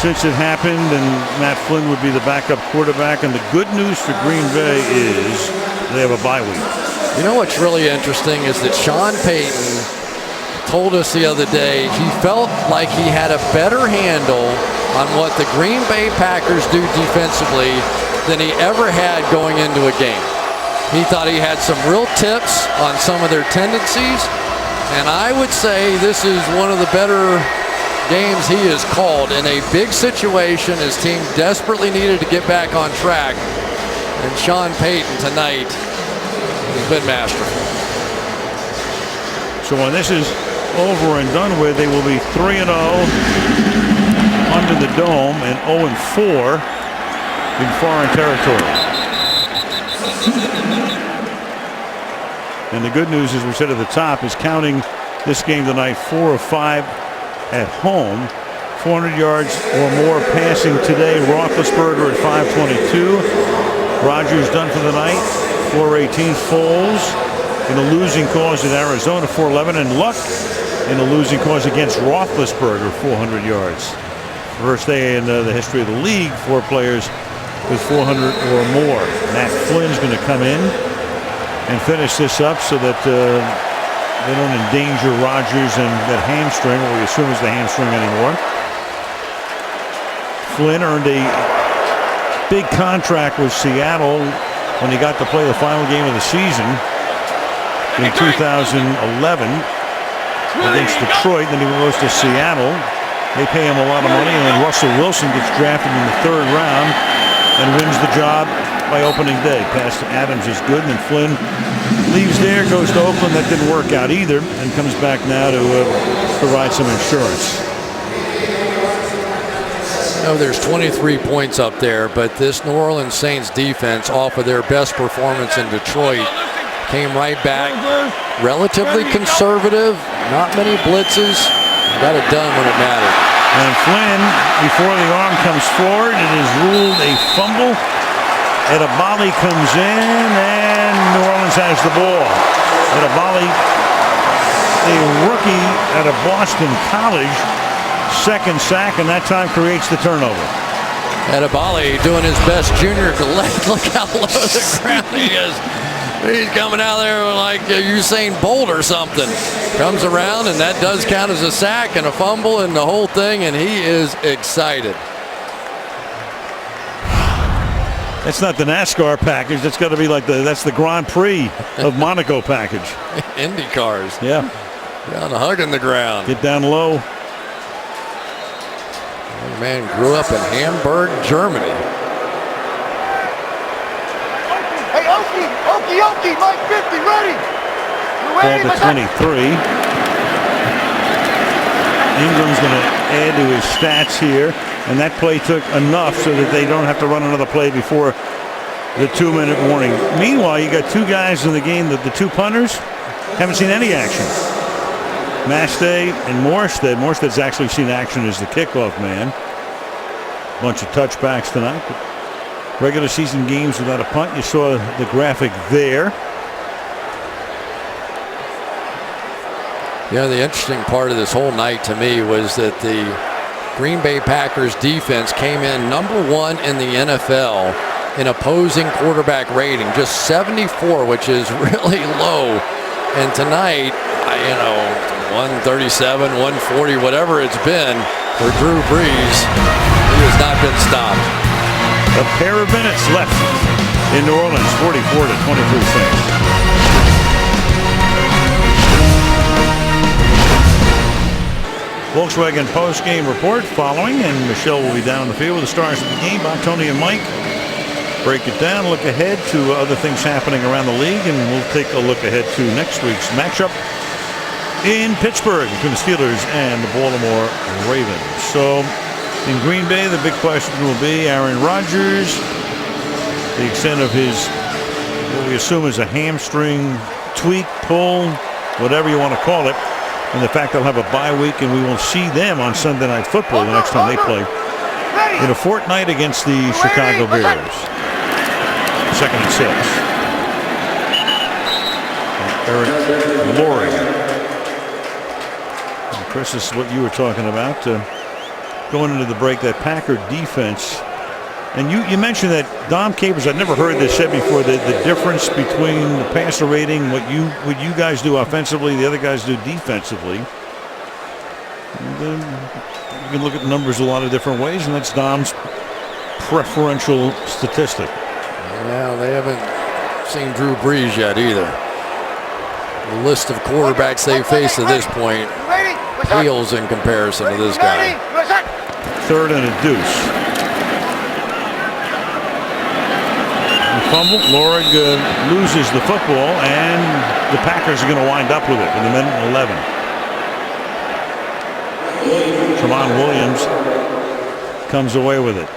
since it happened, and Matt Flynn would be the backup quarterback. And the good news for Green Bay is they have a bye week. You know what's really interesting is that Sean Payton told us the other day he felt like he had a better handle on what the Green Bay Packers do defensively than he ever had going into a game. He thought he had some real tips on some of their tendencies, and I would say this is one of the better games he has called in a big situation. His team desperately needed to get back on track, and Sean Payton tonight has been masterful. So when this is over and done with, they will be 3-0 under the dome and 0-4 in foreign territory. And the good news, as we said at the top, is counting this game tonight, 4 of 5 at home. 400 yards or more passing today. Roethlisberger at 522. Rodgers done for the night, 418. Foles in a losing cause in Arizona, 411. And Luck in a losing cause against Roethlisberger, 400 yards. First day in the history of the league, 4 players with 400 or more. Matt Flynn's going to come in and finish this up so that they don't endanger Rodgers and that hamstring, what we assume is the hamstring anymore. Flynn earned a big contract with Seattle when he got to play the final game of the season in 2011 against Detroit. Then he goes to Seattle. They pay him a lot of money, and then Russell Wilson gets drafted in the 3rd round and wins the job by opening day. Pass to Adams is good, and then Flynn leaves there, goes to Oakland. That didn't work out either, and comes back now to provide some insurance. There's 23 points up there, but this New Orleans Saints defense, off of their best performance in Detroit, came right back. Relatively conservative, not many blitzes. Got it done when it mattered. And Flynn, before the arm comes forward, it is ruled a fumble. Edabali comes in, and New Orleans has the ball. Edabali, a rookie out of Boston College, 2nd sack, and that time creates the turnover. Edabali doing his best junior to look how low the ground he is. He's coming out there like Usain Bolt or something. Comes around, and that does count as a sack and a fumble and the whole thing, and he is excited. That's not the NASCAR package. That's got to be like that's the Grand Prix of Monaco package. Indy cars. Yeah. Down hugging the ground. Get down low. Young man grew up in Hamburg, Germany. Hey, Okie, Mike 50, ready? Ball to 23. Ingram's going to add to his stats here, and that play took enough so that they don't have to run another play before the 2-minute warning. Meanwhile, you got 2 guys in the game, the 2 punters, haven't seen any action. Mastay and Morstead. Morstead's actually seen action as the kickoff man. Bunch of touchbacks tonight. But regular season games without a punt. You saw the graphic there. Yeah, the interesting part of this whole night to me was that the Green Bay Packers defense came in #1 in the NFL in opposing quarterback rating, just 74, which is really low. And tonight, 137, 140, whatever it's been for Drew Brees, he has not been stopped. A pair of minutes left in New Orleans, 44-23 Saints. Volkswagen post-game report following, and Michelle will be down on the field with the stars of the game. Bob, Tony, and Mike break it down, look ahead to other things happening around the league, and we'll take a look ahead to next week's matchup in Pittsburgh between the Steelers and the Baltimore Ravens. So in Green Bay, the big question will be Aaron Rodgers, the extent of his, what we assume is a hamstring tweak, pull, whatever you want to call it, and the fact they'll have a bye week, and we will see them on Sunday Night Football the next time they play in a fortnight against the Chicago Bears. 2nd and 6. Eric Loring. And Chris, this is what you were talking about. Going into the break, that Packer defense. And you mentioned that Dom Capers, I'd never heard this said before, the difference between the passer rating, what you guys do offensively, the other guys do defensively. And, you can look at the numbers a lot of different ways, and that's Dom's preferential statistic. Yeah, they haven't seen Drew Brees yet either. The list of quarterbacks they face at this point pales in comparison to this guy. 3rd and a deuce. Fumble. Lorig loses the football, and the Packers are going to wind up with it in the minute 11. Tramon Williams comes away with it.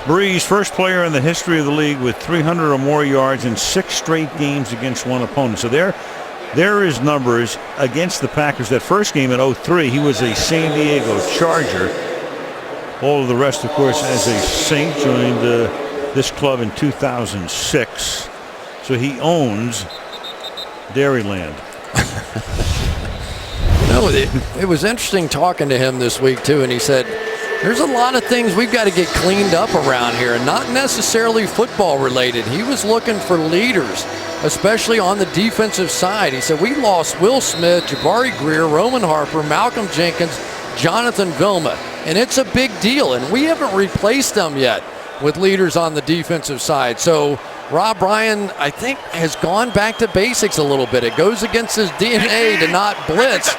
Brees, first player in the history of the league with 300 or more yards in 6 straight games against one opponent. So there is numbers against the Packers. That first game in 03, he was a San Diego Charger. All of the rest, of course, as a Saint, joined this club in 2006. So he owns Dairyland. No, it was interesting talking to him this week, too, and he said, there's a lot of things we've got to get cleaned up around here, and not necessarily football related. He was looking for leaders, especially on the defensive side. He said, we lost Will Smith, Jabari Greer, Roman Harper, Malcolm Jenkins, Jonathan Vilma, and it's a big deal, and we haven't replaced them yet with leaders on the defensive side. So Rob Ryan, I think, has gone back to basics a little bit. It goes against his DNA to not blitz,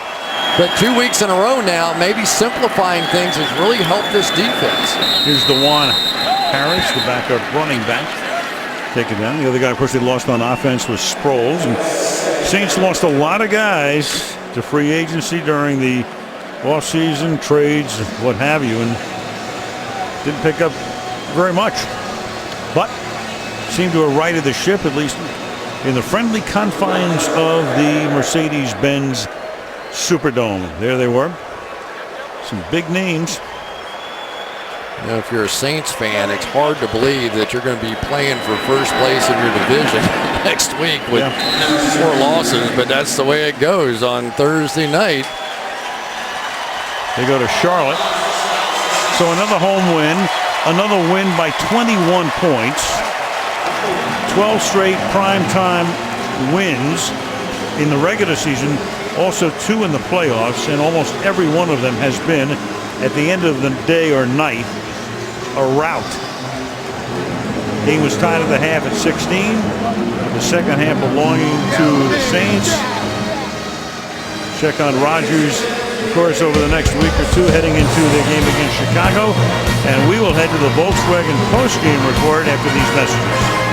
but 2 weeks in a row now, maybe simplifying things has really helped this defense. Here's DeJuan Harris, the backup running back, taken down. The other guy, of course, they lost on offense was Sproles, and Saints lost a lot of guys to free agency during the off-season trades, what have you, and didn't pick up very much, but seemed to have righted the ship, at least in the friendly confines of the Mercedes-Benz Superdome. There they were, some big names. You know, if you're a Saints fan, it's hard to believe that you're going to be playing for first place in your division next week with 4 losses, but that's the way it goes on Thursday night. They go to Charlotte. So another home win, another win by 21 points. 12 straight primetime wins in the regular season, also 2 in the playoffs, and almost every one of them has been, at the end of the day or night, a rout. Game was tied at the half at 16. The second half belonging to the Saints. Check on Rodgers, of course, over the next week or 2 heading into the game against Chicago. And we will head to the Volkswagen post-game report after these messages.